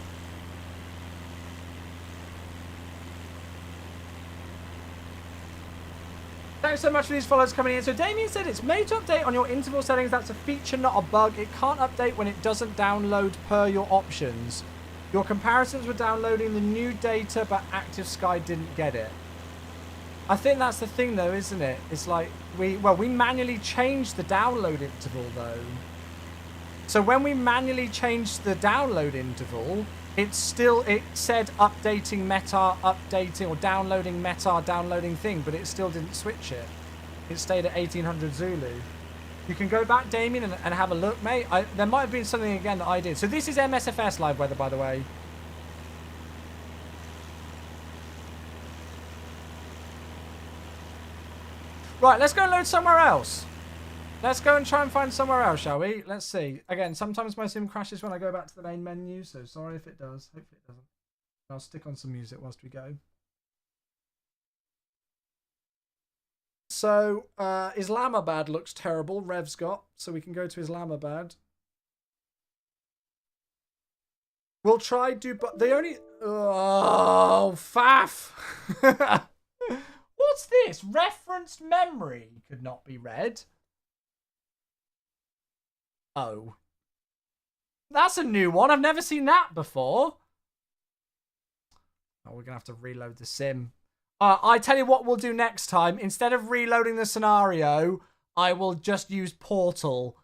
Thanks so much for these follows coming in. So Damien said it's made to update on your interval settings. That's a feature, not a bug. It can't update when it doesn't download per your options. Your comparisons were downloading the new data, but Active Sky didn't get it. I think that's the thing though, isn't it? It's like we manually changed the download interval though. So when we manually changed the download interval, it said updating meta, updating or downloading meta, downloading thing, but it still didn't switch it. It stayed at 1800 Zulu. You can go back, Damien, and have a look, mate. There might have been something again that I did. So this is MSFS live weather, by the way. Right, let's go and load somewhere else. Let's go and try and find somewhere else, shall we? Let's see. Again, sometimes my sim crashes when I go back to the main menu, so sorry if it does. Hopefully it doesn't. I'll stick on some music whilst we go. So, Islamabad looks terrible. Rev's got, so we can go to Islamabad. We'll try but the only... Oh, faff! What's this? Referenced memory could not be read. Oh. That's a new one. I've never seen that before. Oh, we're going to have to reload the sim. I tell you what we'll do next time. Instead of reloading the scenario, I will just use Portal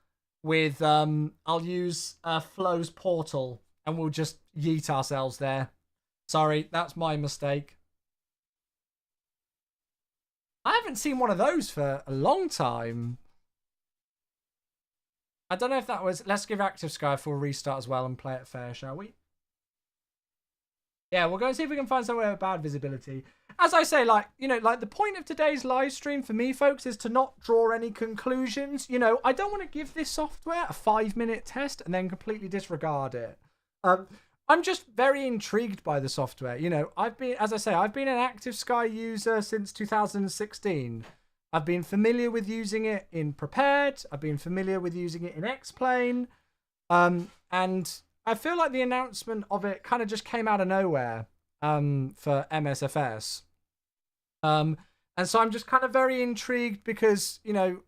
with... I'll use Flo's Portal, and we'll just yeet ourselves there. Sorry, that's my mistake. I haven't seen one of those for a long time. I don't know if that was... Let's give Active Sky a full restart as well and play it fair, shall we? Yeah, we'll go and see if we can find somewhere with bad visibility. As I say, like, you know, like the point of today's live stream for me, folks, is to not draw any conclusions. You know, I don't want to give this software a 5-minute test and then completely disregard it. I'm just very intrigued by the software. You know, as I say, I've been an Active Sky user since 2016. I've been familiar with using it in Prepared. I've been familiar with using it in X-Plane. And I feel like the announcement of it kind of just came out of nowhere for MSFS. And so I'm just kind of very intrigued because, you know,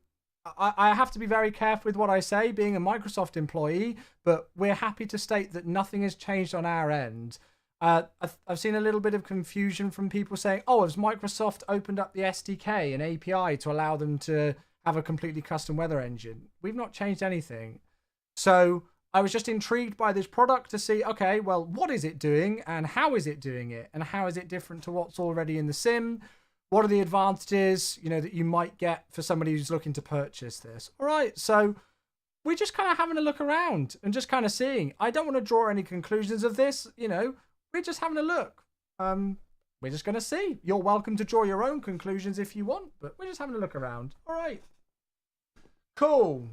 I have to be very careful with what I say, being a Microsoft employee, but we're happy to state that nothing has changed on our end. I've seen a little bit of confusion from people saying, oh, has Microsoft opened up the SDK and API to allow them to have a completely custom weather engine? We've not changed anything. So I was just intrigued by this product to see, okay, well, what is it doing and how is it doing it? And how is it different to what's already in the sim? What are the advantages, you know, that you might get for somebody who's looking to purchase this? All right, so we're just kind of having a look around and just kind of seeing. I don't want to draw any conclusions of this, you know. We're just having a look. We're just going to see. You're welcome to draw your own conclusions if you want, but we're just having a look around. All right. Cool.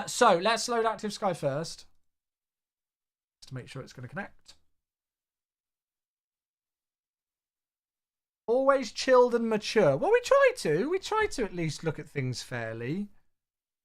So let's load Active Sky first, just to make sure it's going to connect. Always chilled and mature. Well, we try to. We try to at least look at things fairly.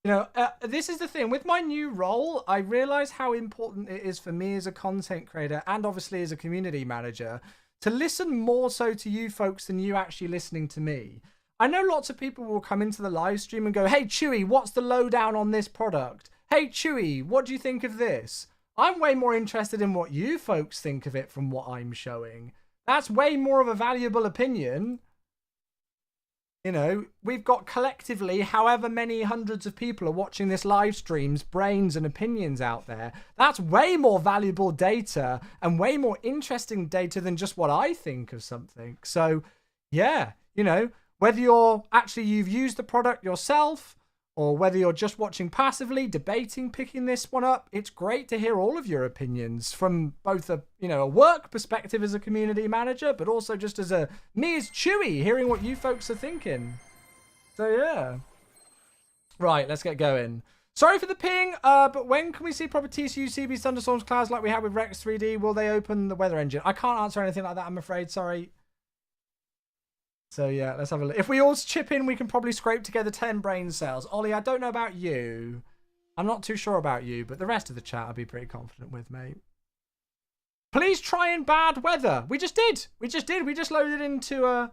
You know, this is the thing. With my new role, I realise how important it is for me as a content creator and obviously as a community manager to listen more so to you folks than you actually listening to me. I know lots of people will come into the live stream and go, hey, Chewy, what's the lowdown on this product? Hey, Chewy, what do you think of this? I'm way more interested in what you folks think of it from what I'm showing. That's way more of a valuable opinion. You know, we've got collectively however many hundreds of people are watching this live stream's brains and opinions out there. That's way more valuable data and way more interesting data than just what I think of something. So, yeah, you know, whether you've used the product yourself or whether you're just watching passively, debating, picking this one up, it's great to hear all of your opinions from both a work perspective as a community manager, but also just as me as Chewy, hearing what you folks are thinking. So yeah. Right, let's get going. Sorry for the ping, but when can we see proper TCU, CB, thunderstorms, clouds like we had with Rex 3D? Will they open the weather engine? I can't answer anything like that, I'm afraid, sorry. So yeah, let's have a look. If we all chip in, we can probably scrape together 10 brain cells. Ollie, I don't know about you. I'm not too sure about you, but the rest of the chat I'd be pretty confident with, mate. Please try in bad weather. We just did. We just loaded into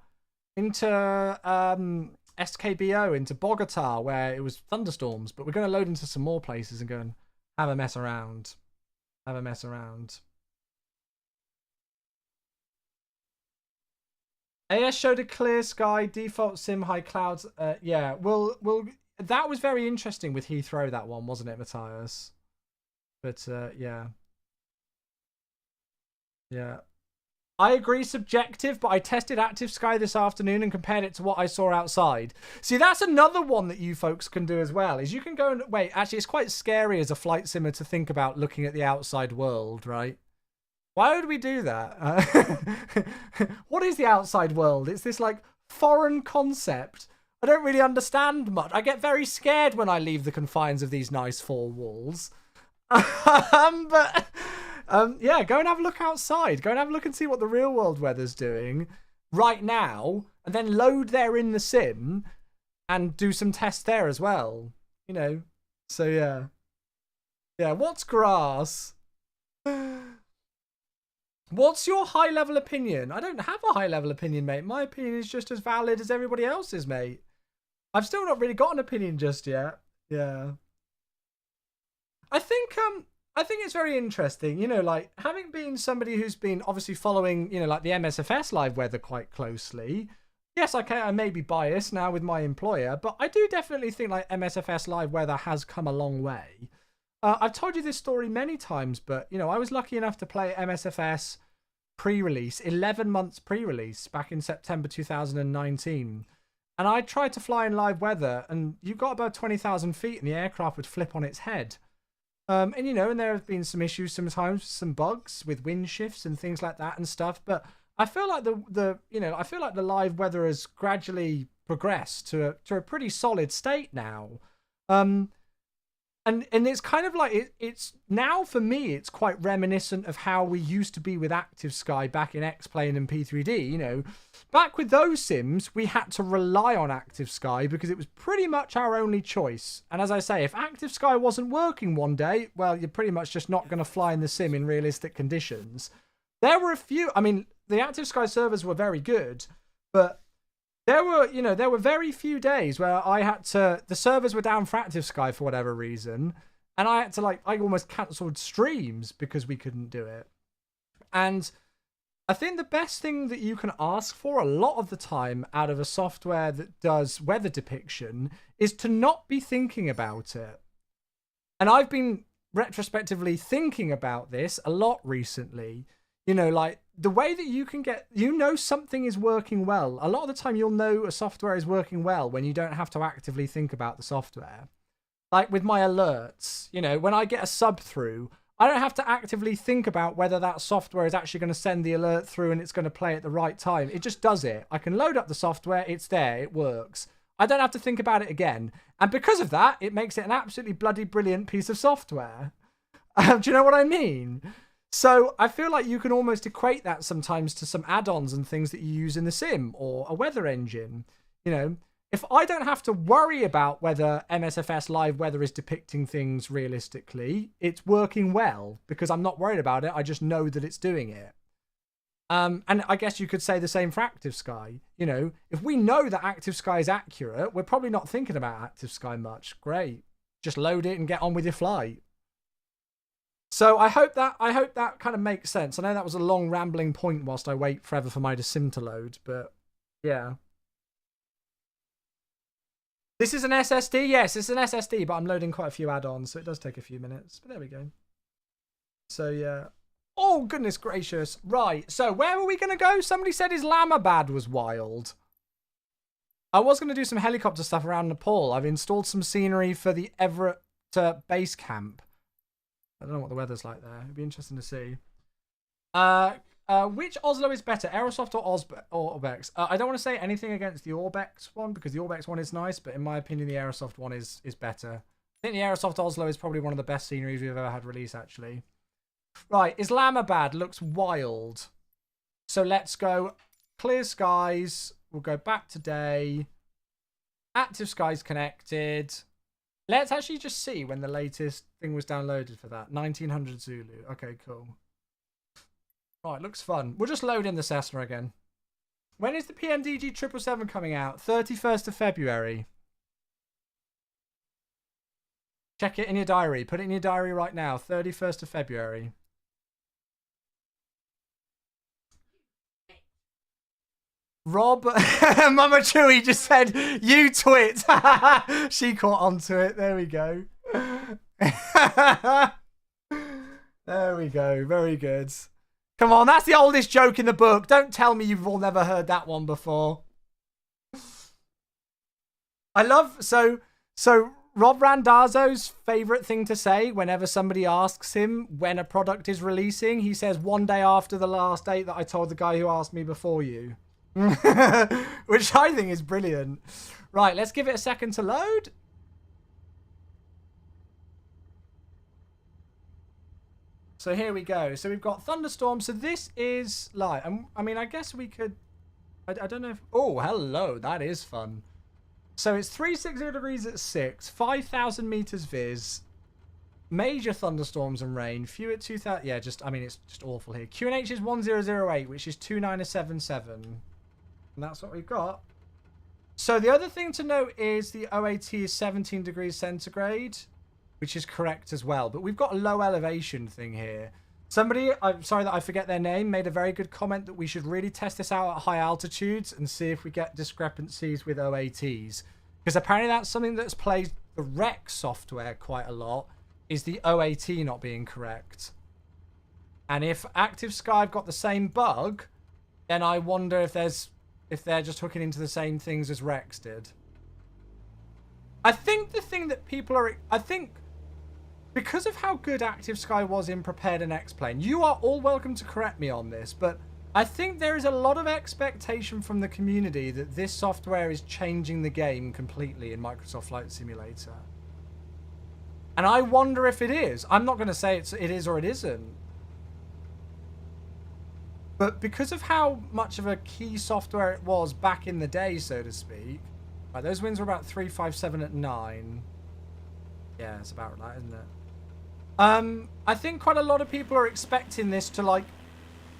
SKBO, into Bogota, where it was thunderstorms. But we're going to load into some more places and go and have a mess around. AS showed a clear sky, default sim, high clouds. Yeah, that was very interesting with Heathrow, that one, wasn't it, Matthias? But yeah. Yeah. I agree, subjective, but I tested Active Sky this afternoon and compared it to what I saw outside. See, that's another one that you folks can do as well, is you can go and... Wait, actually, it's quite scary as a flight simmer to think about looking at the outside world, right? Why would we do that? What is the outside world? It's this, like, foreign concept. I don't really understand much. I get very scared when I leave the confines of these nice four walls. Yeah, go and have a look outside. Go and have a look and see what the real world weather's doing right now, and then load there in the sim and do some tests there as well. You know, so yeah. Yeah, what's grass? What's your high-level opinion? I don't have a high-level opinion, mate. My opinion is just as valid as everybody else's, mate. I've still not really got an opinion just yet. Yeah. I think it's very interesting, you know, like having been somebody who's been obviously following, you know, like the MSFS live weather quite closely. Yes, I may be biased now with my employer, but I do definitely think like MSFS live weather has come a long way. I've told you this story many times, but, you know, I was lucky enough to play MSFS pre-release, 11 months pre-release back in September 2019. And I tried to fly in live weather, and you got about 20,000 feet and the aircraft would flip on its head. And, you know, and there have been some issues sometimes, some bugs with wind shifts and things like that and stuff. But I feel like I feel like the live weather has gradually progressed to a pretty solid state now. And it's kind of like it's now for me it's quite reminiscent of how we used to be with Active Sky back in X-Plane and P3D. You know, back with those sims we had to rely on Active Sky because it was pretty much our only choice. And as I say, if Active Sky wasn't working one day, well, you're pretty much just not going to fly in the sim in realistic conditions. There were a few. I mean, the Active Sky servers were very good, but there were very few days where the servers were down for Active Sky for whatever reason, and I almost cancelled streams because we couldn't do it. And I think the best thing that you can ask for a lot of the time out of a software that does weather depiction is to not be thinking about it. And I've been retrospectively thinking about this a lot recently. You know, like the way that you can something is working well. A lot of the time you'll know a software is working well when you don't have to actively think about the software. Like with my alerts, you know, when I get a sub through, I don't have to actively think about whether that software is actually going to send the alert through and it's going to play at the right time. It just does it. I can load up the software, it's there, it works. I don't have to think about it again. And because of that, it makes it an absolutely bloody brilliant piece of software. Do you know what I mean? So I feel like you can almost equate that sometimes to some add-ons and things that you use in the sim or a weather engine. You know, if I don't have to worry about whether MSFS live weather is depicting things realistically, it's working well because I'm not worried about it. I just know that it's doing it. And I guess you could say the same for Active Sky. You know, if we know that Active Sky is accurate, we're probably not thinking about Active Sky much. Great. Just load it and get on with your flight. So I hope that kind of makes sense. I know that was a long rambling point whilst I wait forever for my sim to load, but yeah. This is an SSD? Yes, it's an SSD, but I'm loading quite a few add-ons, so it does take a few minutes. But there we go. So yeah. Oh, goodness gracious. Right, so where were we going to go? Somebody said Islamabad was wild. I was going to do some helicopter stuff around Nepal. I've installed some scenery for the Everett base camp. I don't know what the weather's like there. It'd be interesting to see. Which Oslo is better, Aerosoft or Orbex? I don't want to say anything against the Orbex one because the Orbex one is nice, but in my opinion, the Aerosoft one is better. I think the Aerosoft Oslo is probably one of the best sceneries we've ever had released, actually. Right, Islamabad looks wild. So let's go clear skies. We'll go back to day. Active skies connected. Let's actually just see when the latest thing was downloaded for that. 1900 Zulu. Okay, cool. Right, looks fun. We'll just load in the Cessna again. When is the PMDG 777 coming out? 31st of February. Check it in your diary. Put it in your diary right now. 31st of February. Rob, Mama Chewy just said, you twit. She caught onto it. There we go. There we go. Very good. Come on, that's the oldest joke in the book. Don't tell me you've all never heard that one before. I love so Rob Randazzo's favorite thing to say whenever somebody asks him when a product is releasing, he says 1 day after the last date that I told the guy who asked me before you. Which I think is brilliant. Right, let's give it a second to load. So here we go. So we've got thunderstorm. So this is live. I mean, I guess we could... I don't know if... Oh, hello. That is fun. So it's 360 degrees at 6, 5,000 meters viz, major thunderstorms and rain, few at 2,000. Yeah, just, I mean, it's just awful here. QNH is 1008, which is 2977. And that's what we've got. So the other thing to note is the OAT is 17 degrees centigrade, which is correct as well. But we've got a low elevation thing here. Somebody, I'm sorry that I forget their name, made a very good comment that we should really test this out at high altitudes and see if we get discrepancies with OATs. Because apparently that's something that's plagued the rec software quite a lot, is the OAT not being correct. And if Active Sky have got the same bug, then I wonder if they're just hooking into the same things as Rex did. I think the thing that people are... I think... Because of how good Active Sky was in Prepared and X-Plane, you are all welcome to correct me on this, but I think there is a lot of expectation from the community that this software is changing the game completely in Microsoft Flight Simulator. And I wonder if it is. I'm not going to say it is or it isn't. But because of how much of a key software it was back in the day, so to speak, right, those winds were about 357 at 9. Yeah, it's about that, isn't it? I think quite a lot of people are expecting this to, like,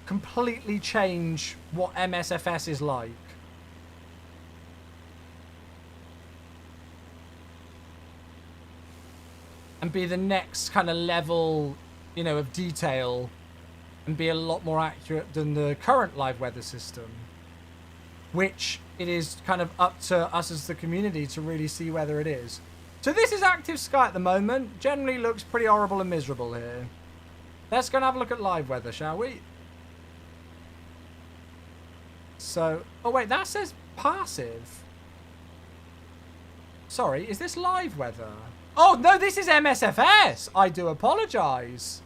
completely change what MSFS is like. And be the next kind of level, you know, of detail and be a lot more accurate than the current live weather system. Which it is kind of up to us as the community to really see whether it is. So this is Active Sky at the moment. Generally looks pretty horrible and miserable here. Let's go and have a look at live weather, shall we? So, oh wait, that says passive. Sorry, is this live weather? Oh no, this is MSFS. I do apologise.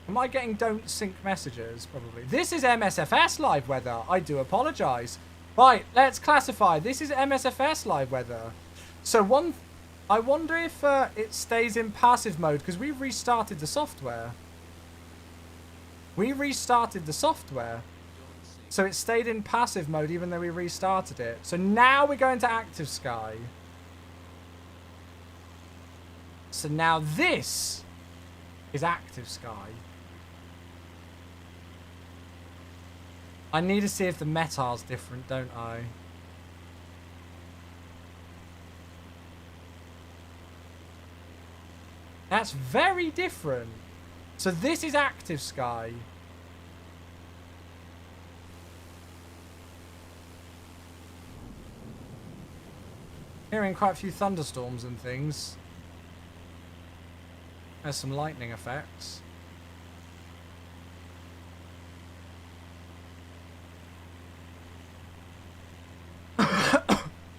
Am I getting don't sync messages? Probably. This is MSFS live weather. I do apologise. Right, let's classify. This is MSFS live weather. So I wonder if it stays in passive mode because we've restarted the software. We restarted the software. So it stayed in passive mode even though we restarted it. So now we're going to Active Sky. So now this is Active Sky. I need to see if the metar's different, don't I? That's very different. So this is Active Sky. Hearing quite a few thunderstorms and things. There's some lightning effects.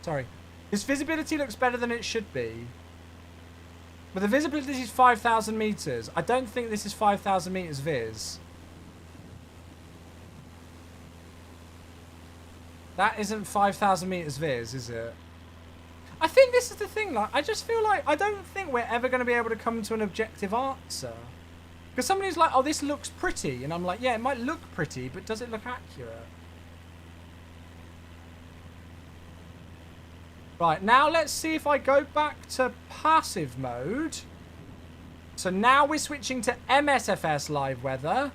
Sorry. This visibility looks better than it should be. But the visibility is 5,000 meters. I don't think this is 5,000 meters viz. That isn't 5,000 meters viz, is it? I think this is the thing. Like, I just feel like I don't think we're ever going to be able to come to an objective answer. Because somebody's like, oh, this looks pretty. And I'm like, yeah, it might look pretty, but does it look accurate? Right, now let's see if I go back to passive mode. So now we're switching to MSFS live weather.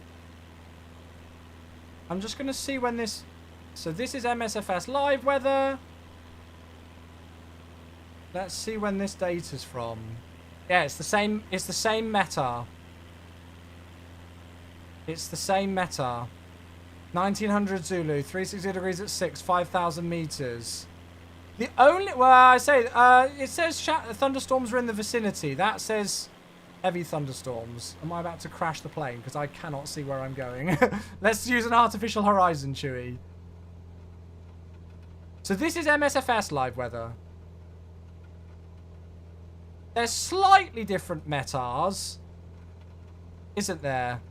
I'm just going to see when this... So this is MSFS live weather. Let's see when this data's from. Yeah, it's the same meta. It's the same meta. 1900 Zulu, 360 degrees at 6, 5,000 meters. The only, well, I say, it says thunderstorms are in the vicinity. That says Heavy thunderstorms. Am I about to crash the plane? Because I cannot see where I'm going. Let's use an artificial horizon, Chewie. So this is MSFS live weather. There's slightly different METARs, isn't there?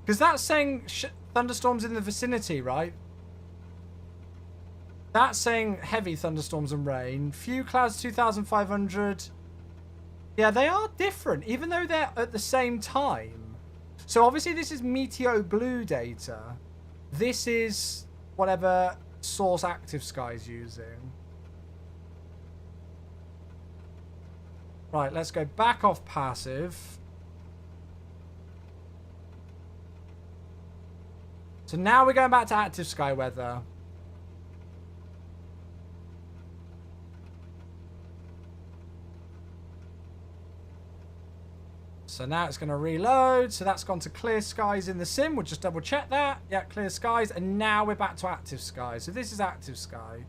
Because that's saying thunderstorms in the vicinity, right? That's saying heavy thunderstorms and rain. Few clouds, 2,500. Yeah, they are different, even though they're at the same time. So obviously this is Meteo Blue data. This is whatever source Active Sky's using. Right, let's go back off passive. So now we're going back to Active Sky weather. So now it's going to reload. So that's gone to clear skies in the sim. We'll just double check that. Yeah, clear skies. And now we're back to Active Sky. So this is Active Sky.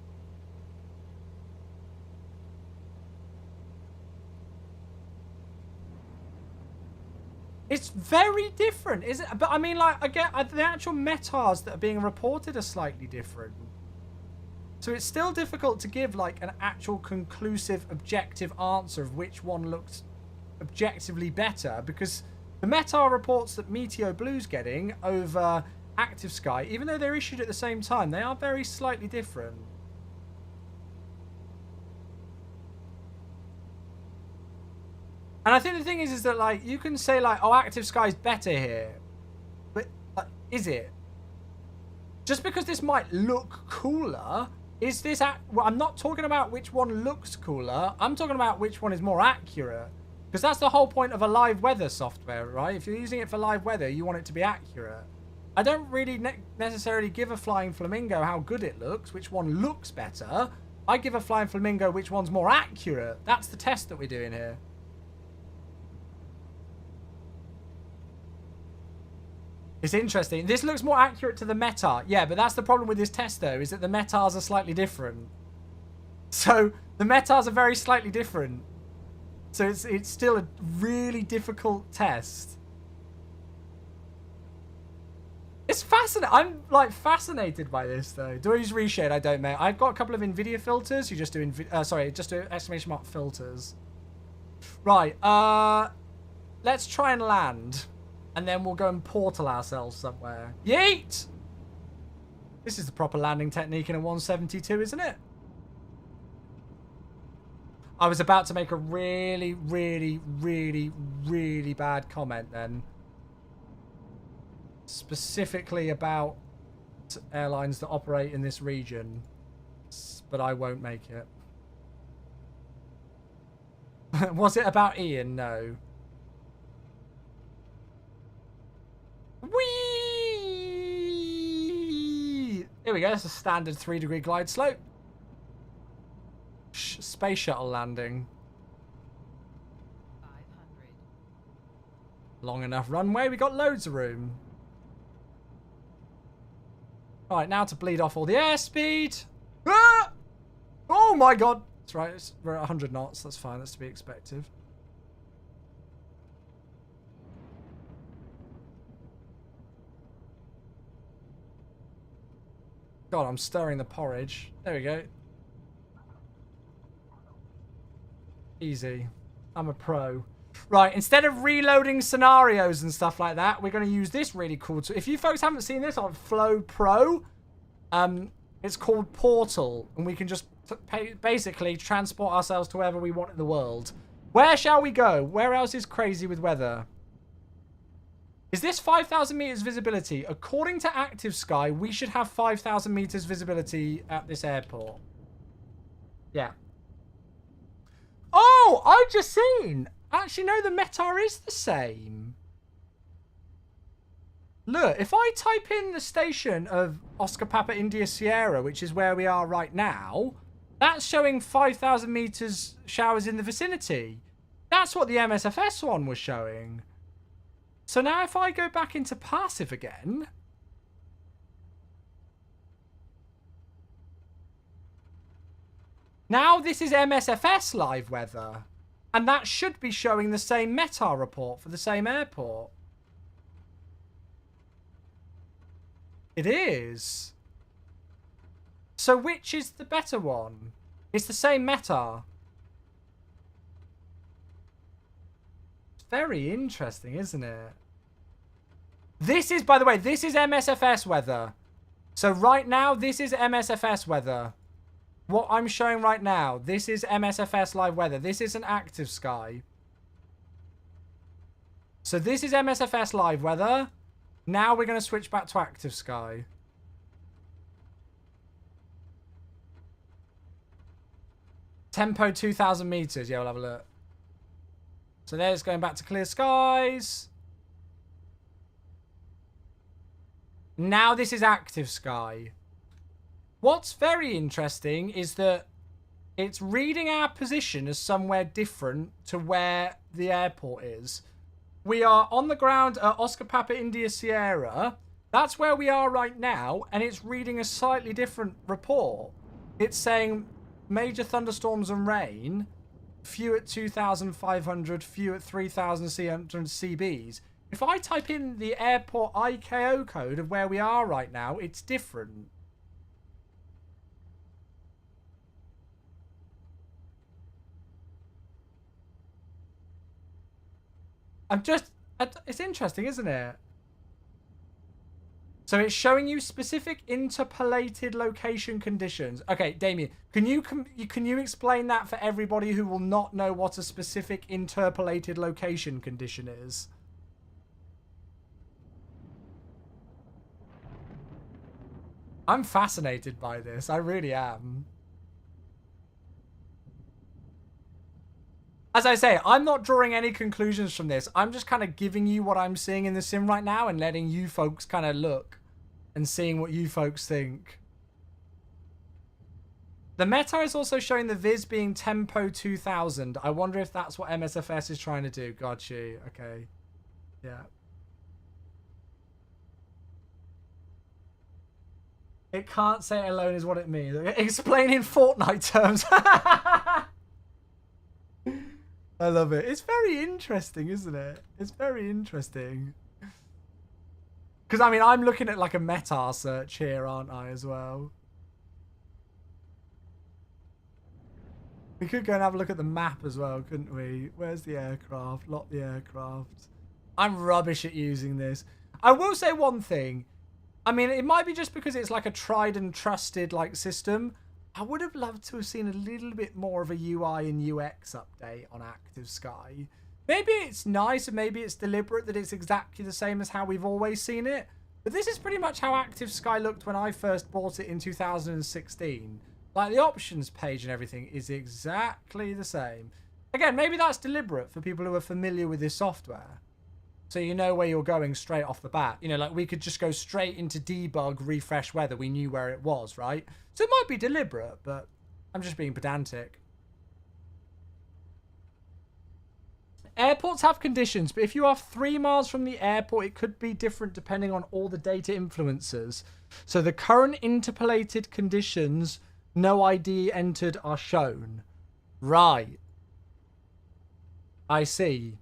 It's very different, isn't it? But I mean, like, again, the actual METARs that are being reported are slightly different. So it's still difficult to give, like, an actual conclusive, objective answer of which one looks objectively better, because the METAR reports that Meteo Blue's getting over Active Sky, even though they're issued at the same time, they are very slightly different. And I think the thing is that, like, you can say, like, oh, Active Sky's better here. But is it? Just because this might look cooler, is this... Well, I'm not talking about which one looks cooler. I'm talking about which one is more accurate. Because that's the whole point of a live weather software, right? If you're using it for live weather, you want it to be accurate. I don't really necessarily give a flying flamingo how good it looks, which one looks better. I give a flying flamingo which one's more accurate. That's the test that we're doing here. It's interesting. This looks more accurate to the METAR. Yeah, but that's the problem with this test, though, is that the METARs are slightly different. So the METARs are very slightly different. So it's still a really difficult test. It's fascinating. I'm, like, fascinated by this, though. Do I use reshade? I don't, mate. I've got a couple of NVIDIA filters. You just do, sorry, just do exclamation mark filters. Right. Let's try and land. And then we'll go and portal ourselves somewhere. Yeet! This is the proper landing technique in a 172, isn't it? I was about to make a really, really, really, really bad comment then. Specifically about airlines that operate in this region. But I won't make it. Was it about Ian? No. Whee! Here we go. That's a standard 3-degree glide slope. Space shuttle landing. 500. Long enough runway. We got loads of room. All right, now to bleed off all the airspeed. Ah! Oh my god! That's right. We're at 100 knots. That's fine. That's to be expected. God, I'm stirring the porridge. There we go. Easy. I'm a pro. Right, instead of reloading scenarios and stuff like that, we're going to use this really cool tool. If you folks haven't seen this on Flow Pro, it's called Portal, and we can just basically transport ourselves to wherever we want in the world. Where shall we go? Where else is crazy with weather? Is this 5,000 meters visibility? According to Active Sky, we should have 5,000 meters visibility at this airport. Yeah. Oh, I've just seen. Actually, no, the METAR is the same. Look, if I type in the station of Oscar Papa India Sierra, which is where we are right now, that's showing 5,000 meters showers in the vicinity. That's what the MSFS one was showing. So now if I go back into passive again... Now this is MSFS live weather. And that should be showing the same METAR report for the same airport. It is. So which is the better one? It's the same METAR. It's very interesting, isn't it? This is, by the way, this is MSFS weather. So right now, this is MSFS weather. What I'm showing right now, this is MSFS live weather. This is an active sky. So this is MSFS live weather. Now we're going to switch back to active sky. Tempo 2,000 meters. Yeah, we'll have a look. So there's going back to clear skies. Now this is active sky. What's very interesting is that it's reading our position as somewhere different to where the airport is. We are on the ground at Oscar Papa India Sierra. That's where we are right now, and it's reading a slightly different report. It's saying major thunderstorms and rain, few at 2,500, few at 3,600 CBs. If I type in the airport ICAO code of where we are right now, it's different. It's interesting, isn't it? So it's showing you specific interpolated location conditions. Okay, Damien, can you explain that for everybody who will not know what a specific interpolated location condition is? I'm fascinated by this. I really am. As I say, I'm not drawing any conclusions from this. I'm just kind of giving you what I'm seeing in the sim right now and letting you folks kind of look and seeing what you folks think. The METAR is also showing the Viz being Tempo 2000. I wonder if that's what MSFS is trying to do. Got you. Okay. Yeah. It can't say it alone is what it means. Explain in Fortnite terms. I love it. It's very interesting, isn't it? It's very interesting. Because, I mean, I'm looking at like a METAR search here, aren't I, as well? We could go and have a look at the map as well, couldn't we? Where's the aircraft? Lock the aircraft. I'm rubbish at using this. I will say one thing. I mean, it might be just because it's like a tried and trusted like system. I would have loved to have seen a little bit more of a UI and UX update on Active Sky. Maybe it's nice and maybe it's deliberate that it's exactly the same as how we've always seen it. But this is pretty much how Active Sky looked when I first bought it in 2016. Like the options page and everything is exactly the same. Again, maybe that's deliberate for people who are familiar with this software. So you know where you're going straight off the bat. You know, like we could just go straight into debug, refresh weather. We knew where it was, right? So it might be deliberate, but I'm just being pedantic. Airports have conditions, but if you are 3 miles from the airport, it could be different depending on all the data influences. So the current interpolated conditions, no ID entered, are shown. Right. I see.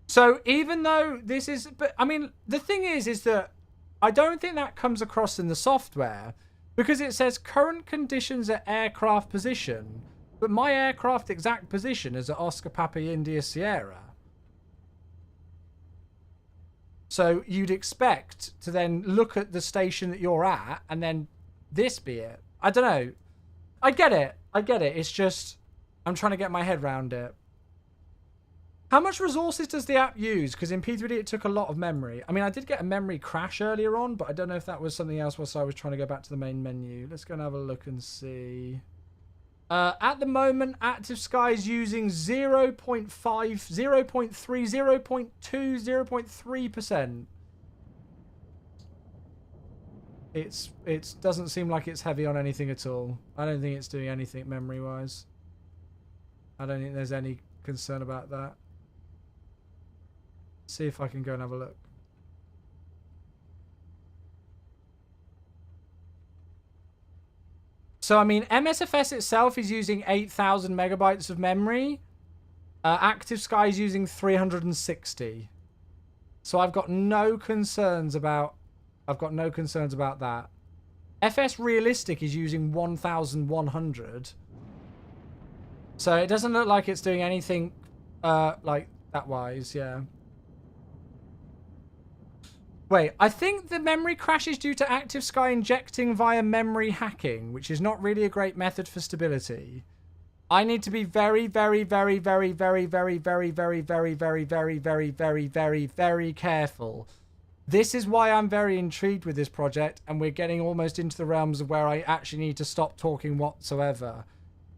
So even though this is, but I mean, the thing is that I don't think that comes across in the software because it says current conditions at aircraft position, but my aircraft exact position is at Oscar Papa India Sierra. So you'd expect to then look at the station that you're at and then this be it. I don't know. I get it. I get it. It's just, I'm trying to get my head around it. How much resources does the app use? Because in P3D it took a lot of memory. I mean, I did get a memory crash earlier on, but I don't know if that was something else whilst I was trying to go back to the main menu. Let's go and have a look and see. At the moment, Active Sky is using 0.5, 0.3, 0.2, 0.3%. It doesn't seem like it's heavy on anything at all. I don't think it's doing anything memory-wise. I don't think there's any concern about that. See if I can go and have a look. So, I mean, MSFS itself is using 8,000 megabytes of memory. Active Sky is using 360. So I've got no concerns about that. FS Realistic is using 1100. So it doesn't look like it's doing anything like that wise, yeah. Wait, I think the memory crash is due to Active Sky injecting via memory hacking, which is not really a great method for stability. I need to be very, very, very, very, very, very, very, very, very, very, very, very, very, very, very careful. This is why I'm very intrigued with this project, and we're getting almost into the realms of where I actually need to stop talking whatsoever.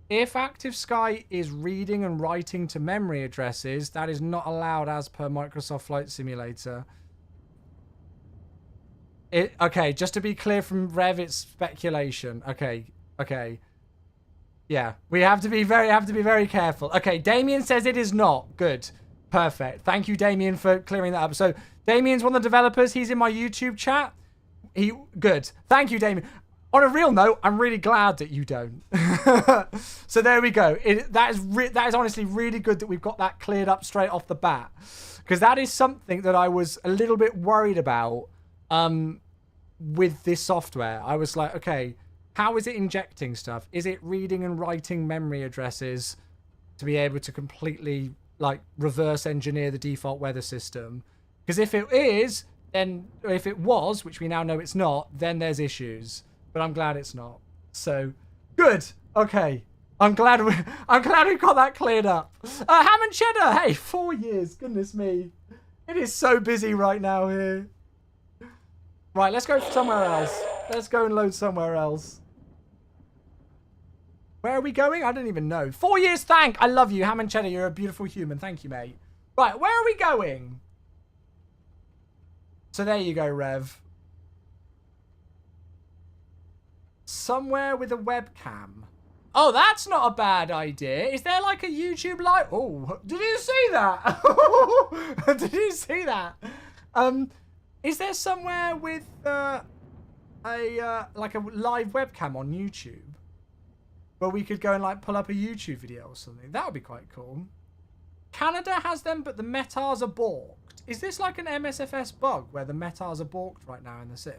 If Active Sky is reading and writing to memory addresses, that is not allowed as per Microsoft Flight Simulator. Okay, just to be clear from Rev, it's speculation. Okay. Yeah, we have to be very careful. Okay, Damien says it is not. Good. Perfect. Thank you, Damien, for clearing that up. So, Damien's one of the developers. He's in my YouTube chat. Good. Thank you, Damien. On a real note, I'm really glad that you don't. So there we go. That is honestly really good that we've got that cleared up straight off the bat. Because that is something that I was a little bit worried about with this software. I was like, okay, how is it injecting stuff? Is it reading and writing memory addresses to be able to completely like reverse engineer the default weather system? Because if it is, then if it was, which we now know it's not, then there's issues. But I'm glad it's not. So good. Okay. I'm glad we got that cleared up. Ham and cheddar. Hey, 4 years. Goodness me. It is so busy right now here. Right, let's go somewhere else. Let's go and load somewhere else. Where are we going? I don't even know. 4 years, thank. I love you, Ham and cheddar. You're a beautiful human. Thank you, mate. Right, where are we going? So there you go, Rev. Somewhere with a webcam. Oh, that's not a bad idea. Is there like a YouTube live? Oh, did you see that? Did you see that? Is there somewhere with like a live webcam on YouTube where we could go and like pull up a YouTube video or something? That would be quite cool. Canada has them, but the metars are balked. Is this like an MSFS bug where the metars are balked right now in the sim?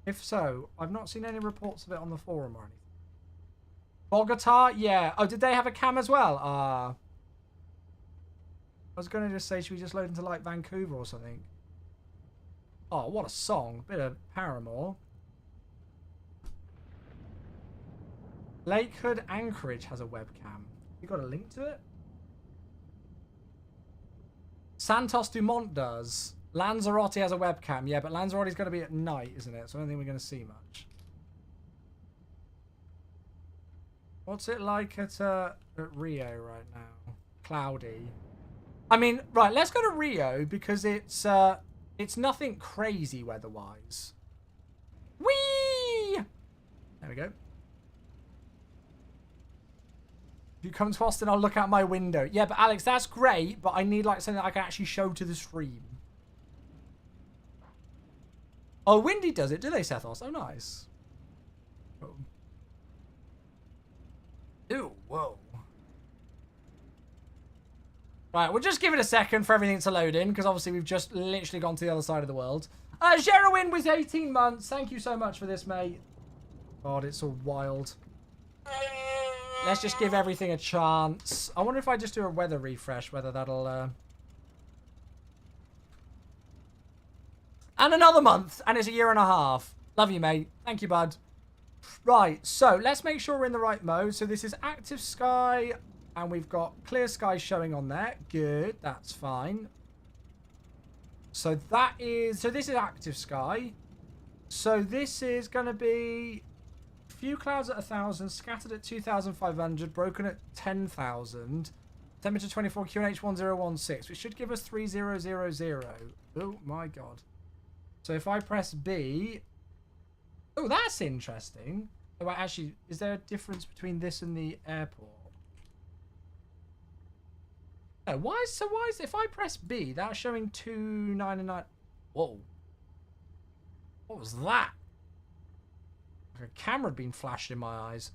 If so, I've not seen any reports of it on the forum or anything. Bogota? Yeah. Oh, did they have a cam as well? I was going to just say, should we just load into like Vancouver or something? Oh, what a song. Bit of Paramore. Lakehood Anchorage has a webcam. You got a link to it? Santos Dumont does. Lanzarote has a webcam. Yeah, but Lanzarote's going to be at night, isn't it? So I don't think we're going to see much. What's it like at Rio right now? Cloudy. I mean, right, let's go to Rio because it's nothing crazy weather-wise. Whee! There we go. If you come to Austin, I'll look out my window. Yeah, but Alex, that's great, but I need like something that I can actually show to the stream. Oh, Windy does it, do they, Sethos? Oh, nice. Oh. Ew, whoa. Right, we'll just give it a second for everything to load in, because obviously we've just literally gone to the other side of the world. Sherwin with 18 months. Thank you so much for this, mate. God, it's all wild. Let's just give everything a chance. I wonder if I just do a weather refresh, whether that'll... And another month, and it's a year and a half. Love you, mate. Thank you, bud. Right, so let's make sure we're in the right mode. So this is active sky, and we've got clear sky showing on there. Good, that's fine. So this is active sky. So this is going to be few clouds at 1,000, scattered at 2,500, broken at 10,000. Temperature 24, QNH 1016, which should give us 3000. Oh my god. So if I press B... Oh, that's interesting. Oh, actually, is there a difference between this and the airport? Oh, why is if I press B, that's showing 299... Whoa. What was that? Like a camera had been flashed in my eyes.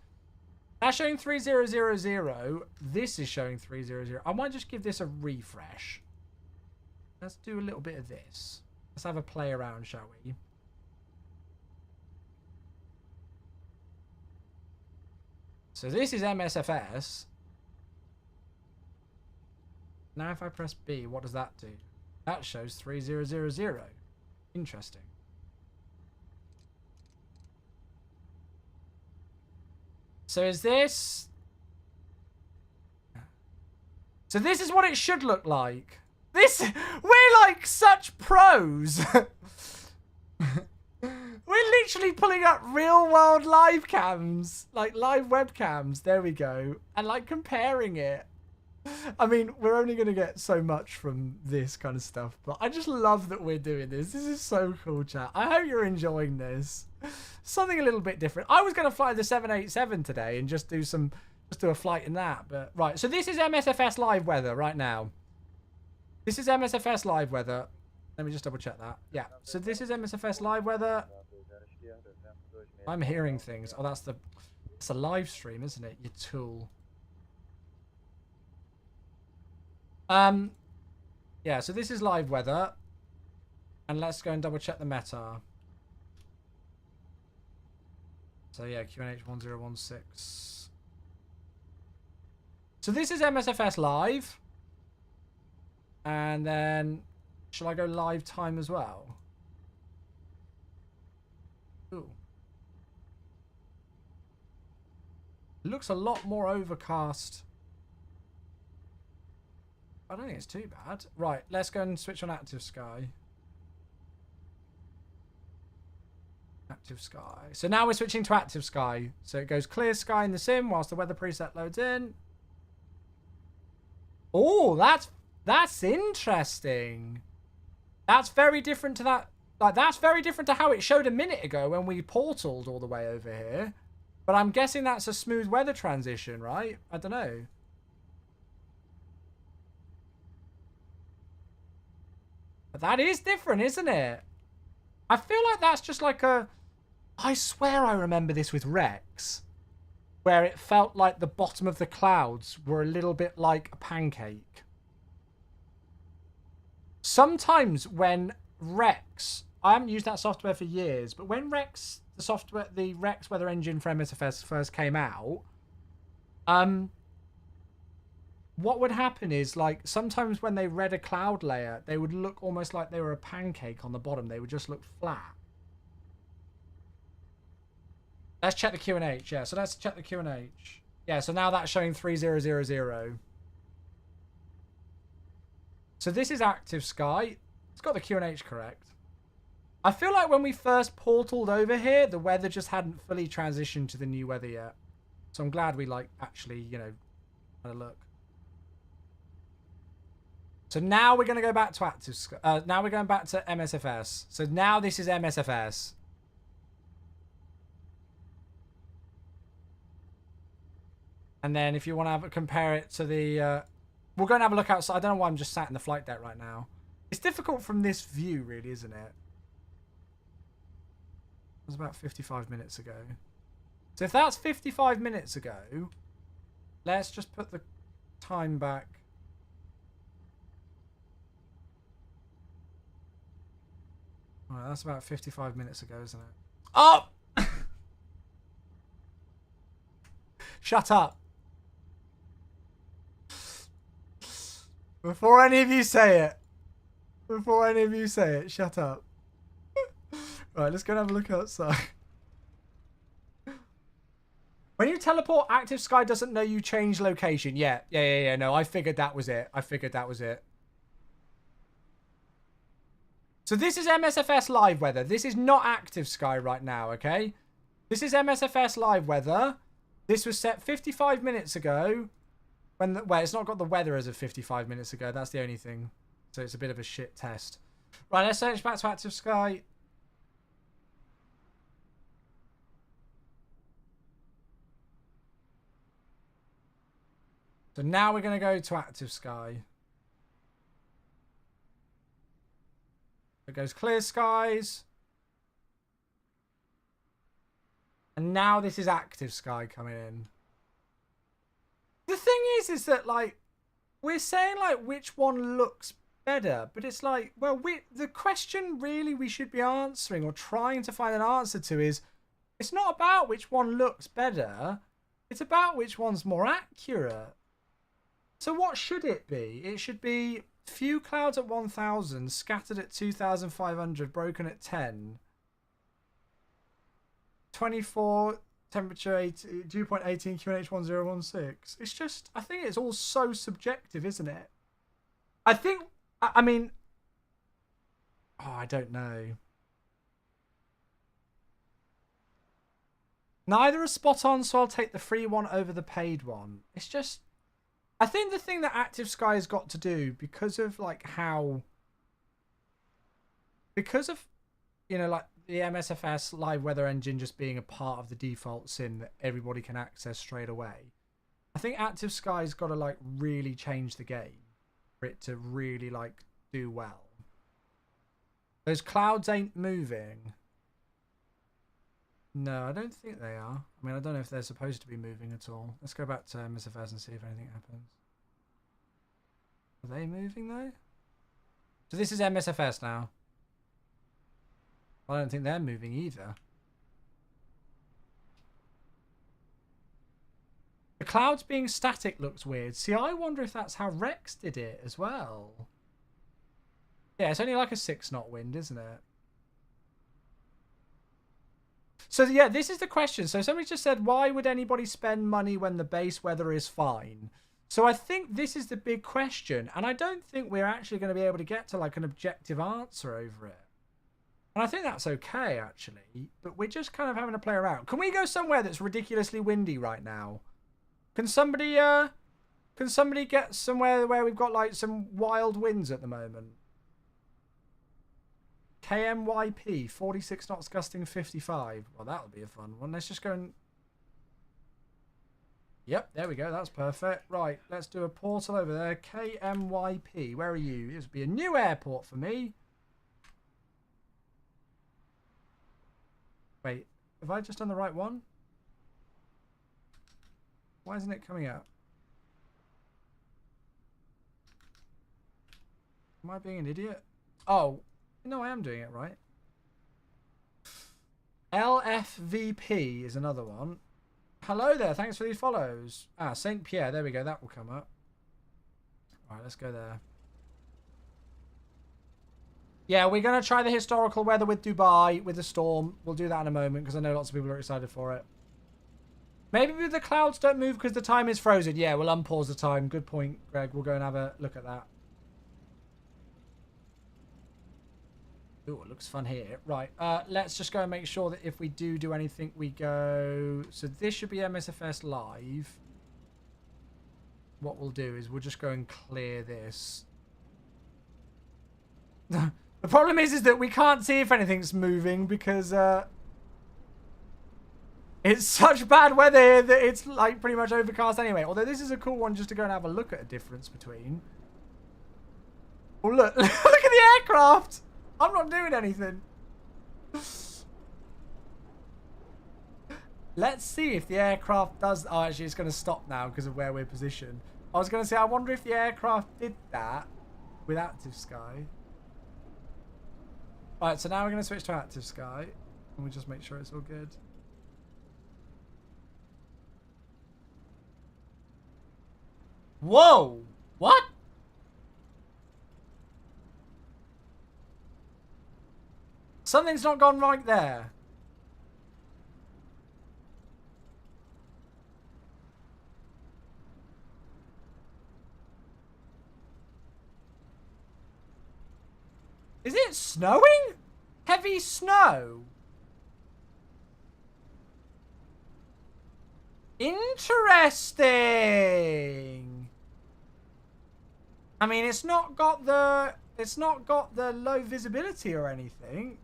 That's showing 3000. This is showing 300. I might just give this a refresh. Let's do a little bit of this. Let's have a play around, shall we? So this is MSFS. Now if I press B, what does that do? That shows 3000. Interesting. So is this... So this is what it should look like. This... We're like such pros. We're literally pulling up real world live cams. Like live webcams. There we go. And like comparing it. I mean, we're only going to get so much from this kind of stuff. But I just love that we're doing this. This is so cool, chat. I hope you're enjoying this. Something a little bit different. I was going to fly the 787 today and just do a flight in that. But right, so this is MSFS live weather right now. This is MSFS live weather. Let me just double check that. Yeah, so this is MSFS live weather. I'm hearing things. Oh, that's a live stream, isn't it? You tool. Yeah, so this is live weather. And let's go and double check the meta. So yeah, QNH 1016. So this is MSFS live. And then, shall I go live time as well? Ooh. It looks a lot more overcast. I don't think it's too bad. Right, let's go and switch on active sky. Active sky. So now we're switching to active sky. So it goes clear sky in the sim whilst the weather preset loads in. Oh, that's interesting. That's very different to that. Like, that's very different to how it showed a minute ago when we portaled all the way over here. But I'm guessing that's a smooth weather transition, right? I don't know. But that is different, isn't it? I feel like that's just like a... I swear I remember this with Rex, where it felt like the bottom of the clouds were a little bit like a pancake. Sometimes when Rex... I haven't used that software for years, but when Rex, the Rex weather engine for MSFS first came out, what would happen is, like, sometimes when they read a cloud layer, they would look almost like they were a pancake on the bottom. They would just look flat. Let's check the QNH. Yeah, so let's check the QNH. Yeah, so now that's showing 3000. So this is active sky. It's got the QNH correct. I feel like when we first portaled over here, the weather just hadn't fully transitioned to the new weather yet. So I'm glad we, like, actually, you know, had a look. So now we're going to go back to active sky. Now we're going back to MSFS. So now this is MSFS. And then if you want to compare it to the... we'll go and have a look outside. I don't know why I'm just sat in the flight deck right now. It's difficult from this view, really, isn't it? It was about 55 minutes ago. So if that's 55 minutes ago, let's just put the time back. All right, that's about 55 minutes ago, isn't it? Oh! Shut up. Before any of you say it. Before any of you say it, shut up. Right, let's go and have a look outside. When you teleport, active sky doesn't know you change location. Yeah. No, I figured that was it. So this is MSFS live weather. This is not active sky right now, okay? This is MSFS live weather. This was set 55 minutes ago. Well, it's not got the weather as of 55 minutes ago. That's the only thing. So it's a bit of a shit test. Right, let's search back to active sky. So now we're going to go to active sky. It goes clear skies. And now this is active sky coming in. is that like we're saying like which one looks better, but it's like, well, the question really we should be answering or trying to find an answer to is, it's not about which one looks better, it's about which one's more accurate. So what should it be? It should be few clouds at 1,000, scattered at 2,500, broken at 10. 24, temperature 80, dew point 18, QNH 1016. It's just, I think it's all so subjective, isn't it? I think, I mean, oh, I don't know. Neither are spot on, so I'll take the free one over the paid one. It's just, I think the thing that Active Sky has got to do, because of like how, because of, you know, like the MSFS live weather engine just being a part of the default sim that everybody can access straight away, I think Active Sky's got to like really change the game for it to really like do well. Those clouds ain't moving. No, I don't think they are. I mean, I don't know if they're supposed to be moving at all. Let's go back to MSFS and see if anything happens. Are they moving though? So this is MSFS now. I don't think they're moving either. The clouds being static looks weird. See, I wonder if that's how Rex did it as well. Yeah, it's only like a 6 knot wind, isn't it? So yeah, this is the question. So somebody just said, why would anybody spend money when the base weather is fine? So I think this is the big question. And I don't think we're actually going to be able to get to like an objective answer over it. And I think that's okay, actually. But we're just kind of having to play around. Can we go somewhere that's ridiculously windy right now? Can somebody get somewhere where we've got like some wild winds at the moment? KMYP, 46 knots gusting 55. Well, that'll be a fun one. Let's just go and... Yep, there we go. That's perfect. Right, let's do a portal over there. KMYP, where are you? This would be a new airport for me. Wait, have I just done the right one? Why isn't it coming up? Am I being an idiot? Oh, no, I am doing it right. LFVP is another one. Hello there, thanks for these follows. Ah, St. Pierre, there we go, that will come up. Alright, let's go there. Yeah, we're going to try the historical weather with Dubai, with the storm. We'll do that in a moment, because I know lots of people are excited for it. Maybe the clouds don't move because the time is frozen. Yeah, we'll unpause the time. Good point, Greg. We'll go and have a look at that. Ooh, it looks fun here. Right, let's just go and make sure that if we do anything, we go... So this should be MSFS Live. What we'll do is we'll just go and clear this. The problem is that we can't see if anything's moving because it's such bad weather here that it's like pretty much overcast anyway. Although this is a cool one just to go and have a look at a difference between. Oh, look. Look at the aircraft. I'm not doing anything. Let's see if the aircraft does... Oh, actually, it's going to stop now because of where we're positioned. I was going to say, I wonder if the aircraft did that with Active Sky. Alright, so now we're going to switch to Active Sky. And we'll just make sure it's all good. Whoa! What? Something's not gone right there. Is it snowing? Heavy snow? Interesting. I mean, it's not got the low visibility or anything.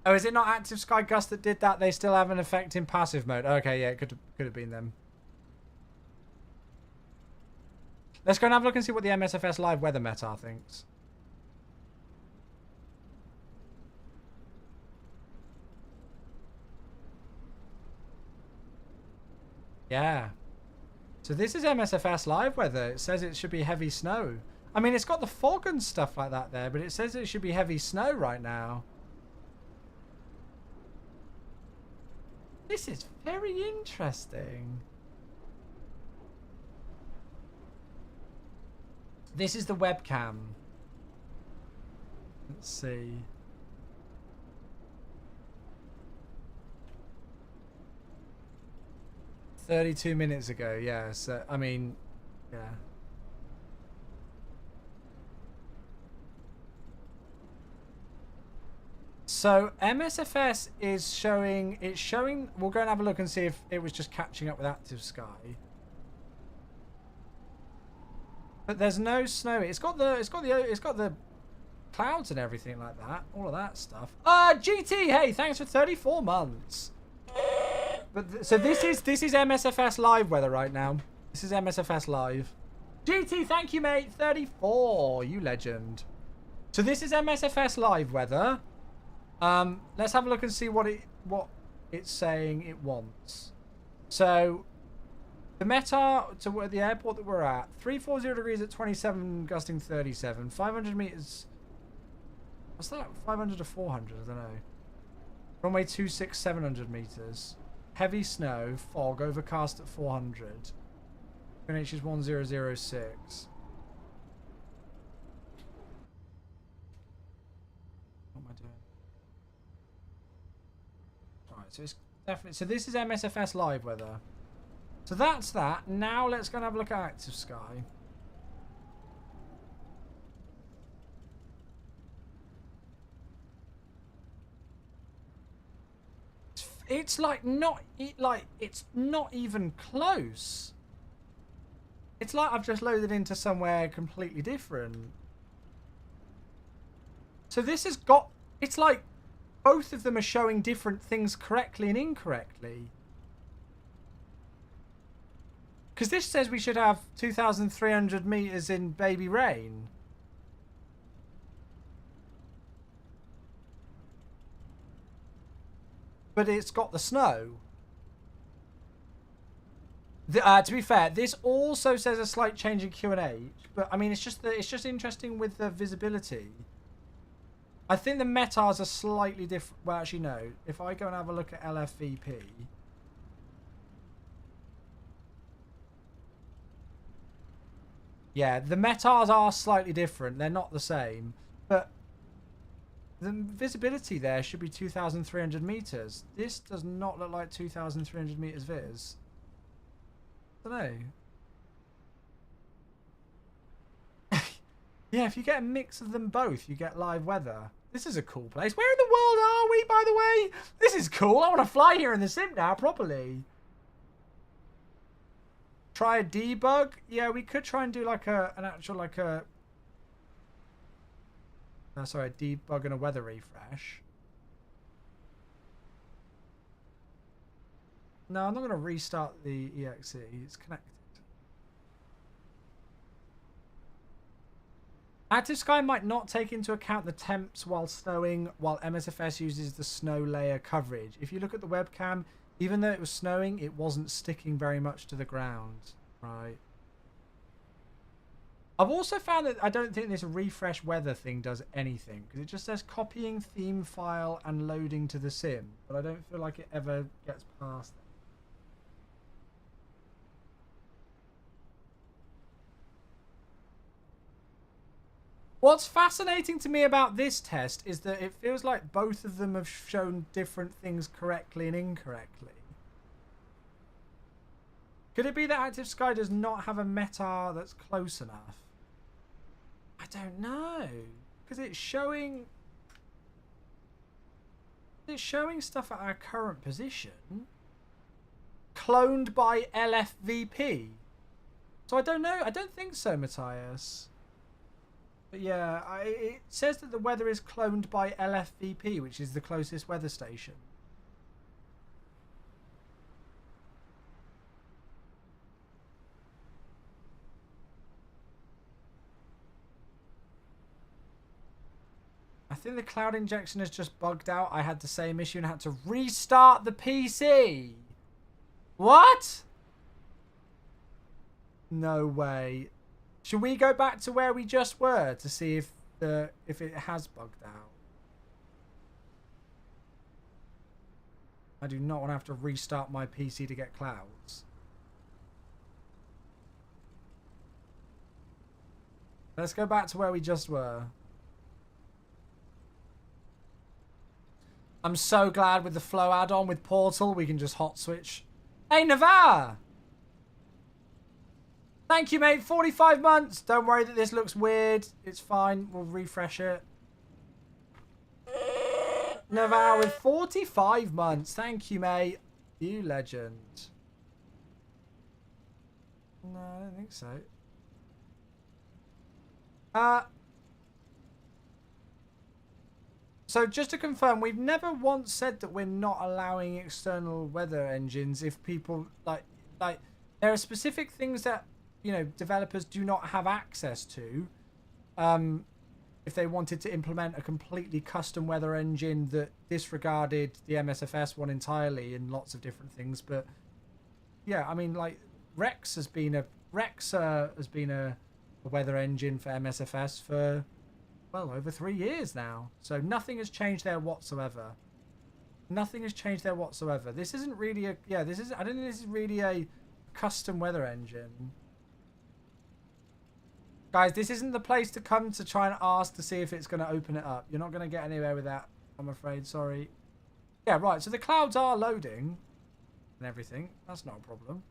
Oh, is it not Active Sky Gust that did that? They still have an effect in passive mode. Okay, yeah, it could have been them. Let's go and have a look and see what the MSFS live weather meta thinks. Yeah. So this is MSFS live weather. It says it should be heavy snow. I mean, it's got the fog and stuff like that there, but it says it should be heavy snow right now. This is very interesting. This is the webcam. Let's see. "32 minutes ago," yeah. So, I mean, yeah. So MSFS is showing, it's showing, we'll go and have a look and see if it was just catching up with active sky. But there's no snow. It's got the clouds and everything like that. All of that stuff. GT, hey, thanks for 34 months. But so this is MSFS live weather right now. This is MSFS live. GT, thank you, mate. 34, you legend. So this is MSFS live weather. Let's have a look and see what it's saying it wants. So the METAR to the airport that we're at, 340 degrees at 27, gusting 37, 500 meters. What's that? 500 to 400? I don't know. Runway 26, 700 meters. Heavy snow, fog, overcast at 400. QNH is 1006. What am I doing? Alright, so it's definitely... So this is MSFS live weather. So that's that. Now let's go and have a look at active sky. It's like not, it's not even close. It's like I've just loaded into somewhere completely different. So this has got, it's like both of them are showing different things correctly and incorrectly. Because this says we should have 2,300 meters in baby rain. But it's got the snow. To be fair, this also says a slight change in QNH, but I mean it's just interesting with the visibility. I think the METARs are slightly different. Well, actually no. If I go and have a look at LFVP, yeah, the METARs are slightly different. They're not the same, but the visibility there should be 2,300 meters. This does not look like 2,300 meters viz. I don't know. Yeah, if you get a mix of them both, you get live weather. This is a cool place. Where in the world are we, by the way? This is cool. I want to fly here in the sim now, properly. Try a debug. Yeah, we could try and do like an actual like a... sorry, a debug and a weather refresh. No, I'm not going to restart the EXE. It's connected. Active Sky might not take into account the temps while snowing, while MSFS uses the snow layer coverage. If you look at the webcam, even though it was snowing, it wasn't sticking very much to the ground. Right. I've also found that I don't think this refresh weather thing does anything, because it just says copying theme file and loading to the sim, but I don't feel like it ever gets past that. What's fascinating to me about this test is that it feels like both of them have shown different things correctly and incorrectly. Could it be that Active Sky does not have a METAR that's close enough? I don't know. Because it's showing stuff at our current position. Cloned by LFVP. So I don't know. I don't think so, Matthias. But yeah, it says that the weather is cloned by LFVP, which is the closest weather station. I think the cloud injection has just bugged out. I had the same issue and had to restart the PC. What? No way. Should we go back to where we just were to see if it has bugged out? I do not want to have to restart my PC to get clouds. Let's go back to where we just were. I'm so glad with the Flow add-on with Portal, we can just hot switch. Hey, Navarre! Thank you, mate. 45 months. Don't worry that this looks weird. It's fine. We'll refresh it. Navarre with 45 months. Thank you, mate. You legend. No, I don't think so. So just to confirm, we've never once said that we're not allowing external weather engines if people like there are specific things that, you know, developers do not have access to. If they wanted to implement a completely custom weather engine that disregarded the MSFS one entirely in lots of different things, but yeah, I mean, like Rex has been a weather engine for MSFS for, well, over 3 years now. So nothing has changed there whatsoever. Nothing has changed there whatsoever. This isn't really a... Yeah, this is... I don't think this is really a custom weather engine. Guys, this isn't the place to come to try and ask to see if it's going to open it up. You're not going to get anywhere with that, I'm afraid. Sorry. Yeah, right. So the clouds are loading and everything. That's not a problem.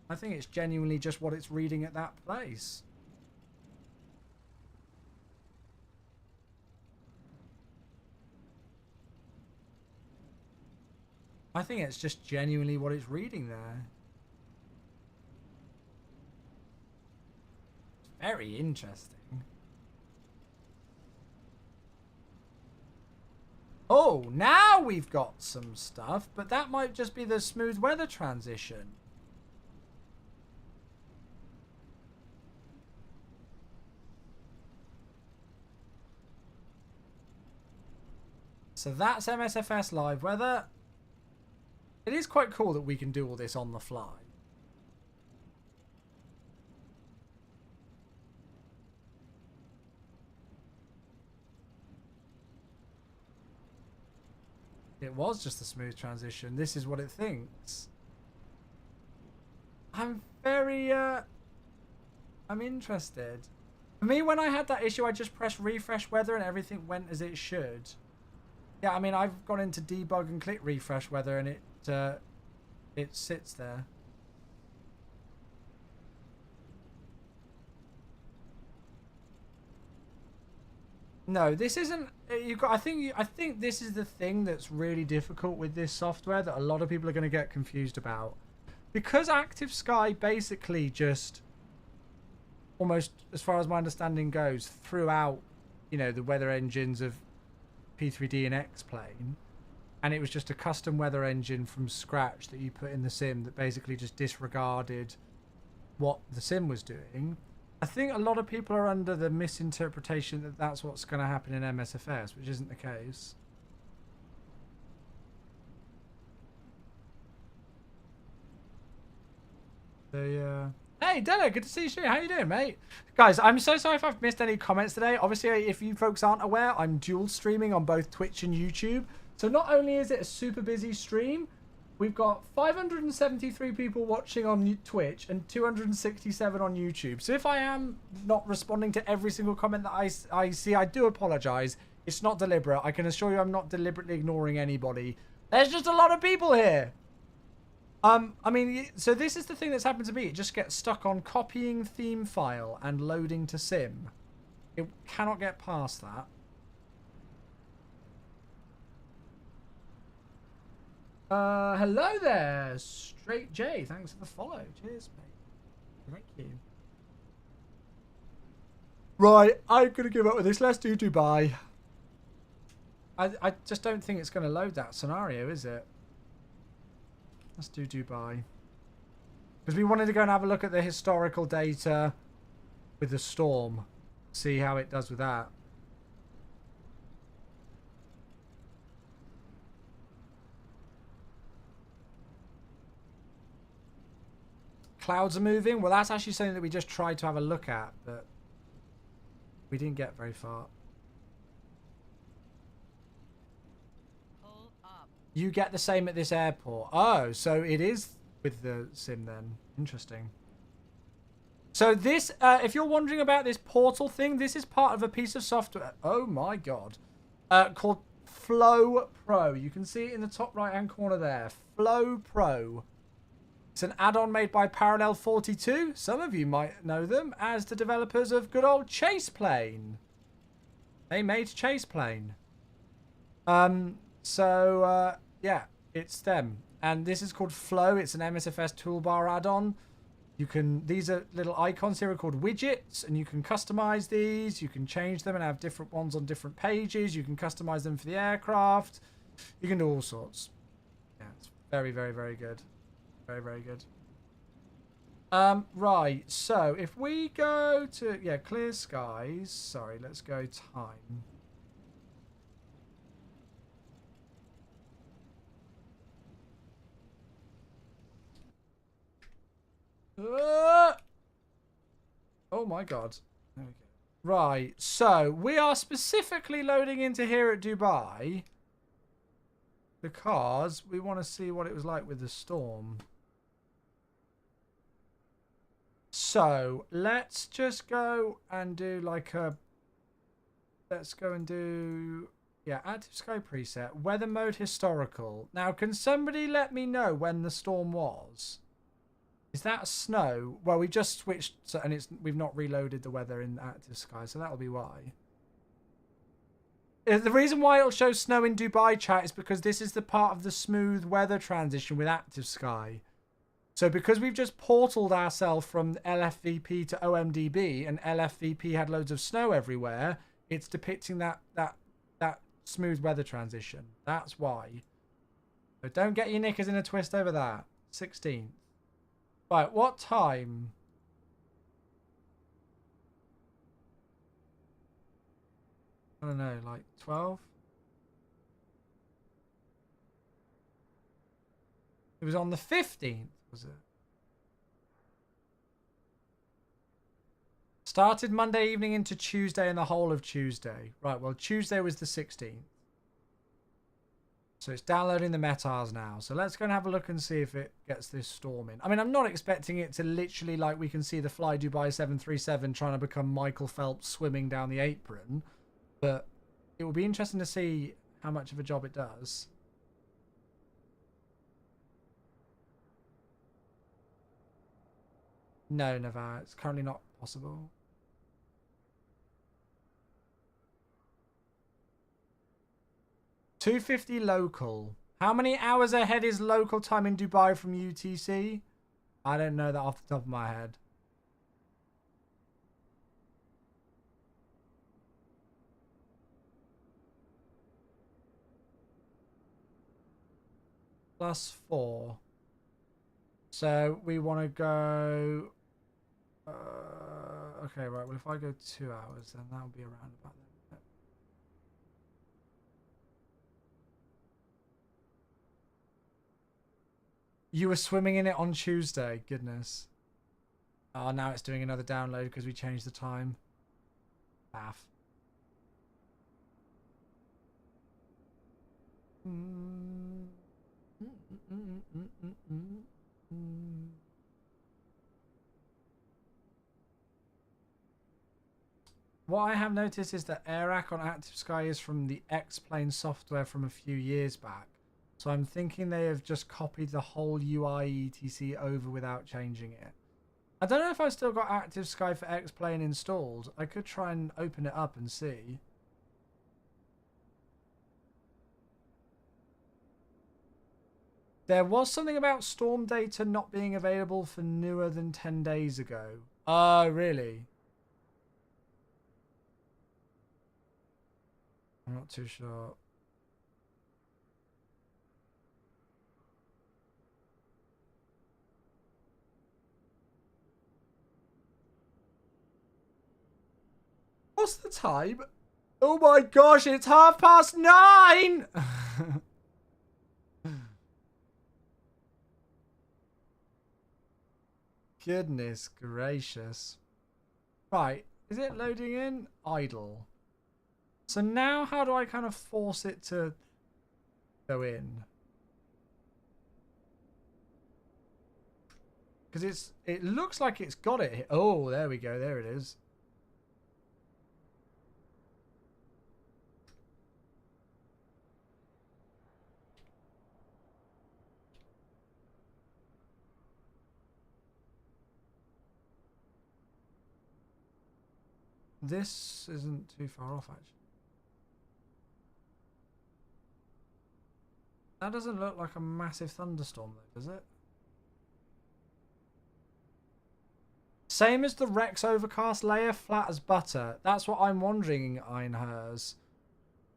I think it's genuinely just what it's reading at that place. I think it's just genuinely what it's reading there. It's very interesting. Oh, now we've got some stuff, but that might just be the smooth weather transition. So that's MSFS live weather. It is quite cool that we can do all this on the fly. It was just a smooth transition. This is what it thinks. I'm very, I'm interested. For me, when I had that issue, I just pressed refresh weather and everything went as it should. Yeah, I mean, I've gone into debug and click refresh weather and it sits there. No, this isn't. You've got. I think this is the thing that's really difficult with this software that a lot of people are going to get confused about, because Active Sky basically just, almost as far as my understanding goes, throughout, you know, the weather engines of P3D and X-Plane, and it was just a custom weather engine from scratch that you put in the sim that basically just disregarded what the sim was doing. I think a lot of people are under the misinterpretation that that's what's going to happen in MSFS, which isn't the case. So, yeah. Hey, Della, good to see you. How you doing, mate? Guys, I'm so sorry if I've missed any comments today. Obviously, if you folks aren't aware, I'm dual streaming on both Twitch and YouTube. So not only is it a super busy stream, we've got 573 people watching on Twitch and 267 on YouTube. So if I am not responding to every single comment that I see, I do apologize. It's not deliberate. I can assure you I'm not deliberately ignoring anybody. There's just a lot of people here. I mean, so this is the thing that's happened to me. It just gets stuck on copying theme file and loading to sim. It cannot get past that. Hello there, Straight J. Thanks for the follow. Cheers, mate. Thank you. Right, I'm gonna give up with this. Let's do Dubai. I just don't think it's gonna load that scenario, is it? Let's do Dubai. Because we wanted to go and have a look at the historical data with the storm. See how it does with that. clouds are moving. Well, that's actually something that we just tried to have a look at, but we didn't get very far. Pull up. You get the same at this airport. Oh, so it is with the sim then. Interesting. So this, if you're wondering about this portal thing, this is part of a piece of software. Oh my god. Called Flow Pro. You can see it in the top right-hand corner there. Flow Pro. It's an add-on made by Parallel 42. Some of you might know them as the developers of good old Chase Plane. They made Chase Plane. Yeah, it's them. And this is called Flow. It's an MSFS toolbar add-on. These are little icons here are called widgets, and you can customize these. You can change them and have different ones on different pages. You can customize them for the aircraft. You can do all sorts. Yeah, it's very, very, very good. Very, very good. Right, so if we go to, yeah, clear skies. Sorry, let's go time. Oh my god. There we go. Right, so we are specifically loading into here at Dubai because we want to see what it was like with the storm. So let's just go and do like a... Let's go and do... Yeah, active sky preset. Weather mode historical. Now, can somebody let me know when the storm was? Is that snow? Well, we've just switched, and we've not reloaded the weather in active sky, so that'll be why. The reason why it'll show snow in Dubai, chat, is because this is the part of the smooth weather transition with active sky. So because we've just portaled ourselves from LFVP to OMDB, and LFVP had loads of snow everywhere, it's depicting that smooth weather transition. That's why. So don't get your knickers in a twist over that. 16th. Right, what time? I don't know, like 12? It was on the 15th, was it? Started Monday evening into Tuesday and the whole of Tuesday. Right, well, Tuesday was the 16th. So it's downloading the metars now. So let's go and have a look and see if it gets this storm in. I mean, I'm not expecting it to literally, like, we can see the Fly Dubai 737 trying to become Michael Phelps swimming down the apron. But it will be interesting to see how much of a job it does. No, Navarre, it's currently not possible. $2.50 local. How many hours ahead is local time in Dubai from UTC? I don't know that off the top of my head. +4. So we want to go... okay, right. Well, if I go 2 hours, then that'll be around about then. You were swimming in it on Tuesday. Goodness. Oh, now it's doing another download because we changed the time. Bath. What I have noticed is that AirAC on Active Sky is from the X-Plane software from a few years back. So I'm thinking they have just copied the whole UI etc over without changing it. I don't know if I've still got Active Sky for X-Plane installed. I could try and open it up and see. There was something about storm data not being available for newer than 10 days ago. Oh, really? I'm not too sure. What's the time? Oh my gosh, it's 9:30! Goodness gracious. Right, is it loading in? Idle. So now how do I kind of force it to go in? Because it looks like it's got it. Oh, there we go. There it is. This isn't too far off, actually. That doesn't look like a massive thunderstorm, though, does it? Same as the Rex overcast layer, flat as butter. That's what I'm wondering, Einhers.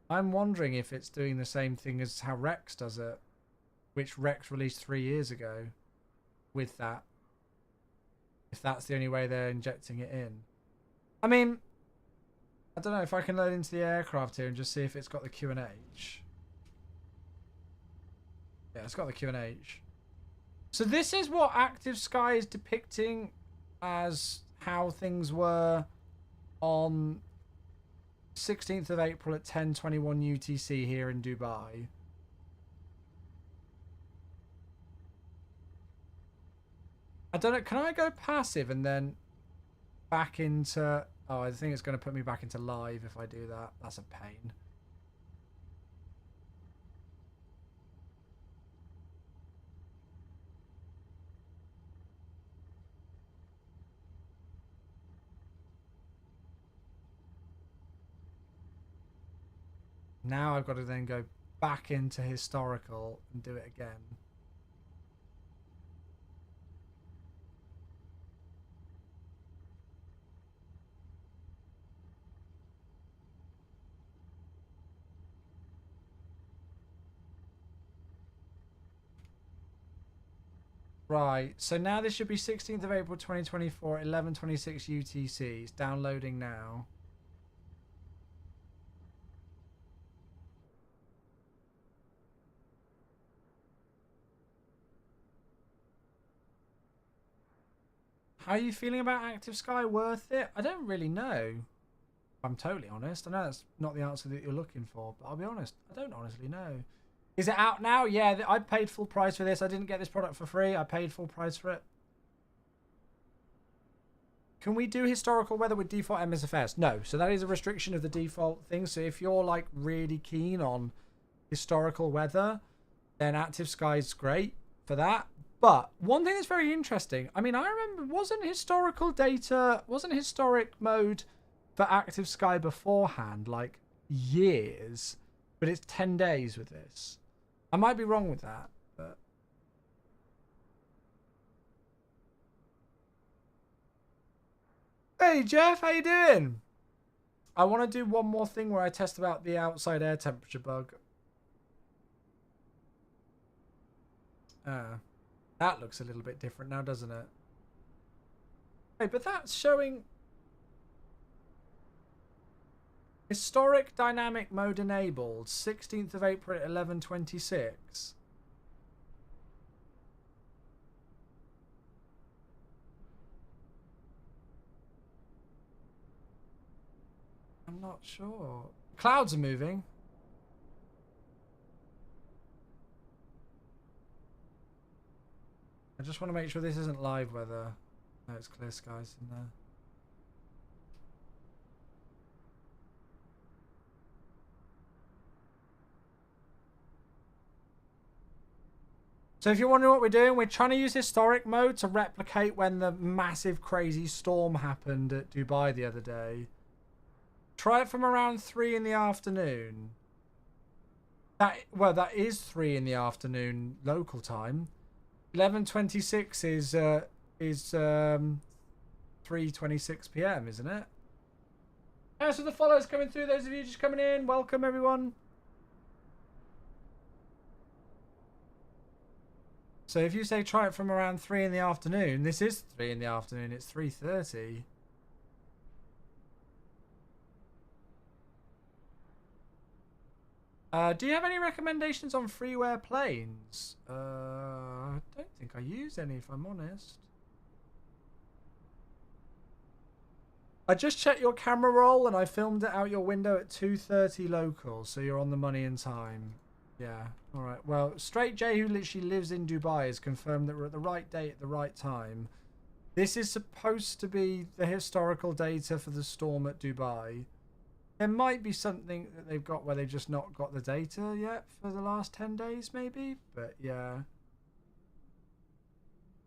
I'm wondering if it's doing the same thing as how Rex does it, which Rex released 3 years ago with that. If that's the only way they're injecting it in. I mean, I don't know if I can load into the aircraft here and just see if it's got the QNH. Yeah, it's got the QNH. So this is what Active Sky is depicting as how things were on 16th of April at 10:21 UTC here in Dubai. I don't know. Can I go passive and then back into... Oh, I think it's going to put me back into live if I do that. That's a pain. Now I've got to then go back into historical and do it again. Right, so now this should be 16th of April 2024, 11:26 UTC. It's downloading now. How are you feeling about Active Sky? Worth it? I don't really know. I'm totally honest. I know that's not the answer that you're looking for, but I'll be honest. I don't honestly know. Is it out now? Yeah, I paid full price for this. I didn't get this product for free. I paid full price for it. Can we do historical weather with default MSFS? No. So that is a restriction of the default thing. So if you're like really keen on historical weather, then Active Sky is great for that. But one thing that's very interesting, I mean, I remember wasn't historic mode for Active Sky beforehand, like years, but it's 10 days with this. I might be wrong with that, but... Hey Jeff, how you doing? I want to do one more thing where I test about the outside air temperature bug. That looks a little bit different now, doesn't it? Hey, but that's showing... Historic dynamic mode enabled, 16th of April at 11:26. I'm not sure. Clouds are moving. I just want to make sure this isn't live weather. No, it's clear skies in there. So if you're wondering what we're doing, we're trying to use historic mode to replicate when the massive crazy storm happened at Dubai the other day. Try it from around 3 in the afternoon. That is 3 in the afternoon local time. 11:26 is 3:26 p.m., isn't it? Yeah, so the followers coming through, those of you just coming in, welcome everyone. So if you say try it from around 3 in the afternoon, this is 3 in the afternoon, it's 3:30. Do you have any recommendations on freeware planes? I don't think I use any, if I'm honest. I just checked your camera roll and I filmed it out your window at 2:30 local, so you're on the money in time. Yeah. All right. Well, Straight J, who literally lives in Dubai, has confirmed that we're at the right date at the right time. This is supposed to be the historical data for the storm at Dubai. There might be something that they've got where they've just not got the data yet for the last 10 days, maybe. But yeah.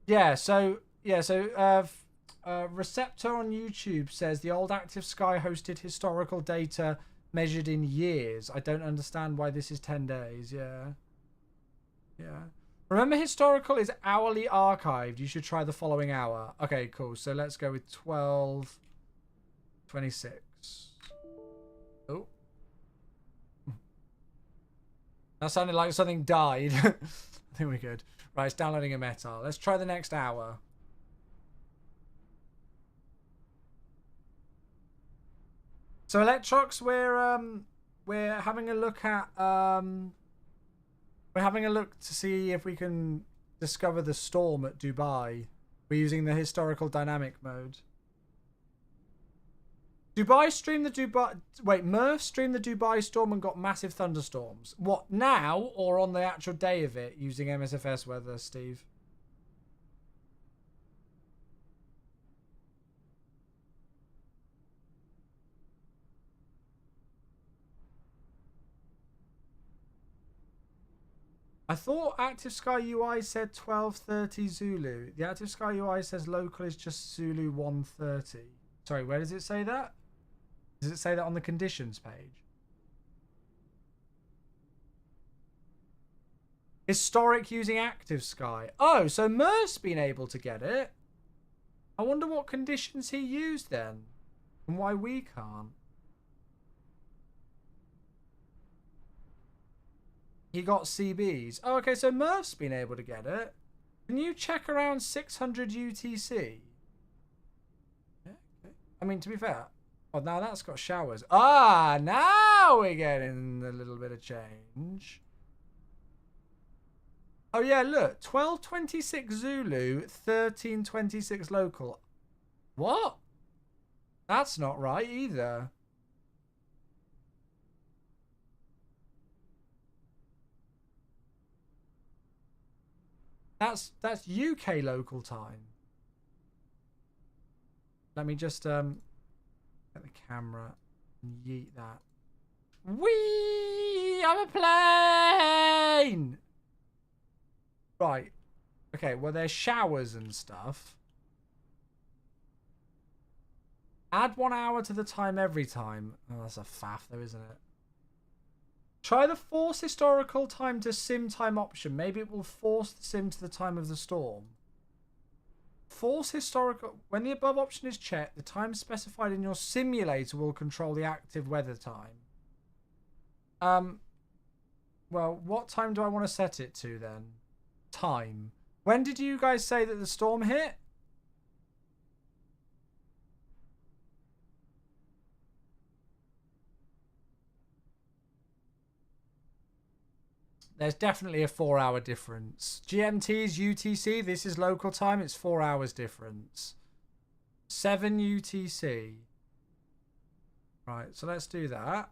Yeah. So Receptor on YouTube says the old Active Sky hosted historical data measured in years. I don't understand why this is 10 days. Yeah. Yeah. Remember, historical is hourly archived. You should try the following hour. Okay, cool. So let's go with 12:26. Oh. That sounded like something died. I think we're good. Right, it's downloading a meta. Let's try the next hour. So Electrox, we're having a look at we're having a look to see if we can discover the storm at Dubai. We're using the historical dynamic mode. Dubai streamed the Dubai... Wait, Murph streamed the Dubai storm and got massive thunderstorms. What, now or on the actual day of it using MSFS weather, Steve? I thought Active Sky UI said 12:30 Zulu. The Active Sky UI says local is just Zulu 1:30. Sorry, where does it say that? Does it say that on the conditions page? Historic using Active Sky. Oh, so Murph's been able to get it. I wonder what conditions he used then. And why we can't. He got CBs. Oh, okay, so Murph's been able to get it. Can you check around 600 UTC? Yeah, okay. I mean, to be fair. Oh, now that's got showers. Ah, now we're getting a little bit of change. Oh, yeah, look. 12:26 Zulu, 13:26 local. What? That's not right either. That's UK local time. Let me just get the camera and yeet that. Whee! I'm a plane! Right. Okay, well, there's showers and stuff. Add 1 hour to the time every time. Oh, that's a faff though, isn't it? Try the force historical time to sim time option. Maybe it will force the sim to the time of the storm. Force historical. When the above option is checked, the time specified in your simulator will control the active weather time. Well, what time do I want to set it to then? Time. When did you guys say that the storm hit? There's definitely a 4 hour difference. GMT is UTC. This is local time. It's 4 hours difference. 7 UTC. Right, so let's do that.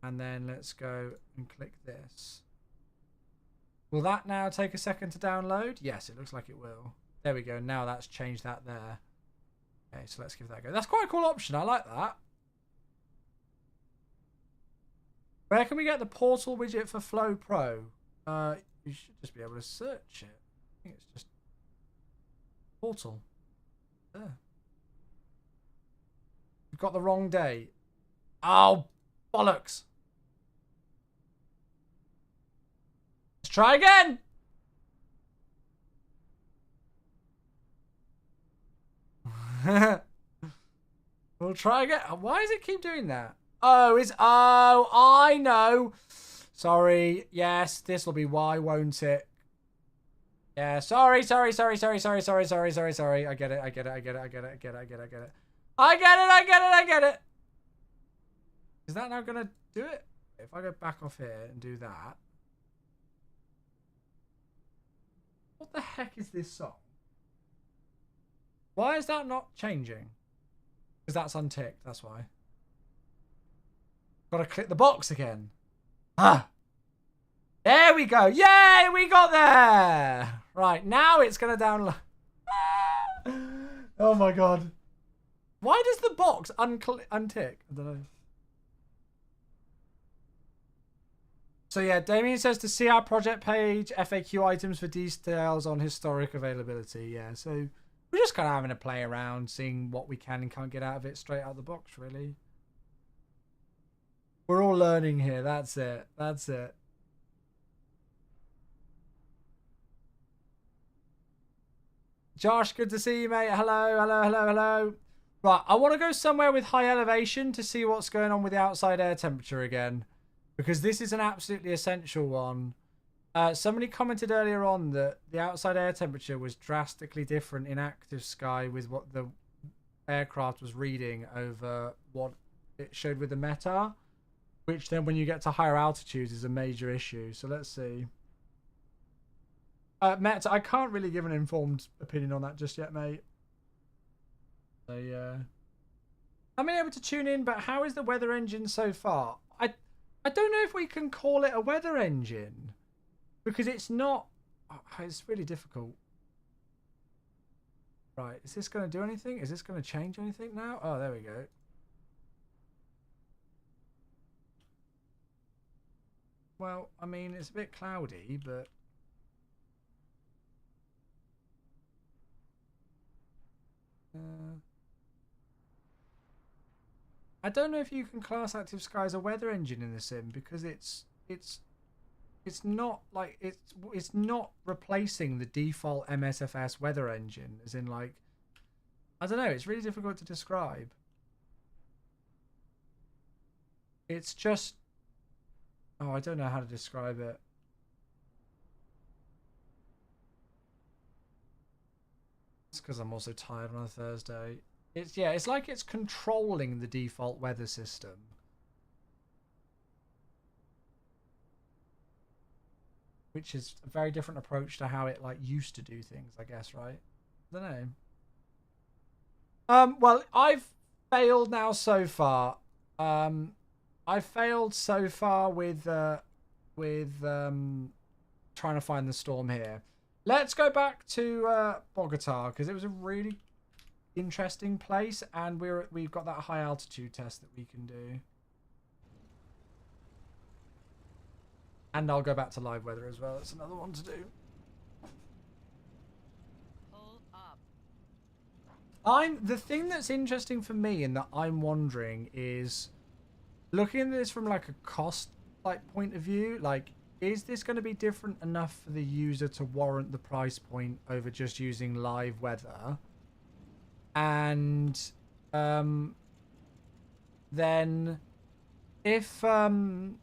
And then let's go and click this. Will that now take a second to download? Yes, it looks like it will. There we go. Now that's changed that there. Okay, so let's give that a go. That's quite a cool option. I like that. Where can we get the portal widget for Flow Pro? You should just be able to search it. I think it's just portal. There. We've got the wrong day. Oh, bollocks. Let's try again. We'll try again. Why does it keep doing that? Oh, I know. Sorry. Yes, this will be why, won't it? Yeah, sorry. I get it. Is that now gonna do it? If I go back off here and do that. What the heck is this song? Why is that not changing? Because that's unticked, that's why. Gotta click the box again. Ah! There we go. Yay, we got there! Right, now it's gonna download. Oh my god. Why does the box untick? I don't know. So yeah, Damien says to see our project page, FAQ items for details on historic availability. Yeah, so we're just kind of having a play around, seeing what we can and can't get out of it straight out of the box, really. We're all learning here. That's it. That's it. Josh, good to see you, mate. Hello, hello, hello, hello. Right, I want to go somewhere with high elevation to see what's going on with the outside air temperature again. Because this is an absolutely essential one. Somebody commented earlier on that the outside air temperature was drastically different in active sky with what the aircraft was reading over what it showed with the METAR. Which then when you get to higher altitudes is a major issue. So let's see. Matt, I can't really give an informed opinion on that just yet, mate. So, yeah. I've been able to tune in, but how is the weather engine so far? I don't know if we can call it a weather engine. Because it's not... It's really difficult. Right, is this going to do anything? Is this going to change anything now? Oh, there we go. Well, I mean, it's a bit cloudy, but... I don't know if you can class Active Sky as a weather engine in the sim because it's not like it's not replacing the default MSFS weather engine, as in like I don't know, it's really difficult to describe. It's just I don't know how to describe it. It's because I'm also tired on a Thursday. It's like it's controlling the default weather system. Which is a very different approach to how it like used to do things, I guess, right? I don't know. Well, I've failed now so far. I've failed so far with trying to find the storm here. Let's go back to Bogota because it was a really interesting place, and we've got that high altitude test that we can do. And I'll go back to live weather as well. That's another one to do. Pull up. The thing that's interesting for me and that I'm wondering is looking at this from like a cost point of view, like is this going to be different enough for the user to warrant the price point over just using live weather? And then if and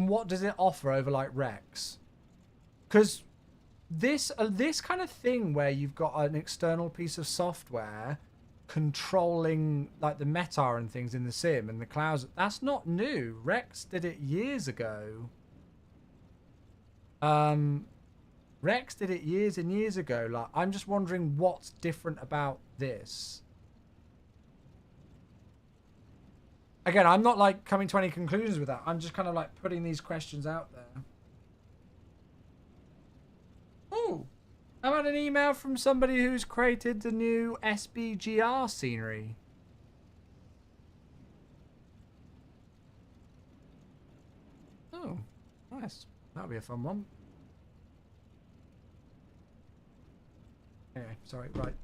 what does it offer over like Rex? Because this kind of thing where you've got an external piece of software controlling like the METAR and things in the sim and the clouds, that's not new. Rex did it years ago. Rex did it years and years ago. Like, I'm just wondering what's different about this. Again, I'm not like coming to any conclusions with that. I'm just kind of like putting these questions out there. Oh, how about an email from somebody who's created the new SBGR scenery? Oh, nice. That'll be a fun one. Anyway, sorry, right.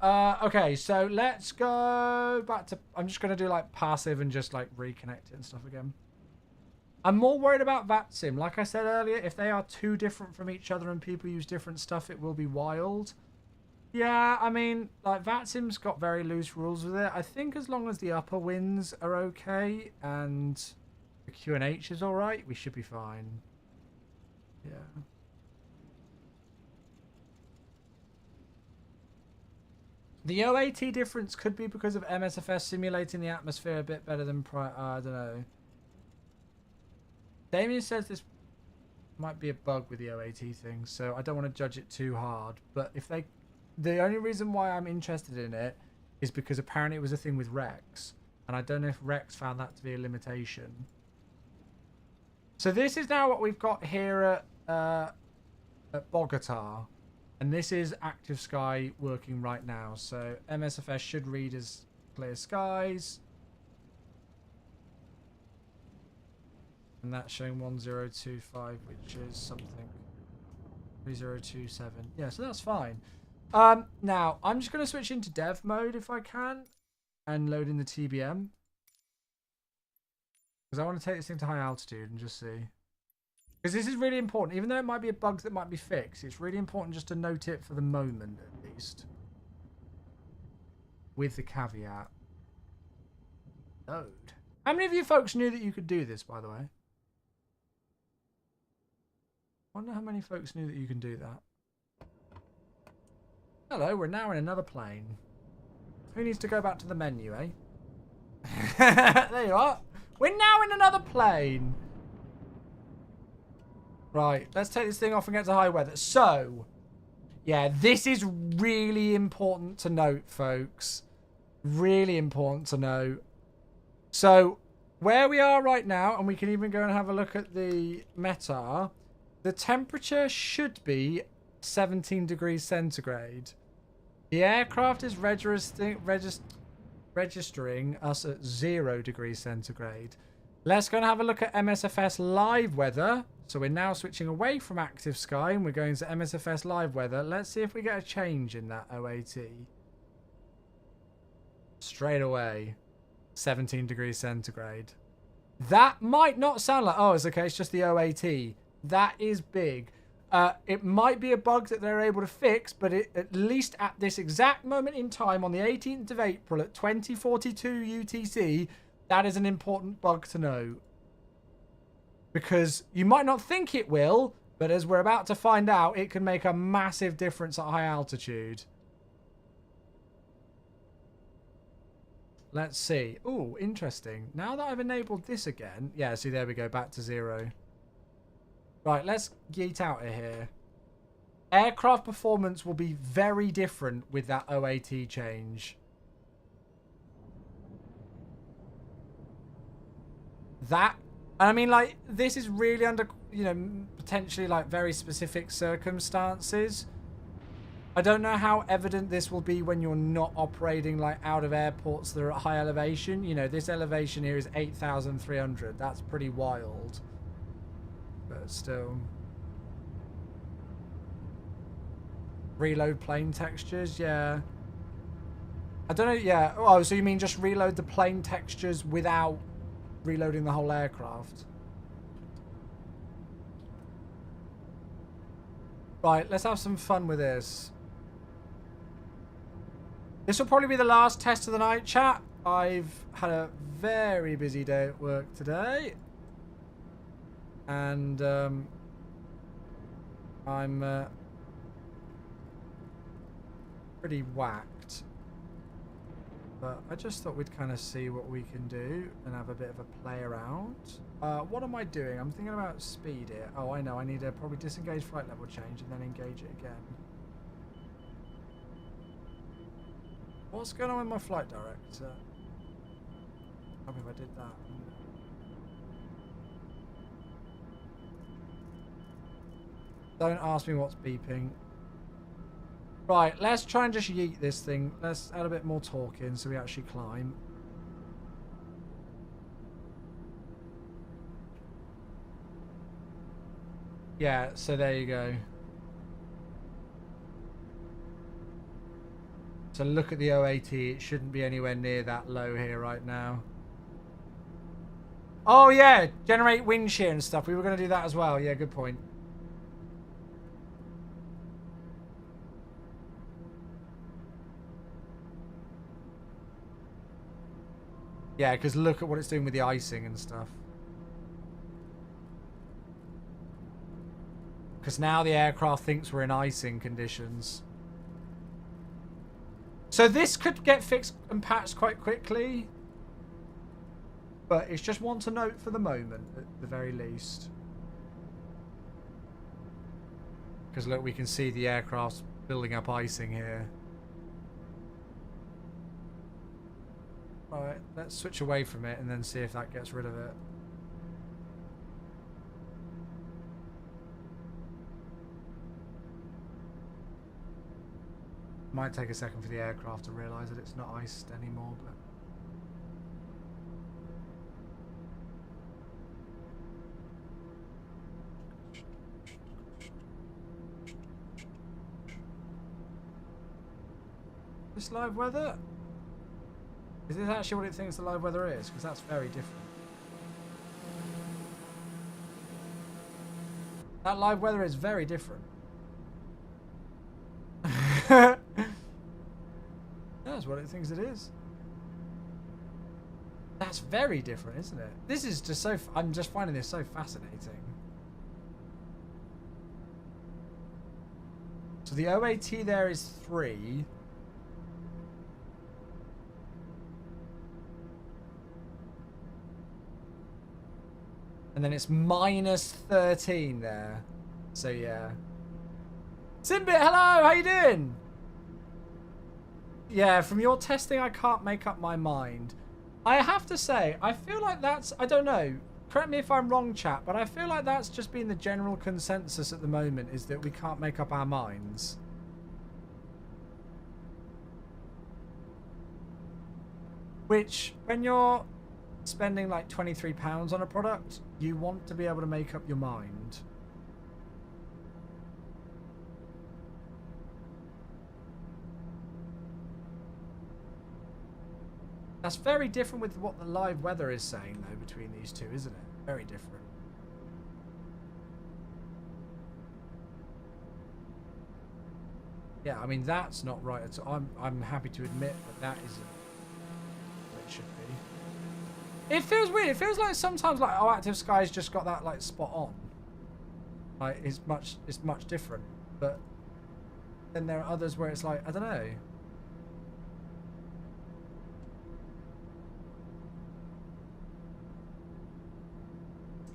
Okay, so let's go back to... I'm just going to do, like, passive and just, like, reconnect it and stuff again. I'm more worried about VATSIM. Like I said earlier, if they are too different from each other and people use different stuff, it will be wild. Yeah, I mean, like, VATSIM's got very loose rules with it. I think as long as the upper winds are okay and the QNH is alright, we should be fine. Yeah. The OAT difference could be because of MSFS simulating the atmosphere a bit better than I don't know. Damien says this might be a bug with the OAT thing, so I don't want to judge it too hard. But if they... The only reason why I'm interested in it is because apparently it was a thing with Rex. And I don't know if Rex found that to be a limitation. So this is now what we've got here at Bogota. And this is active sky working right now. So MSFS should read as clear skies. And that's showing 1025, which is something. 3027. Yeah, so that's fine. Now, I'm just going to switch into dev mode if I can. And load in the TBM. Because I want to take this thing to high altitude and just see. Because this is really important. Even though it might be a bug that might be fixed, it's really important just to note it for the moment, at least. With the caveat. Load. How many of you folks knew that you could do this, by the way? I wonder how many folks knew that you can do that. Hello, we're now in another plane. Who needs to go back to the menu, eh? There you are. We're now in another plane. Right, let's take this thing off and get to high weather. So, yeah, this is really important to note, folks. Really important to note. So, where we are right now, and we can even go and have a look at the METAR, the temperature should be 17 degrees centigrade. The aircraft is registering us at 0 degrees centigrade. Let's go and have a look at MSFS live weather. So we're now switching away from active sky and we're going to MSFS live weather. Let's see if we get a change in that OAT. Straight away, 17 degrees centigrade. That might not sound like, oh, it's okay, it's just the OAT. That is big. It might be a bug that they're able to fix, but at least at this exact moment in time, on the 18th of April at 2042 UTC, that is an important bug to know. Because you might not think it will, but as we're about to find out, it can make a massive difference at high altitude. Let's see. Oh, interesting. Now that I've enabled this again, yeah, see, there we go, back to 0. Right, let's yeet out of here. Aircraft performance will be very different with that OAT change. That, I mean, like, this is really under, you know, potentially, like, very specific circumstances. I don't know how evident this will be when you're not operating, like, out of airports that are at high elevation. You know, this elevation here is 8,300. That's pretty wild. But still. Reload plane textures, yeah. I don't know, yeah. Oh, so you mean just reload the plane textures without reloading the whole aircraft? Right, let's have some fun with this. This will probably be the last test of the night, chat. I've had a very busy day at work today. And I'm pretty whacked. But I just thought we'd kind of see what we can do and have a bit of a play around. What am I doing? I'm thinking about speed here. Oh, I know. I need to probably disengage flight level change and then engage it again. What's going on with my flight director? Maybe if I did that. Don't ask me what's beeping. Right, let's try and just yeet this thing. Let's add a bit more torque in so we actually climb. Yeah, so there you go. So look at the OAT. It shouldn't be anywhere near that low here right now. Oh, yeah. Generate wind shear and stuff. We were going to do that as well. Yeah, good point. Yeah, because look at what it's doing with the icing and stuff. Because now the aircraft thinks we're in icing conditions. So this could get fixed and patched quite quickly. But it's just one to note for the moment, at the very least. Because look, we can see the aircraft building up icing here. Alright, let's switch away from it and then see if that gets rid of it. Might take a second for the aircraft to realise that it's not iced anymore, but... This live weather? Is this actually what it thinks the live weather is? Because that's very different. That live weather is very different. That's what it thinks it is. That's very different, isn't it? This is just so... I'm just finding this so fascinating. So the OAT there is 3. And then it's minus 13 there. So yeah. Simbit, hello, how you doing? Yeah, from your testing, I can't make up my mind. I have to say, I feel like that's, I don't know, correct me if I'm wrong, chat, but I feel like that's just been the general consensus at the moment, is that we can't make up our minds. Which, when you're spending like £23 on a product, you want to be able to make up your mind. That's very different with what the live weather is saying, though, between these two, isn't it? Very different. Yeah, I mean, that's not right at all. I'm happy to admit that that isn't what it should be. It feels weird. It feels like sometimes, like, oh, Active Sky's just got that, like, spot on. Like, it's much different. But then there are others where it's like, I don't know.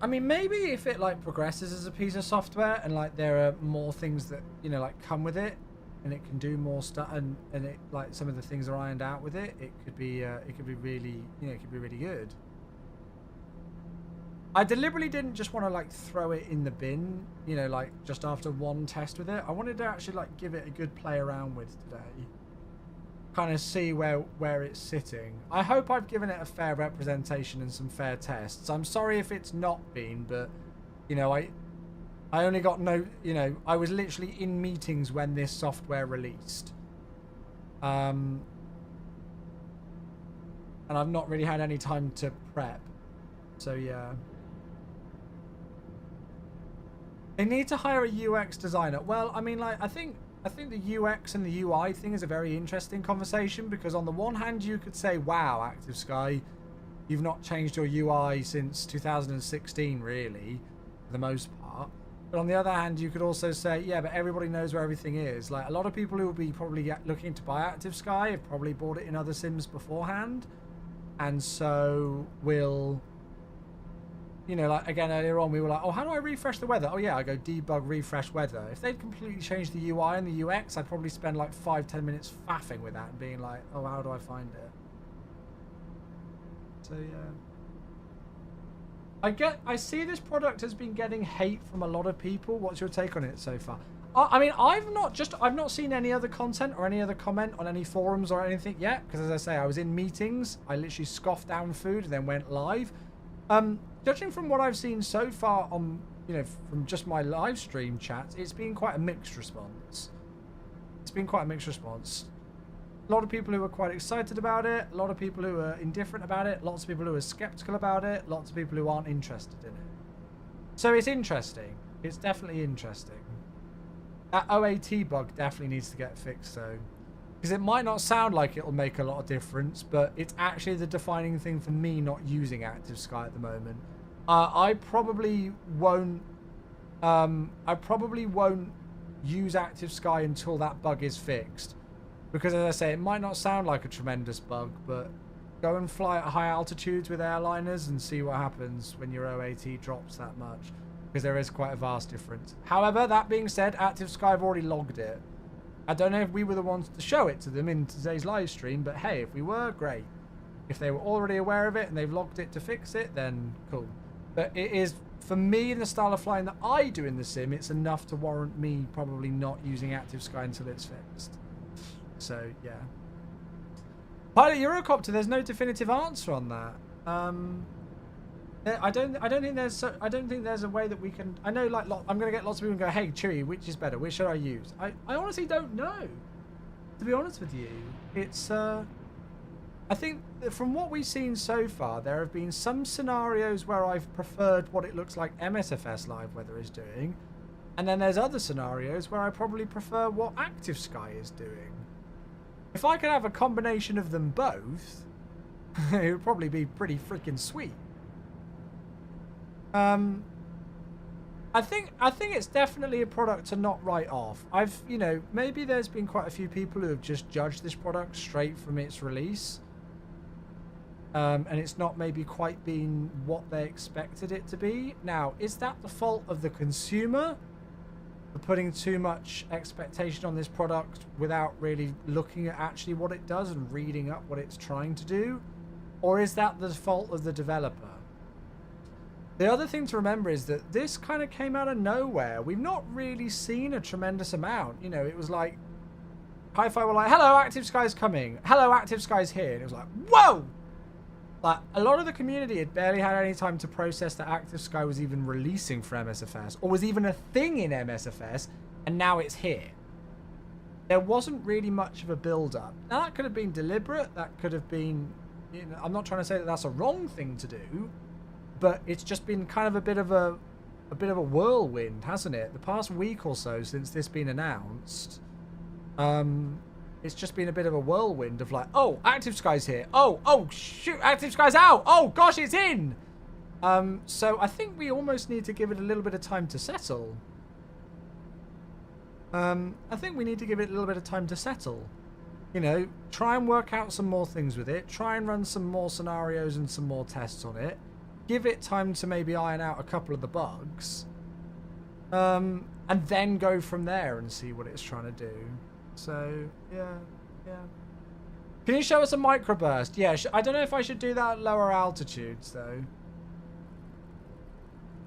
I mean, maybe if it like progresses as a piece of software and like there are more things that, you know, like come with it and it can do more stuff and it like some of the things are ironed out with it, it could be really, you know, it could be really good. I deliberately didn't just want to like throw it in the bin, you know, like just after one test with it. I wanted to actually like give it a good play around with today. Kind of see where it's sitting. I hope I've given it a fair representation and some fair tests. I'm sorry if it's not been, but you know, I only got no, you know, I was literally in meetings when this software released. And I've not really had any time to prep. So yeah. They need to hire a UX designer. Well, I mean, like, I think the UX and the UI thing is a very interesting conversation, because on the one hand you could say, wow, Active Sky, you've not changed your UI since 2016 really, for the most part. But on the other hand, you could also say, yeah, but everybody knows where everything is. Like, a lot of people who will be probably looking to buy Active Sky have probably bought it in other sims beforehand, and so will, you know, like, again, earlier on, we were like, oh, how do I refresh the weather? Oh, yeah, I go debug, refresh weather. If they'd completely changed the UI and the UX, I'd probably spend like 5-10 minutes faffing with that and being like, oh, how do I find it? So, yeah. I see this product has been getting hate from a lot of people. What's your take on it so far? I mean, I've not seen any other content or any other comment on any forums or anything yet, because as I say, I was in meetings. I literally scoffed down food and then went live. Judging from what I've seen so far on, you know, from just my live stream chats, it's been quite a mixed response. It's been quite a mixed response. A lot of people who are quite excited about it, a lot of people who are indifferent about it, lots of people who are skeptical about it, lots of people who aren't interested in it. So it's interesting. It's definitely interesting. That OAT bug definitely needs to get fixed, though. Because it might not sound like it'll make a lot of difference, but it's actually the defining thing for me not using Active Sky at the moment. I probably won't use Active Sky until that bug is fixed. Because as I say, it might not sound like a tremendous bug, but go and fly at high altitudes with airliners and see what happens when your OAT drops that much. Because there is quite a vast difference. However, that being said, Active Sky have already logged it. I don't know if we were the ones to show it to them in today's live stream, but hey, if we were, great. If they were already aware of it and they've logged it to fix it, then cool. But it is, for me, in the style of flying that I do in the sim, it's enough to warrant me probably not using Active Sky until it's fixed. So, yeah. Pilot Eurocopter, there's no definitive answer on that. I don't think there's a way that we can. I know, like, I'm gonna get lots of people and go, "Hey, Chewy, which is better? Which should I use?" I honestly don't know. To be honest with you, it's I think that from what we've seen so far, there have been some scenarios where I've preferred what it looks like MSFS Live Weather is doing, and then there's other scenarios where I probably prefer what Active Sky is doing. If I could have a combination of them both, it would probably be pretty freaking sweet. I think it's definitely a product to not write off. Maybe there's been quite a few people who have just judged this product straight from its release. And it's not maybe quite been what they expected it to be. Now, is that the fault of the consumer for putting too much expectation on this product without really looking at actually what it does and reading up what it's trying to do? Or is that the fault of the developer? The other thing to remember is that this kind of came out of nowhere. We've not really seen a tremendous amount. It was like, Hi-Fi were like, hello, Active Sky's coming. Hello, Active Sky's here. And it was like, whoa! Like, a lot of the community had barely had any time to process that Active Sky was even releasing for MSFS, or was even a thing in MSFS, and now it's here. There wasn't really much of a build-up. Now, that could have been deliberate. That could have been, I'm not trying to say that that's a wrong thing to do, but it's just been kind of a bit of a whirlwind, hasn't it? The past week or so since this been announced, it's just been a bit of a whirlwind of like, oh, Active Sky's here. Oh, shoot, Active Sky's out. Oh, gosh, it's in. So I think we almost need to give it a little bit of time to settle. Try and work out some more things with it. Try and run some more scenarios and some more tests on it. Give it time to maybe iron out a couple of the bugs. And then go from there and see what it's trying to do. So, yeah. Can you show us a microburst? Yeah, I don't know if I should do that at lower altitudes, though.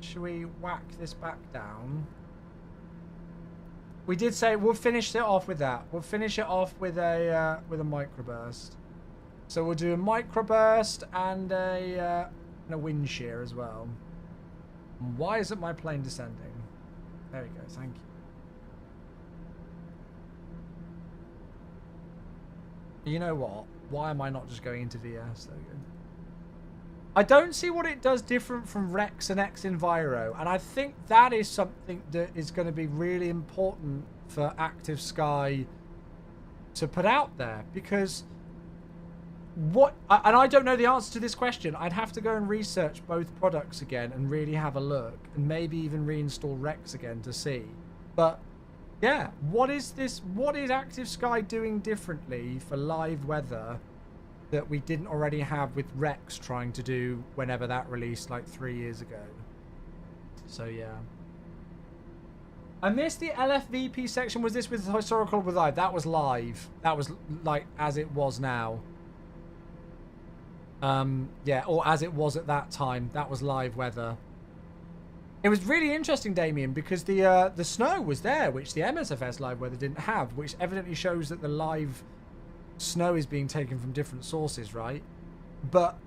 Should we whack this back down? We did say we'll finish it off with that. We'll finish it off with a microburst. So we'll do a microburst and a wind shear as well. Why isn't my plane descending? There we go. Thank you. You know what? Why am I not just going into VS? There we go. I don't see what it does different from Rex and X Enviro, and I think that is something that is going to be really important for Active Sky to put out there, because and I don't know the answer to this question. I'd have to go and research both products again and really have a look, and maybe even reinstall Rex again to see. But yeah, what is Active Sky doing differently for live weather that we didn't already have with Rex trying to do whenever that released like 3 years ago? So yeah. I missed the LFVP section. Was this with historical or with live? That was live. That was like as it was now. Yeah, or as it was at that time. That was live weather. It was really interesting, Damien, because the snow was there, which the MSFS live weather didn't have, which evidently shows that the live snow is being taken from different sources, right? But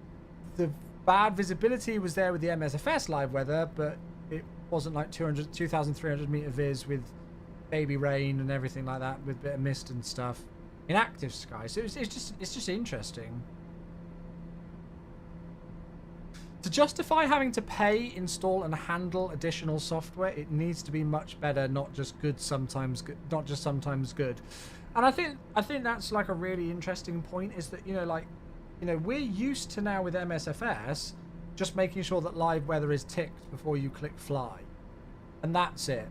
the bad visibility was there with the MSFS live weather, but it wasn't like 2,300 meter viz with baby rain and everything like that, with a bit of mist and stuff in Active Sky. So it's just interesting. To justify having to pay, install, and handle additional software, it needs to be much better, not just good, sometimes good, not just sometimes good. And I think that's like a really interesting point, is that, we're used to now with MSFS just making sure that live weather is ticked before you click fly. And that's it.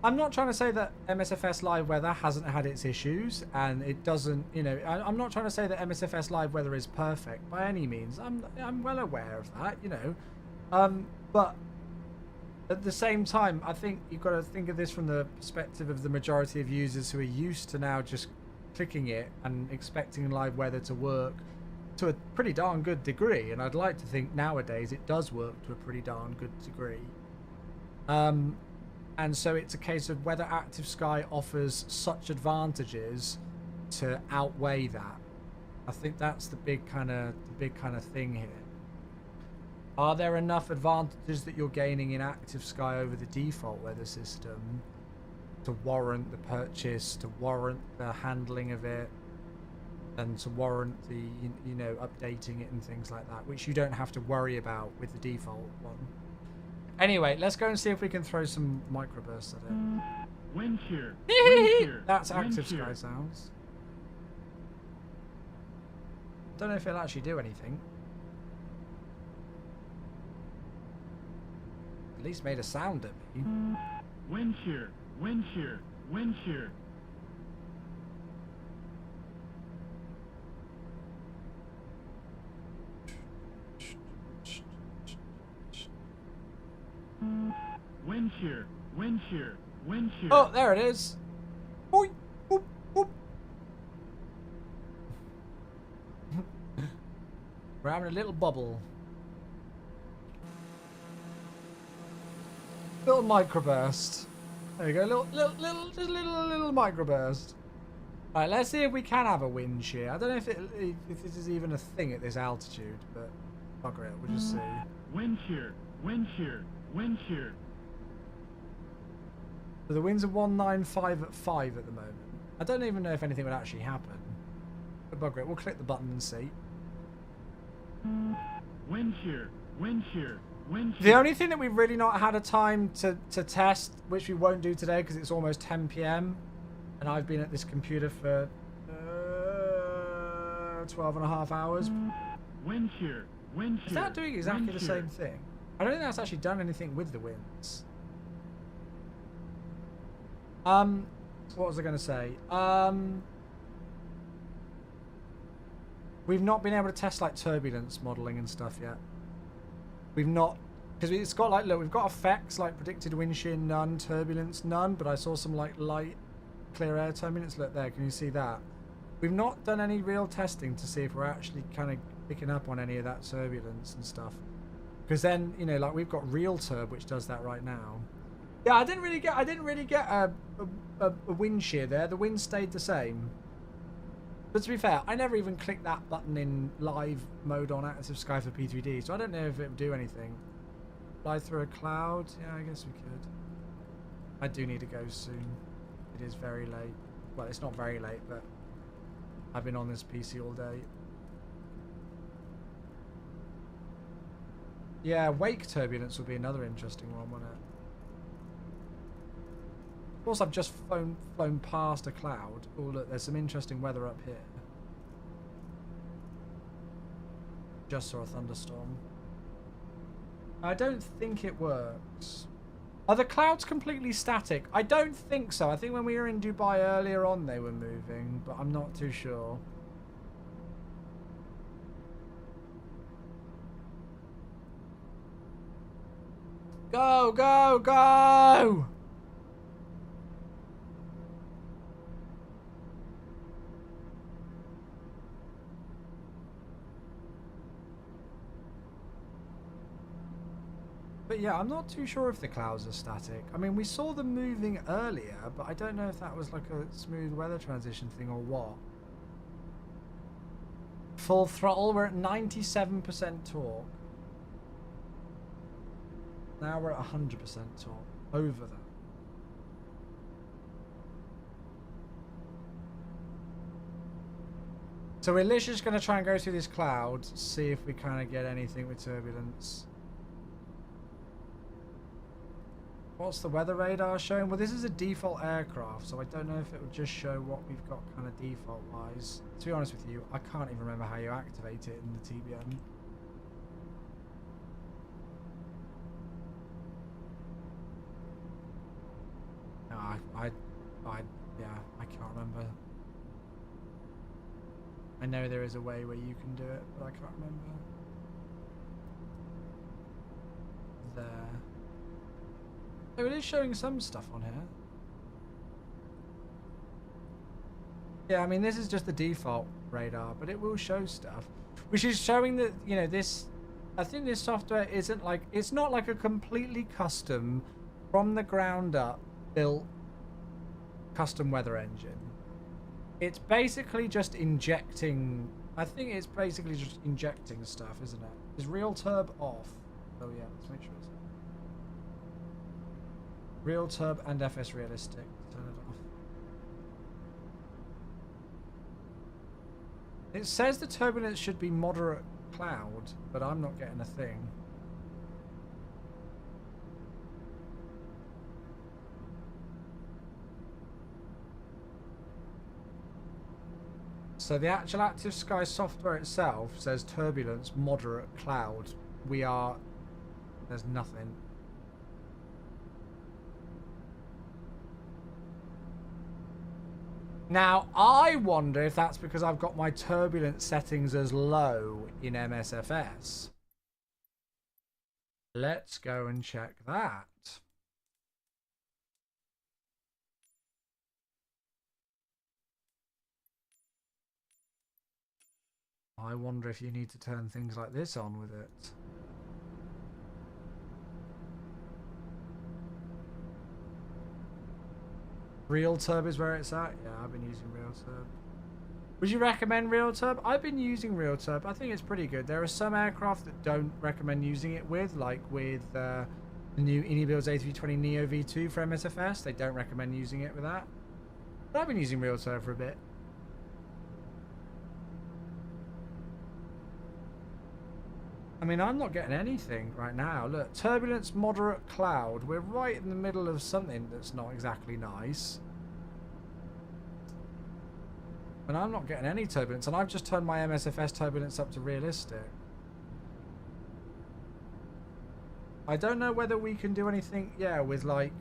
I'm not trying to say that MSFS live weather hasn't had its issues, and it doesn't, I'm not trying to say that MSFS live weather is perfect by any means. I'm well aware of that, but at the same time, I think you've got to think of this from the perspective of the majority of users who are used to now just clicking it and expecting live weather to work to a pretty darn good degree, and I'd like to think nowadays it does work to a pretty darn good degree. And so it's a case of whether Active Sky offers such advantages to outweigh that. I think that's the big kind of thing here. Are there enough advantages that you're gaining in Active Sky over the default weather system to warrant the purchase, to warrant the handling of it, and to warrant the, you know, updating it and things like that, which you don't have to worry about with the default one. Anyway, let's go and see if we can throw some microbursts at it. Wind shear. Wind shear. That's Wind Active shear. Sky sounds. Don't know if it'll actually do anything. At least made a sound at me. Wind shear. Wind shear. Wind shear. Wind shear. Wind shear. Wind shear. Oh, there it is. Boing, boop, boop. We're having a little bubble. Little microburst. There you go. Just a little microburst. Alright, let's see if we can have a wind shear. I don't know if this is even a thing at this altitude, but bugger it, we'll just see. Wind shear. Wind shear. Wind shear. So the winds are 195 at 5 at the moment. I don't even know if anything would actually happen. But bugger it, we'll click the button and see. Wind shear. Wind shear. Wind shear. The only thing that we've really not had a time to test, which we won't do today because it's almost 10 PM, and I've been at this computer for 12 and a half hours. Wind shear. Wind shear. Is that doing exactly Wind the shear. same thing? I don't think that's actually done anything with the winds. What was I going to say? We've not been able to test like turbulence modeling and stuff yet. We've not, because it's got like, look, we've got effects like predicted wind shear none, turbulence none, but I saw some like light clear air turbulence. Look there, can you see that? We've not done any real testing to see if we're actually kind of picking up on any of that turbulence and stuff. Because then, you know, like we've got real turb which does that right now. Yeah, I didn't really get a wind shear there. The wind stayed the same. But to be fair, I never even clicked that button in live mode on Active Sky for P3D, so I don't know if it would do anything. Fly through a cloud? Yeah, I guess we could. I do need to go soon. It is very late. Well, it's not very late, but I've been on this PC all day. Yeah, wake turbulence would be another interesting one, wouldn't it? Of course, I've just flown past a cloud. Oh, look, there's some interesting weather up here. Just saw a thunderstorm. I don't think it works. Are the clouds completely static? I don't think so. I think when we were in Dubai earlier on, they were moving, but I'm not too sure. Go, go, go! But yeah, I'm not too sure if the clouds are static. I mean, we saw them moving earlier, but I don't know if that was like a smooth weather transition thing or what. Full throttle, we're at 97% torque. Now we're at 100% torque. Over that. So we're literally just going to try and go through this cloud, see if we kind of get anything with turbulence. What's the weather radar showing? Well, this is a default aircraft, so I don't know if it will just show what we've got kind of default-wise. To be honest with you, I can't even remember how you activate it in the TBM. No, yeah, I can't remember. I know there is a way where you can do it, but I can't remember. There. Oh, it is showing some stuff on here. Yeah, I mean, this is just the default radar, but it will show stuff. Which is showing that, you know, this, I think this software isn't like, it's not like a completely custom, from the ground up, built custom weather engine. It's basically just injecting, I think it's basically just injecting stuff, isn't it? Is real turb off? Oh yeah, let's make sure it's real turb and FS realistic. Turn it off. It says the turbulence should be moderate cloud, but I'm not getting a thing. So the actual Active Sky software itself says turbulence moderate cloud. There's nothing. Now, I wonder if that's because I've got my turbulence settings as low in MSFS. Let's go and check that. I wonder if you need to turn things like this on with it. Real Turb is where it's at? Yeah, I've been using Real Turb. Would you recommend Real Turb? I've been using Real Turb. I think it's pretty good. There are some aircraft that don't recommend using it with, like with the new Inibuild's A320 Neo V2 for MSFS. They don't recommend using it with that. But I've been using Real Turb for a bit. I mean, I'm not getting anything right now. Look, turbulence, moderate cloud. We're right in the middle of something that's not exactly nice. And I'm not getting any turbulence. And I've just turned my MSFS turbulence up to realistic. I don't know whether we can do anything, yeah, with like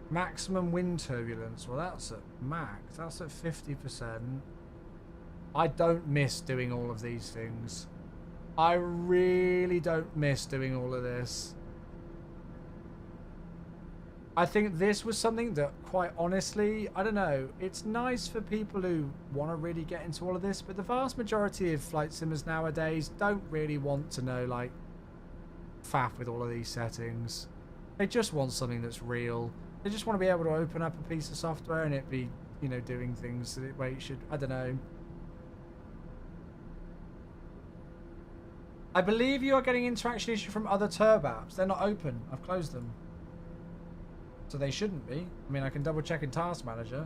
maximum wind turbulence. Well, that's at max. That's at 50%. I don't miss doing all of these things. I really don't miss doing all of this. I think this was something that, quite honestly, I don't know, it's nice for people who want to really get into all of this, but the vast majority of flight simmers nowadays don't really want to know, like, faff with all of these settings. They just want something that's real. They just want to be able to open up a piece of software and it be, you know, doing things the way it should. I don't know. I believe you are getting interaction issue from other Turb apps. They're not open. I've closed them. So they shouldn't be. I mean, I can double check in Task Manager.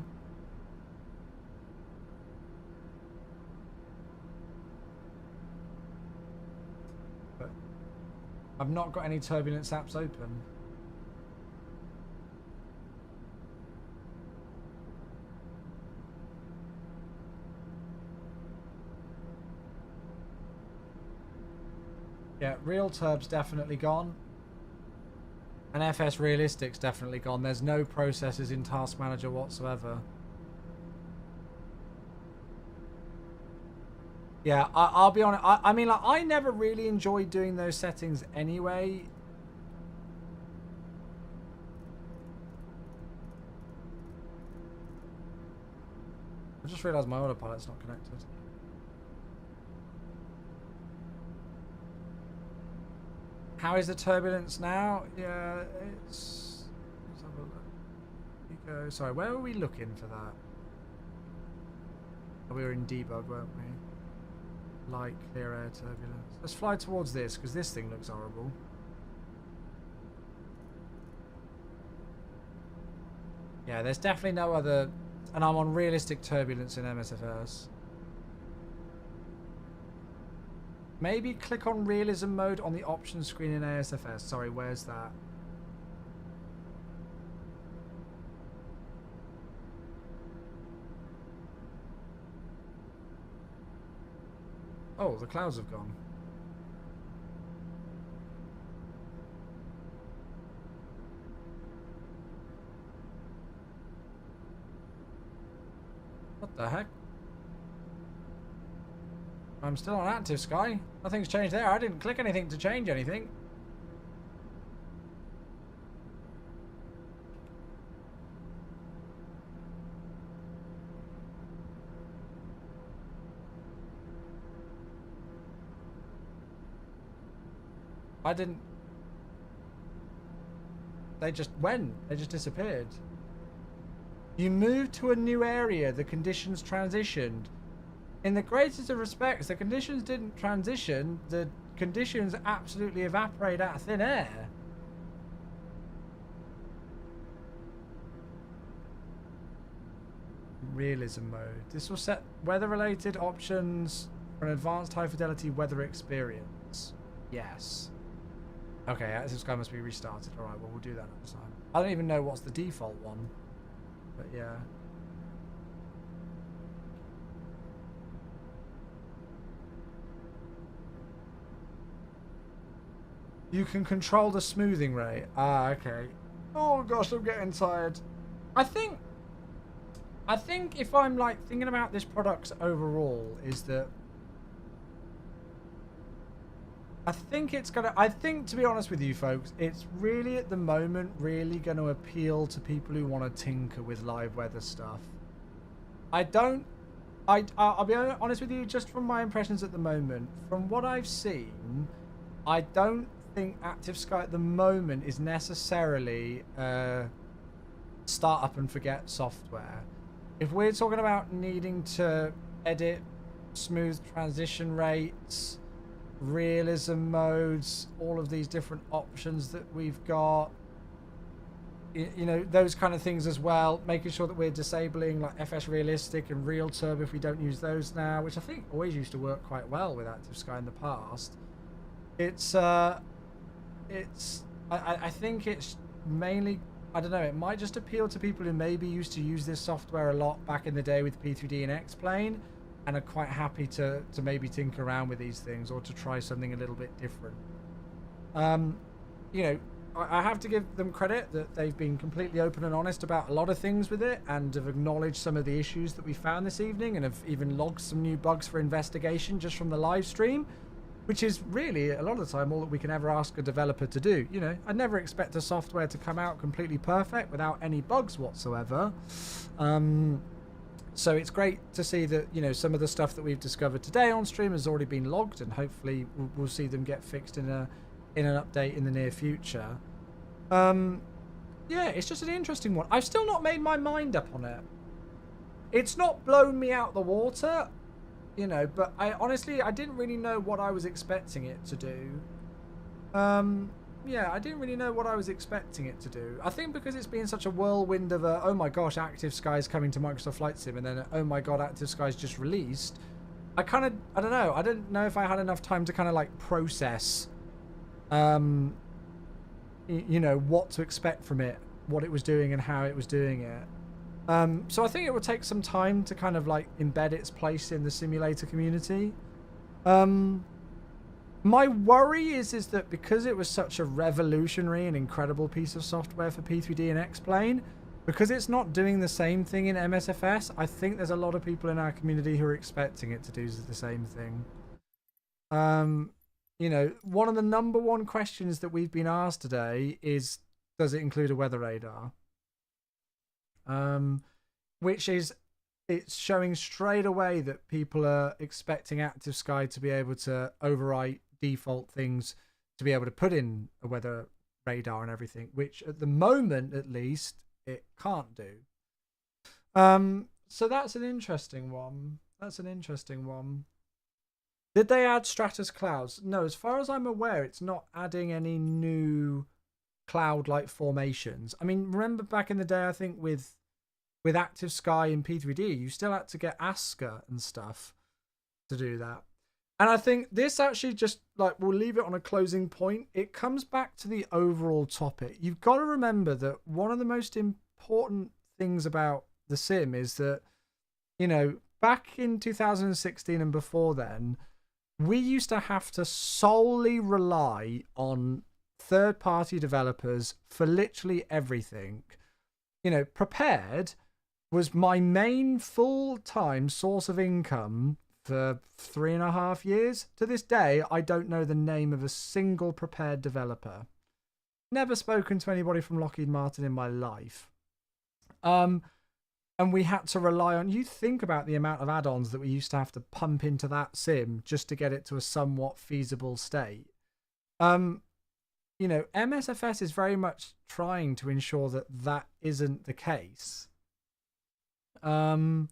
But I've not got any turbulence apps open. Yeah, Real Turb's definitely gone. And FS Realistic's definitely gone. There's no processes in Task Manager whatsoever. Yeah, I'll be honest. I mean, like, I never really enjoyed doing those settings anyway. I just realised my autopilot's not connected. How is the turbulence now? Yeah, it's... Let's have a look. You go. Sorry, where were we looking for that? Oh, we were in debug, weren't we? Light, clear air turbulence. Let's fly towards this, because this thing looks horrible. Yeah, there's definitely no other... And I'm on realistic turbulence in MSFS. Maybe click on realism mode on the options screen in ASFS. Sorry, where's that? Oh, the clouds have gone. What the heck? I'm still on Active Sky. Nothing's changed there. I didn't click anything to change anything. I didn't. They just went. They just disappeared. You moved to a new area. The conditions transitioned. In the greatest of respects, the conditions didn't transition. The conditions absolutely evaporate out of thin air. Realism mode. This will set weather-related options for an advanced high-fidelity weather experience. Yes. Okay, Active Sky must be restarted. All right, well, we'll do that next time. I don't even know what's the default one, but yeah. You can control the smoothing rate. Ah, okay. Oh gosh, I'm getting tired. I think if I'm like thinking about this product overall, is that I think to be honest with you folks, it's really at the moment really going to appeal to people who want to tinker with live weather stuff. I'll be honest with you, just from my impressions at the moment, from what I've seen, I don't think Active Sky at the moment is necessarily start up and forget software. If we're talking about needing to edit smooth transition rates, realism modes, all of these different options that we've got, you know, those kind of things as well, making sure that we're disabling like FS realistic and real turbo if we don't use those now, which I think always used to work quite well with Active Sky in the past. I think it's mainly, I don't know, it might just appeal to people who maybe used to use this software a lot back in the day with P3D and X-Plane and are quite happy to maybe tinker around with these things or to try something a little bit different. You know, I have to give them credit that they've been completely open and honest about a lot of things with it and have acknowledged some of the issues that we found this evening and have even logged some new bugs for investigation just from the live stream, which is really a lot of the time all that we can ever ask a developer to do. You know, I'd never expect a software to come out completely perfect without any bugs whatsoever. So it's great to see that, you know, some of the stuff that we've discovered today on stream has already been logged, and hopefully we'll see them get fixed in an update in the near future. Yeah, it's just an interesting one. I've still not made my mind up on it. It's not blown me out the water, you know, but I didn't really know what I was expecting it to do. Yeah, I didn't really know what I was expecting it to do. I think because it's been such a whirlwind of oh my gosh, Active Sky's coming to Microsoft Flight Sim, and then oh my god, Active Sky's just released. I don't know. I didn't know if I had enough time to kind of like process, you know, what to expect from it, what it was doing and how it was doing it. So I think it will take some time to kind of like embed its place in the simulator community. My worry is that because it was such a revolutionary and incredible piece of software for P3D and X-Plane, because it's not doing the same thing in MSFS, I think there's a lot of people in our community who are expecting it to do the same thing. You know, one of the number one questions that we've been asked today is, does it include a weather radar? Which is, it's showing straight away that people are expecting Active Sky to be able to overwrite default things to be able to put in a weather radar and everything, which at the moment at least it can't do. So that's an interesting one. Did they add stratus clouds? No, as far as I'm aware, it's not adding any new cloud-like formations. I mean, remember back in the day, I think with Active Sky and P3D, you still had to get ASCA and stuff to do that. And I think this actually just, like, we'll leave it on a closing point. It comes back to the overall topic. You've got to remember that one of the most important things about the sim is that, you know, back in 2016 and before then, we used to have to solely rely on third-party developers for literally everything. You know, Prepared was my main full-time source of income for 3.5 years. To this day, I don't know the name of a single Prepared developer. Never spoken to anybody from Lockheed Martin in my life. And we had to rely on, you think about the amount of add-ons that we used to have to pump into that sim just to get it to a somewhat feasible state. MSFS is very much trying to ensure that that isn't the case. And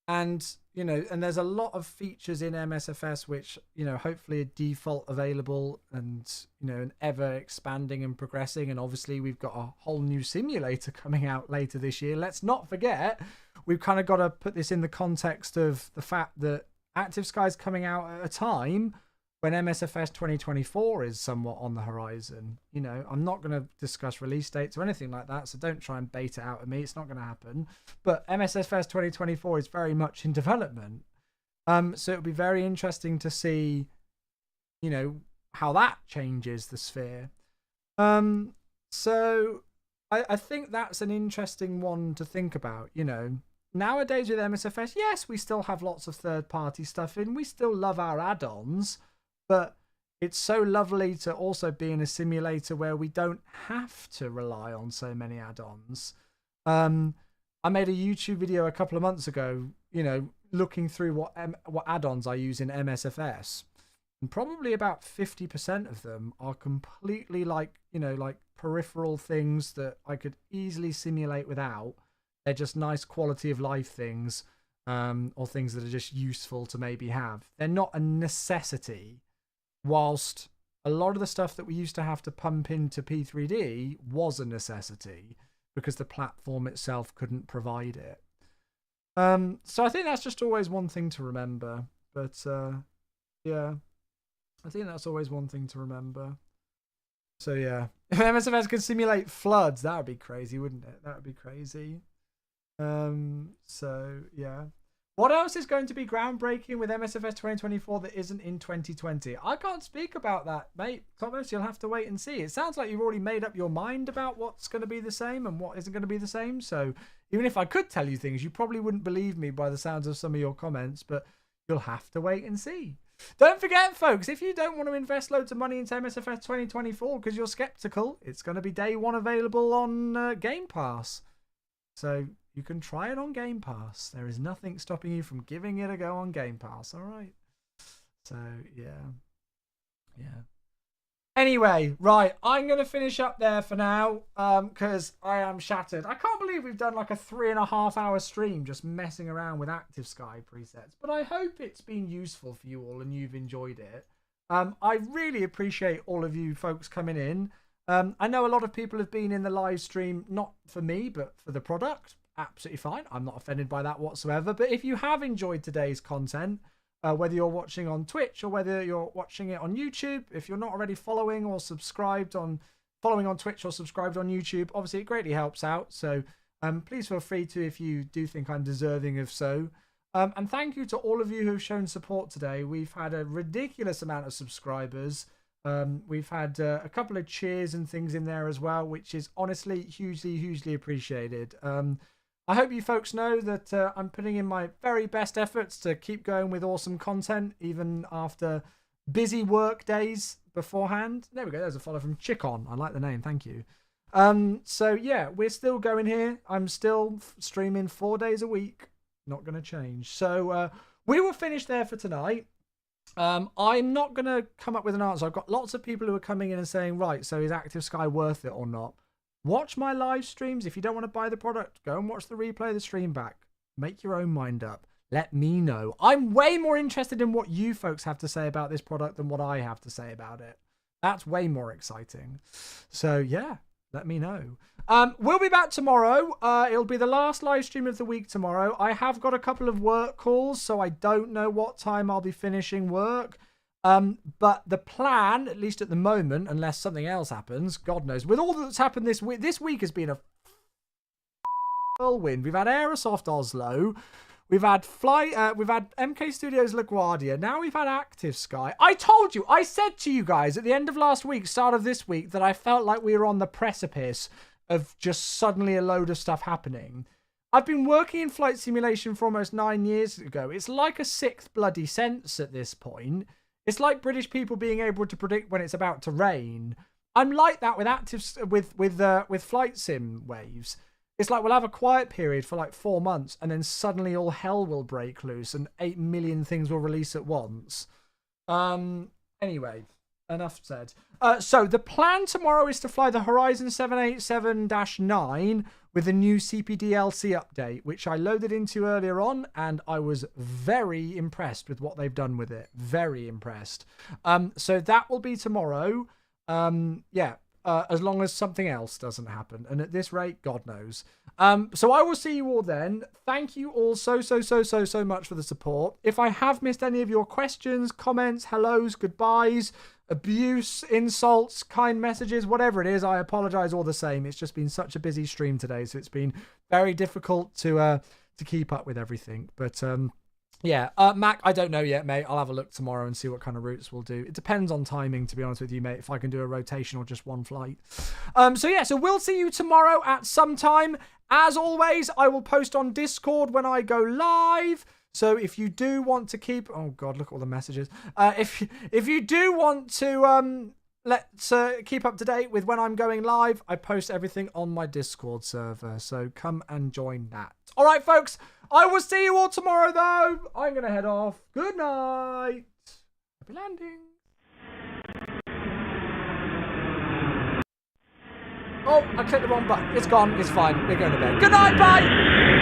there's a lot of features in MSFS which, hopefully are default available and, and ever expanding and progressing. And obviously we've got a whole new simulator coming out later this year. Let's not forget, we've kind of got to put this in the context of the fact that Active Sky is coming out at a time when MSFS 2024 is somewhat on the horizon. I'm not going to discuss release dates or anything like that, so don't try and bait it out of me. It's not going to happen. But MSFS 2024 is very much in development. So it'll be very interesting to see, how that changes the sphere. So I think that's an interesting one to think about, Nowadays with MSFS, yes, we still have lots of third-party stuff in. We still love our add-ons. But it's so lovely to also be in a simulator where we don't have to rely on so many add-ons. I made a YouTube video a couple of months ago, looking through what add-ons I use in MSFS. And probably about 50% of them are completely like peripheral things that I could easily simulate without. They're just nice quality of life things, or things that are just useful to maybe have. They're not a necessity. Whilst a lot of the stuff that we used to have to pump into P3D was a necessity because the platform itself couldn't provide it. So I think that's just always one thing to remember. But yeah, I think that's always one thing to remember. So yeah, if MSFS could simulate floods, that would be crazy, wouldn't it? That would be crazy. So yeah. What else is going to be groundbreaking with MSFS 2024 that isn't in 2020? I can't speak about that, mate. Thomas, you'll have to wait and see. It sounds like you've already made up your mind about what's going to be the same and what isn't going to be the same. So even if I could tell you things, you probably wouldn't believe me by the sounds of some of your comments, but you'll have to wait and see. Don't forget, folks, if you don't want to invest loads of money into MSFS 2024 because you're skeptical, it's going to be day one available on Game Pass. So you can try it on Game Pass. There is nothing stopping you from giving it a go on Game Pass. All right. So, yeah. Anyway, right. I'm going to finish up there for now because I am shattered. I can't believe we've done like a 3.5 hour stream just messing around with Active Sky presets. But I hope it's been useful for you all and you've enjoyed it. I really appreciate all of you folks coming in. I know a lot of people have been in the live stream, not for me, but for the product. Absolutely fine. I'm not offended by that whatsoever. But if you have enjoyed today's content, whether you're watching on Twitch or whether you're watching it on YouTube, if you're not already following on Twitch or subscribed on YouTube, obviously it greatly helps out. So please feel free to if you do think I'm deserving of so. And thank you to all of you who have shown support today. We've had a ridiculous amount of subscribers. We've had a couple of cheers and things in there as well, which is honestly hugely appreciated. I hope you folks know that I'm putting in my very best efforts to keep going with awesome content, even after busy work days beforehand. There we go. There's a follow from Chickon. I like the name. Thank you. So yeah, we're still going here. I'm still streaming 4 days a week. Not going to change. So we will finish there for tonight. I'm not going to come up with an answer. I've got lots of people who are coming in and saying, right, so is Active Sky worth it or not? Watch my live streams. If you don't want to buy the product, go and watch the replay of the stream back. Make your own mind up. Let me know. I'm way more interested in what you folks have to say about this product than what I have to say about it. That's way more exciting. So yeah, let me know. We'll be back tomorrow. It'll be the last live stream of the week tomorrow. I have got a couple of work calls, so I don't know what time I'll be finishing work. But the plan, at least at the moment, unless something else happens, God knows, with all that's happened this week has been a whirlwind. We've had Aerosoft Oslo, we've had MK Studios LaGuardia, now we've had Active Sky. I said to you guys at the end of last week, start of this week, that I felt like we were on the precipice of just suddenly a load of stuff happening. I've been working in flight simulation for almost 9 years ago. It's like a sixth bloody sense at this point. It's like British people being able to predict when it's about to rain. I'm like that with flight sim waves. It's like we'll have a quiet period for like 4 months and then suddenly all hell will break loose and 8 million things will release at once. Anyway, enough said. So the plan tomorrow is to fly the Horizon 787-9 with a new CPDLC update, which I loaded into earlier on, and I was very impressed with what they've done with it. Very impressed. So that will be tomorrow. As long as something else doesn't happen. And at this rate, God knows. So I will see you all then. Thank you all so much for the support. If I have missed any of your questions, comments, hellos, goodbyes, abuse, insults, kind messages, whatever it is, I apologize all the same. It's just been such a busy stream today, so it's been very difficult to keep up with everything. But Mac, I don't know yet, mate. I'll have a look tomorrow and see what kind of routes we'll do. It depends on timing, to be honest with you, mate, if I can do a rotation or just one flight. So we'll see you tomorrow at some time. As always, I will post on Discord when I go live. So if you do want to keep... Oh, God, look at all the messages. If you do want to let's keep up to date with when I'm going live, I post everything on my Discord server. So come and join that. All right, folks. I will see you all tomorrow, though. I'm going to head off. Good night. Happy landing. Oh, I clicked the wrong button. It's gone. It's fine. We're going to bed. Good night. Bye.